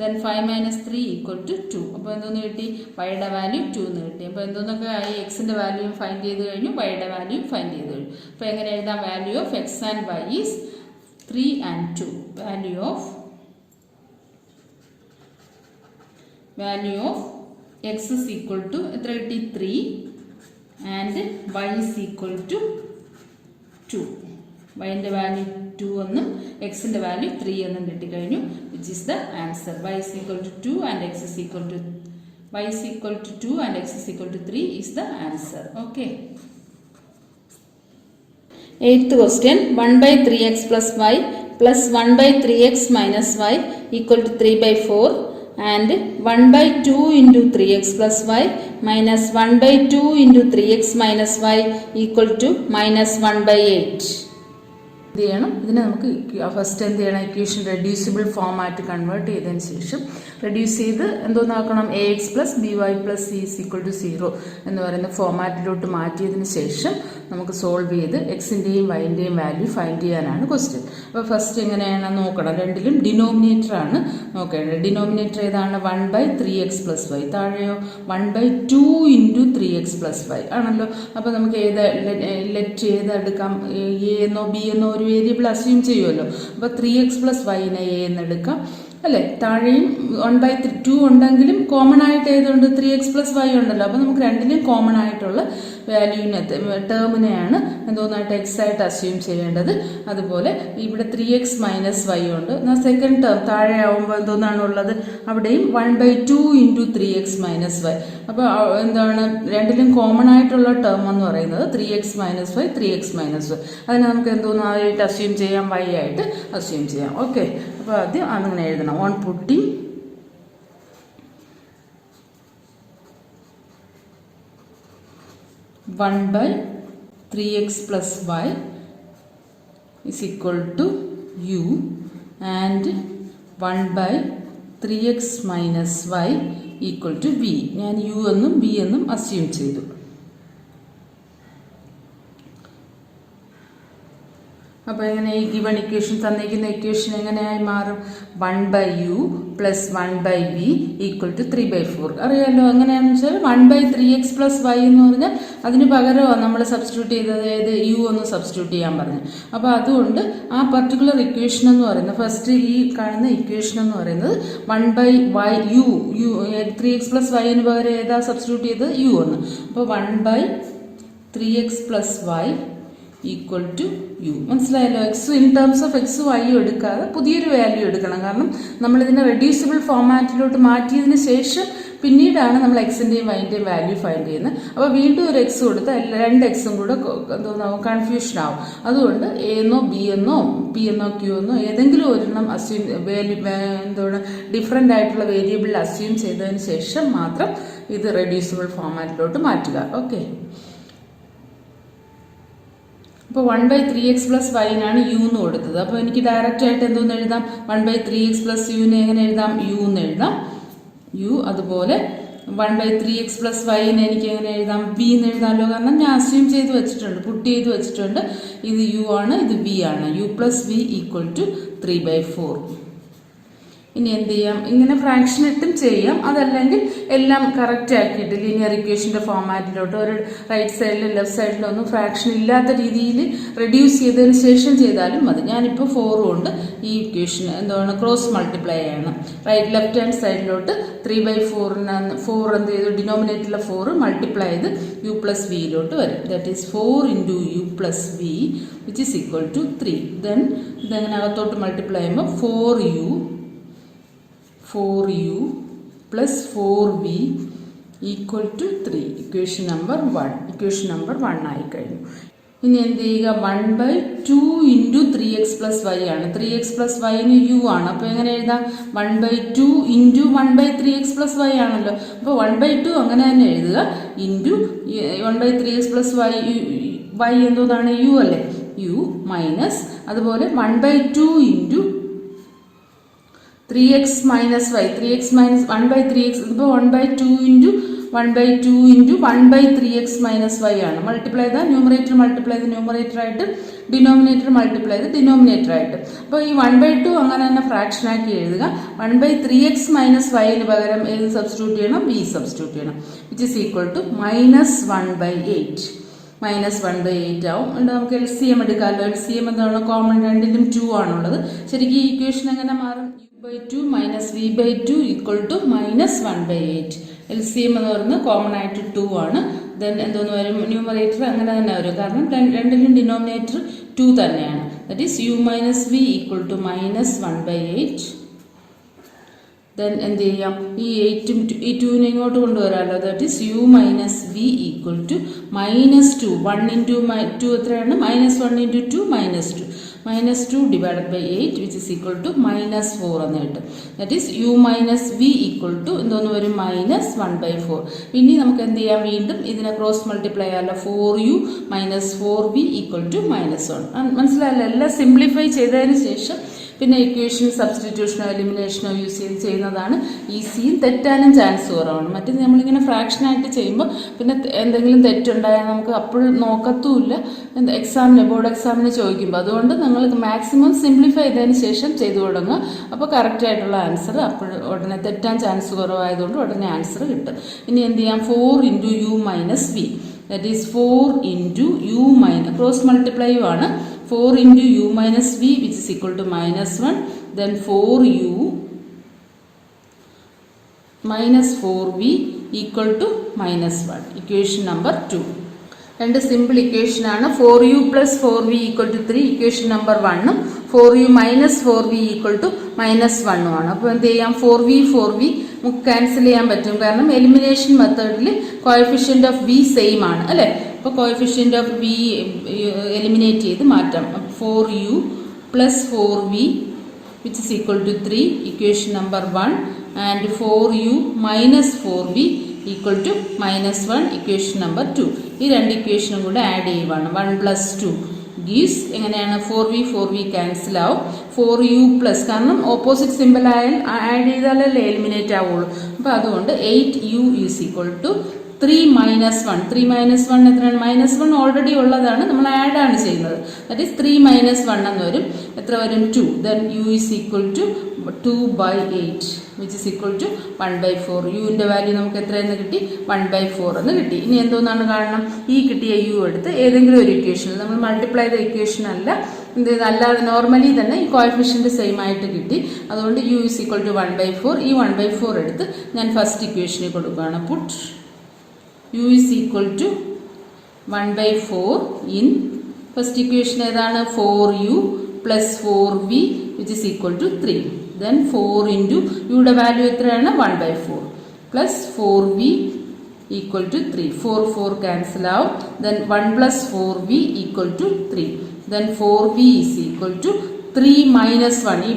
Then 5 minus 3 equal to 2. അപ്പോൾ എന്തോന്ന് കിട്ടി? വൈയുടെ വാല്യൂ 2 എന്ന് കിട്ടി. അപ്പോൾ എന്തോന്നൊക്കെ ആയി? എക്സിൻ്റെ വാല്യൂ ഫൈൻഡ് ചെയ്ത് കഴിഞ്ഞു, വൈയുടെ വാല്യൂ ഫൈൻഡ് ചെയ്ത് കഴിഞ്ഞു. അപ്പോൾ എങ്ങനെ എഴുതാം? Value of X and Y is 3 and 2. Value of x is equal to എത്ര കിട്ടി? 3 and y is equal to 2. വൈൻ്റെ value 2 എന്നും എക്സിൻ്റെ വാല്യൂ 3 എന്നും കിട്ടിക്കഴിഞ്ഞു, which is the answer. y is equal to 2 and x is equal to 2 and x is equal to 3 is the answer. Okay. 8th question. 1 by 3x plus y plus 1 by 3x minus y equal to 3 by 4 and 1 by 2 into 3x plus y minus 1 by 2 into 3x minus y equal to minus 1 by 8. എന്ത് ചെയ്യണം, ഇതിനെ നമുക്ക് first എന്ത് ചെയ്യണം, equation reducible format convert ചെയ്തതിന് ശേഷം reduce ചെയ്ത് എന്തോന്നാക്കണം, AX + BY + C = 0 എന്ന് പറയുന്ന ഫോമാറ്റിലോട്ട് മാറ്റിയതിന് ശേഷം നമുക്ക് സോൾവ് ചെയ്ത് എക്സിൻ്റെയും വൈൻ്റെയും വാല്യൂ ഫൈൻഡ് ചെയ്യാനാണ് ക്വസ്റ്റ്യൻ. അപ്പോൾ ഫസ്റ്റ് എങ്ങനെയാണ് നോക്കണം, രണ്ടിലും ഡിനോമിനേറ്റർ ആണ് നോക്കേണ്ടത്. ഡിനോമിനേറ്റർ ഏതാണ്, 1/3x + y, താഴെയോ 1/2 × 3x + y ആണല്ലോ. അപ്പോൾ നമുക്ക് ലെറ്റ് ഏതെടുക്കാം, A എന്നോ B എന്നോ ഒരു വേരിയബിൾ അസ്യൂം ചെയ്യുമല്ലോ. അപ്പോൾ 3x + y നെ A എന്നെടുക്കാം അല്ലേ. താഴെയും 1/2 ഉണ്ടെങ്കിലും കോമൺ ആയിട്ട് ഏതുണ്ട്, 3x + y ഉണ്ടല്ലോ. അപ്പോൾ നമുക്ക് രണ്ടിലും കോമൺ ആയിട്ടുള്ള വാല്യൂവിനെ ടേമിനെയാണ് എന്തോന്നായിട്ട് എക്സ് ആയിട്ട് അസ്യൂം ചെയ്യേണ്ടത്. അതുപോലെ ഇവിടെ 3x - y ഉണ്ട്. സെക്കൻഡ് ടേം താഴെ ആവുമ്പോൾ എന്തോന്നാണ് ഉള്ളത്, അവിടെയും 1/2 × 3x - y. അപ്പോൾ എന്താണ് രണ്ടിലും കോമൺ ആയിട്ടുള്ള ടേം എന്ന് പറയുന്നത് 3x - y 3x - y. അതിനെ നമുക്ക് എന്തോന്നായിട്ട് അസ്യൂം ചെയ്യാം, y ആയിട്ട് അസ്യൂം ചെയ്യാം. ഓക്കെ, അപ്പോൾ ആദ്യം അങ്ങനെ എഴുതണം. On putting 1/3x + y = u and 1/3x - y = v. ഞാൻ u എന്നും v എന്നും അസ്യൂം ചെയ്തു. അപ്പോൾ എങ്ങനെ ഈ ഗിവൺ ഇക്വേഷൻ തന്നിരിക്കുന്ന ഇക്വേഷൻ എങ്ങനെയായി മാറും, 1/u + 1/v = 3/4. അറിയാമല്ലോ എങ്ങനെയാണെന്ന് വെച്ചാൽ 1/3x + y എന്ന് പറഞ്ഞാൽ അതിന് പകരമാണ് നമ്മൾ സബ്സ്റ്റിറ്റ്യൂട്ട് ചെയ്തത്, ഏത് u ഒന്ന് സബ്സ്റ്റിറ്റ്യൂട്ട് ചെയ്യാൻ പറഞ്ഞു. അപ്പോൾ അതുകൊണ്ട് ആ പർട്ടിക്കുലർ ഇക്വേഷൻ എന്ന് പറയുന്നത് ഫസ്റ്റ് ഈ കാണുന്ന ഇക്വേഷൻ എന്ന് പറയുന്നത് 1/u 3x + y ന് പകരം ഏതാ സബ്സ്റ്റിറ്റ്യൂട്ട് ചെയ്തത്, u ഒന്ന്. അപ്പോൾ 1/3x + y = u. മനസ്സിലായല്ലോ. X in terms of X വൈയും എടുക്കാതെ പുതിയൊരു വാല്യൂ എടുക്കണം. കാരണം നമ്മളിതിനെ റെഡ്യൂസിബിൾ ഫോമാറ്റിലോട്ട് മാറ്റിയതിന് ശേഷം പിന്നീടാണ് നമ്മൾ എക്സിൻ്റെയും വൈൻ്റെയും വാല്യൂ ഫൈൻഡ് ചെയ്യുന്നത്. അപ്പോൾ വീണ്ടും ഒരു എക്സ് കൊടുത്താൽ രണ്ട് എക്സും കൂടെ എന്തോന്നാവും, കൺഫ്യൂഷൻ ആവും. അതുകൊണ്ട് A എന്നോ B എന്നോ P എന്നോ Q എന്നോ ഏതെങ്കിലും ഒരെണ്ണം അസ്യൂം എന്താണ് ഡിഫറെൻ്റ് ആയിട്ടുള്ള വേരിയബിൾ അസ്യൂം ചെയ്തതിന് ശേഷം മാത്രം ഇത് റെഡ്യൂസിബിൾ ഫോമാറ്റിലോട്ട് മാറ്റുക. ഓക്കെ, ഇപ്പോൾ 1/3x + y നാണ് u എന്ന് കൊടുത്തത്. അപ്പോൾ എനിക്ക് ഡയറക്റ്റ് ആയിട്ട് എന്തോന്ന് എഴുതാം, 1/3x + u നെ എങ്ങനെ എഴുതാം, u എന്ന് എഴുതാം, u. അതുപോലെ 1/3x + y നെ എനിക്ക് എങ്ങനെ എഴുതാം, v എന്ന് എഴുതാമല്ലോ. കാരണം ഞാൻ അസ്യൂം ചെയ്ത് വെച്ചിട്ടുണ്ട്, പുട്ട് ചെയ്ത് വെച്ചിട്ടുണ്ട്. ഇത് u ആണ്, ഇത് v ആണ്. u + v = 3/4. ഇനി എന്ത് ചെയ്യാം, ഇങ്ങനെ ഫ്രാക്ഷൻ ഇട്ടും ചെയ്യാം. അതല്ലെങ്കിൽ എല്ലാം കറക്റ്റ് ആക്കിയിട്ട് ലീനിയർ ഇക്വേഷൻ്റെ ഫോമാറ്റിലോട്ട് ഒരു റൈറ്റ് സൈഡിലും ലെഫ്റ്റ് സൈഡിലും ഒന്നും ഫ്രാക്ഷൻ ഇല്ലാത്ത രീതിയിൽ റെഡ്യൂസ് ചെയ്തതിന് ശേഷം ചെയ്താലും മതി. ഞാനിപ്പോൾ 4 കൊണ്ട് ഈ ഇക്വേഷൻ എന്താണ് ക്രോസ് മൾട്ടിപ്ലൈ ചെയ്യണം. ലെഫ്റ്റ് ഹാൻഡ് സൈഡിലോട്ട് 3/4 4 എന്ത് ചെയ്തു, ഡിനോമിനേറ്ററിലെ 4 മൾട്ടിപ്ലൈ ചെയ്ത് u + v വരും. That is 4 × u + v = 3. Then ഇതെങ്ങനെ അകത്തോട്ട് മൾട്ടിപ്ലൈ ചെയ്യുമ്പോൾ 4u + 4v = 3. ഇക്വേഷൻ നമ്പർ 1 ആയി കഴിഞ്ഞു. ഇനി എന്ത് ചെയ്യുക, 1/2 × 3x + y ആണ്. 3x + y ന് u ആണ്. അപ്പോൾ എങ്ങനെ എഴുതാം, 1/2 × 1/3x + y ആണല്ലോ. അപ്പോൾ 1/2 അങ്ങനെ തന്നെ എഴുതുക, ഇൻറ്റു 1/3x + y എന്തോന്നാണ്, u അല്ലേ, u മൈനസ് അതുപോലെ 1/2 × 3x - y 3x - 1/3x ഇപ്പോൾ 1/2 × 1/3x - y ആണ്. മൾട്ടിപ്ലൈ ചെയ്താൽ ന്യൂമറേറ്റർ മൾട്ടിപ്ലൈ ചെയ്ത് ന്യൂമറേറ്റർ ആയിട്ട്, ഡിനോമിനേറ്റർ മൾട്ടിപ്ലൈ ചെയ്ത് ഡിനോമിനേറ്റർ ആയിട്ട്. അപ്പോൾ ഈ 1/2 അങ്ങനെ തന്നെ ഫ്രാക്ഷൻ ആക്കി എഴുതുക. 1/3x - y ന് പകരം ഏത് സബ്സ്റ്റിറ്റ്യൂട്ട് ചെയ്യണം, v സബ്സ്റ്റിറ്റ്യൂട്ട് ചെയ്യണം. = -1/8. -1/8 ആവും. നമുക്ക് LCM എടുക്കാമല്ലോ. LCM എന്താണ്, കോമൺ രണ്ടിലും 2 ആണുള്ളത്. ശരിക്കും ഈ ഇക്വേഷൻ എങ്ങനെ മാറും, u/2 - v/2 = -1/8. LCM എന്ന് പറയുന്നത് കോമൺ ആയിട്ട് 2 ആണ്. ദെൻ എന്തോന്ന് വരും, ന്യൂമറേറ്റർ അങ്ങനെ തന്നെ വരും. കാരണം രണ്ടിലും ഡിനോമിനേറ്റർ 2 തന്നെയാണ്. That is u - v = -1/8. Then എന്ത് ചെയ്യാം, ഈ 8ഉം ഈ 2നെ ഇങ്ങോട്ട് കൊണ്ടുവരാമല്ലോ. That is u - v = -2. 1 × 2 എത്രയാണ്, -1 × 2 -2. -2 divided by 8 which is equal to -4 എന്ന് കിട്ടും. That is u minus V equal to എന്തോന്ന് വരും -1/4. ഇനി നമുക്ക് എന്ത് ചെയ്യാം, വീണ്ടും ഇതിനെ ക്രോസ് മൾട്ടിപ്ലൈ ചെയ്യാമല്ലോ. 4u minus 4v equal to -1. മനസ്സിലായല്ലോ? എല്ലാം സിംപ്ലിഫൈ ചെയ്തതിന് ശേഷം പിന്നെ ഇക്വേഷൻ സബ്സ്റ്റിറ്റ്യൂഷനോ എലിമിനേഷനോ യൂസ് ചെയ്ത് ചെയ്യുന്നതാണ് ഈസിയും തെറ്റാനും ചാൻസ് കുറവാണ്. മറ്റേത് നമ്മളിങ്ങനെ ഫ്രാക്ഷനായിട്ട് ചെയ്യുമ്പോൾ പിന്നെ എന്തെങ്കിലും തെറ്റുണ്ടായാൽ നമുക്ക് അപ്പോഴും നോക്കത്തുമില്ല, ബോർഡ് എക്സാമിന് ചോദിക്കുമ്പോൾ. അതുകൊണ്ട് നിങ്ങൾ മാക്സിമം സിംപ്ലിഫൈ ചെയ്തതിന് ശേഷം ചെയ്തു തുടങ്ങുക. അപ്പോൾ കറക്റ്റായിട്ടുള്ള ആൻസർ അപ്പോഴും ഉടനെ തെറ്റാൻ ചാൻസ് കുറവായതുകൊണ്ട് ഉടനെ ആൻസർ കിട്ടും. ഇനി എന്ത് ചെയ്യാം, 4 × u മൈനസ് വി, that is 4 × u minus cross multiply ആണ്. 4 × u minus v which is equal to -1, then 4u minus 4v equal to -1. Equation number 2. രണ്ട് സിമ്പിൾ ഇക്വേഷൻ ആണ്. 4u plus 4v equal to 3 equation number 1ഉം 4u minus 4v equal to -1ഉം ആണ്. അപ്പോൾ എന്ത് ചെയ്യാം, 4v നമുക്ക് ക്യാൻസൽ ചെയ്യാൻ പറ്റും. കാരണം എലിമിനേഷൻ മെത്തേഡിൽ കോഎഫിഷ്യന്റ് ഓഫ് v സെയിം ആണ് അല്ലേ. അപ്പോൾ കോഎഫിഷ്യന്റ് ഓഫ് v എലിമിനേറ്റ് ചെയ്ത് മാറ്റാം. 4u plus 4v which is equal to 3 equation number 1 and 4u minus 4v equal to -1 equation number 2. ഈ രണ്ട് ഇക്വേഷനും കൂടെ ആഡ് ചെയ്യുവാണ്. 1 + 2 gives എങ്ങനെയാണ്, 4v ക്യാൻസൽ ആവും. 4u പ്ലസ്, കാരണം ഓപ്പോസിറ്റ് സിമ്പിൾ ആയാൽ ആഡ് ചെയ്താലല്ലേ എലിമിനേറ്റ് ആവുള്ളൂ. അപ്പോൾ അതുകൊണ്ട് 8u ഈസ് ഈക്വൽ ടു 3 - 1. 3 - 1 എത്രയാണ്, -1 ഓൾറെഡി ഉള്ളതാണ്, നമ്മൾ ആഡ് ആണ് ചെയ്യുന്നത്. ദാറ്റ് ഈസ് 3 - 1 എന്ന് വരും. എത്ര വരും, 2. Then u is equal to 2/8 which is equal to 1/4. യുവിൻ്റെ വാല്യൂ നമുക്ക് എത്രയെന്ന് കിട്ടി, 1/4 എന്ന് കിട്ടി. ഇനി എന്തോന്നാണ് കാണണം, ഈ കിട്ടിയ യു എടുത്ത് ഏതെങ്കിലും ഒരു ഇക്വേഷനിൽ, നമ്മൾ മൾട്ടിപ്ലൈ ചെയ്ത ഇക്വേഷൻ അല്ല, അല്ലാതെ നോർമലി തന്നെ ഈ കോഎഫിഷ്യന്റ് സെയിം ആയിട്ട് കിട്ടി. അതുകൊണ്ട് u ഈസ് ഈക്വൽ ടു 1/4. ഈ 1/4 എടുത്ത് ഞാൻ ഫസ്റ്റ് ഇക്വേഷനിൽ കൊടുക്കുകയാണ്. Puttu u is equal to 1/4 in first equation ഏതാണ്, 4u plus 4v which is equal to 3. Then 4 into യുടെ വാല്യൂ എത്രയാണ്, 1/4 plus 4v equal to 3. 4 cancel out. Then 1 plus 4v equal to 3. Then 4v is equal to 3 minus 1. ഈ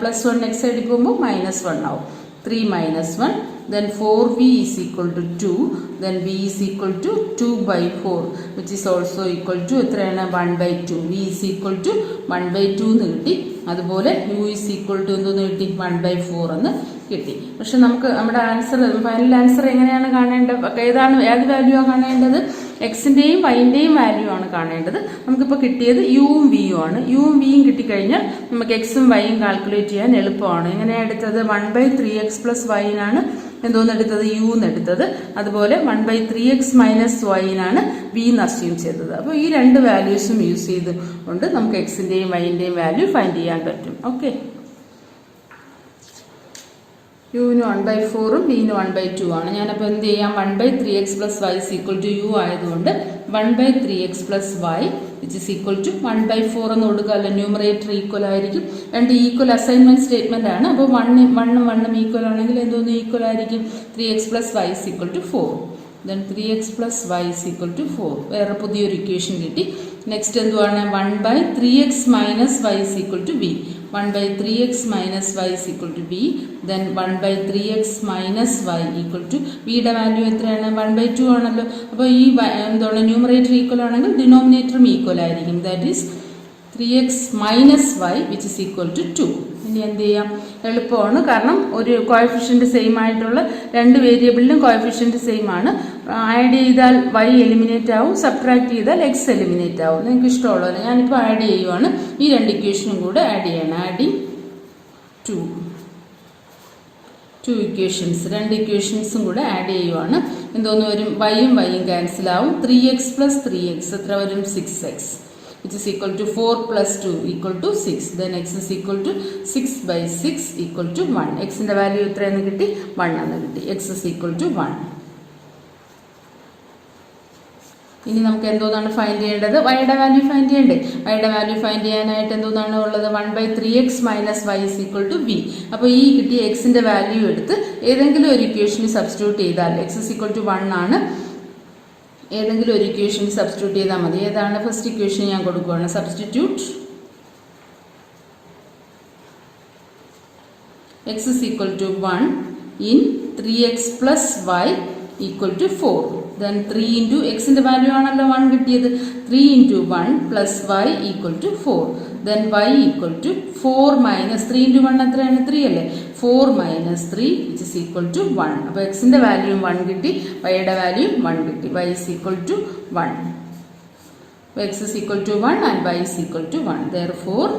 plus 1 next side പോകുമ്പോൾ -1 ആവും. 3 minus 1. Then 4v is equal to 2. Then v is equal to 2/4 which is also equal to എത്രയാണ്, 1/2. v is equal to 1/2 എന്ന് കിട്ടി. അതുപോലെ u is equal to എന്തോന്ന് കിട്ടി, 1/4 എന്ന് കിട്ടി. പക്ഷെ നമുക്ക് നമ്മുടെ ആൻസർ, ഫൈനൽ ആൻസർ എങ്ങനെയാണ് കാണേണ്ടത്, ഏത് വാല്യൂ ആണ് കാണേണ്ടത്, എക്സിൻ്റെയും വൈൻ്റെയും വാല്യൂ ആണ് കാണേണ്ടത്. നമുക്കിപ്പോൾ കിട്ടിയത് യുവും വിയും ആണ്. യുവും വിയും കിട്ടിക്കഴിഞ്ഞാൽ നമുക്ക് എക്സും വൈയും കാൽക്കുലേറ്റ് ചെയ്യാൻ എളുപ്പമാണ്. എങ്ങനെയാണ് എടുത്തത്, 1/3x + y-നാണ് എന്തോന്നെടുത്തത്, യു എന്നെടുത്തത്. അതുപോലെ 1/3x - y-നാണ് വി എന്ന് അസ്യൂം ചെയ്തത്. അപ്പോൾ ഈ രണ്ട് വാല്യൂസും യൂസ് ചെയ്തുകൊണ്ട് നമുക്ക് എക്സിൻ്റെയും വൈൻ്റെയും വാല്യൂ ഫൈൻഡ് ചെയ്യാൻ പറ്റും. ഓക്കെ, യുവിന് 1/4ഉം വിന് 1/2 ആണ്. ഞാനപ്പോൾ എന്ത് ചെയ്യാം, 1/3x + y = u ആയതുകൊണ്ട് 1/3x + y which is equal to 1/4 എന്ന് കൊടുക്കാമല്ലോ. ന്യൂമറേറ്റർ ഈക്വൽ ആയിരിക്കും. രണ്ട് ഈക്വൽ അസൈൻമെന്റ് സ്റ്റേറ്റ്മെന്റ് ആണ്. അപ്പോൾ 1 ഈക്വൽ ആണെങ്കിൽ എന്തോന്ന് ഈക്വൽ ആയിരിക്കും, 3x + y = 4. Then 3x + y = 4. വേറെ പുതിയൊരു ഇക്വേഷൻ കിട്ടി. നെക്സ്റ്റ് എന്തുവാണ്, 1/3x - y = v. 1/3x - y = v. Then 1/3x - y = v യുടെ വാല്യൂ എത്രയാണ്, 1/2 ആണല്ലോ. അപ്പോൾ ഈ എന്താണ്, ന്യൂമറേറ്റർ ഈക്വൽ ആണെങ്കിൽ ഡിനോമിനേറ്ററും ഈക്വൽ ആയിരിക്കും. That is 3x - y which is equal to 2. ഇനി എന്ത് ചെയ്യാം, എളുപ്പമാണ്. കാരണം ഒരു കോഎഫിഷ്യന്റ് സെയിം ആയിട്ടുള്ള രണ്ട് വേരിയബിളിലും കോഎഫിഷ്യന്റ് സെയിം ആണ്. ആഡ് ചെയ്താൽ y എലിമിനേറ്റ് ആവും, സബ്ട്രാക്ട് ചെയ്താൽ x എലിമിനേറ്റ് ആവും. നിങ്ങൾക്ക് ഇഷ്ടമുള്ളത് ഞാനിപ്പോൾ ആഡ് ചെയ്യുവാണ്. ഈ രണ്ട് ഇക്വേഷനും കൂടെ ആഡ് ചെയ്യണം. ആഡിങ് 2 ഇക്വേഷൻസ്, രണ്ട് ഇക്വേഷൻസും കൂടെ ആഡ് ചെയ്യുവാണ്. എന്തോന്ന് വരും, y-യും ക്യാൻസൽ ആവും. 3x + 3x എത്ര വരും, 6x which is equal to 4 + 2 = 6. Then x is equal to 6/6 = 1. x-ന്റെ value എത്രയെന്ന് കിട്ടി, 1 എന്ന് കിട്ടി. x is equal to 1. ഇനി നമുക്ക് എന്തോന്നാണ് ഫൈൻഡ് ചെയ്യേണ്ടത്, വൈയുടെ വാല്യൂ ഫൈൻഡ് ചെയ്യണ്ടേ. വൈയുടെ വാല്യൂ ഫൈൻഡ് ചെയ്യാനായിട്ട് എന്തോന്നാണ് ഉള്ളത്, 1/3x - y = v. അപ്പോൾ ഈ കിട്ടിയ എക്സിന്റെ വാല്യൂ എടുത്ത് ഏതെങ്കിലും ഒരു ഇക്വേഷനിൽ സബ്സ്റ്റിറ്റ്യൂട്ട് ചെയ്താൽ x is equal to 1 ആണ്. ഏതെങ്കിലും ഒരു ഇക്വേഷൻ സബ്സ്റ്റിറ്റ്യൂട്ട് ചെയ്താൽ മതി. ഏതാണ് ഫസ്റ്റ് ഇക്വേഷൻ ഞാൻ കൊടുക്കുകയാണ്, substitute x is equal to 1 in 3x plus y equal to 4. Then 3 into x in the value ആണല്ലോ 1 കിട്ടിയത്. 3 into 1 plus y equal to 4. Then y equal to 4 minus 3 into 1 എത്രയാണ് 3 അല്ലേ. 4 minus 3 which is equal to 1. അപ്പോൾ x ന്റെ value 1 കിട്ടി, y യുടെ value 1 കിട്ടി. y is equal to 1. x is equal to 1 and y is equal to 1. Therefore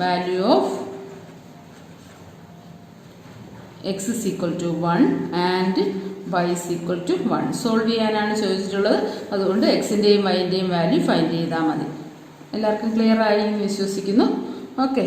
value of x is equal to 1 and y is equal to 1. Solve ചെയ്യാനാണ് ചോദിച്ചിട്ടുള്ളത്. അതുകൊണ്ട് എക്സിൻ്റെയും വൈൻ്റെയും value find ചെയ്താൽ മതി. എല്ലാവർക്കും ക്ലിയർ ആയി എന്ന് വിശ്വസിക്കുന്നു. ഓക്കെ.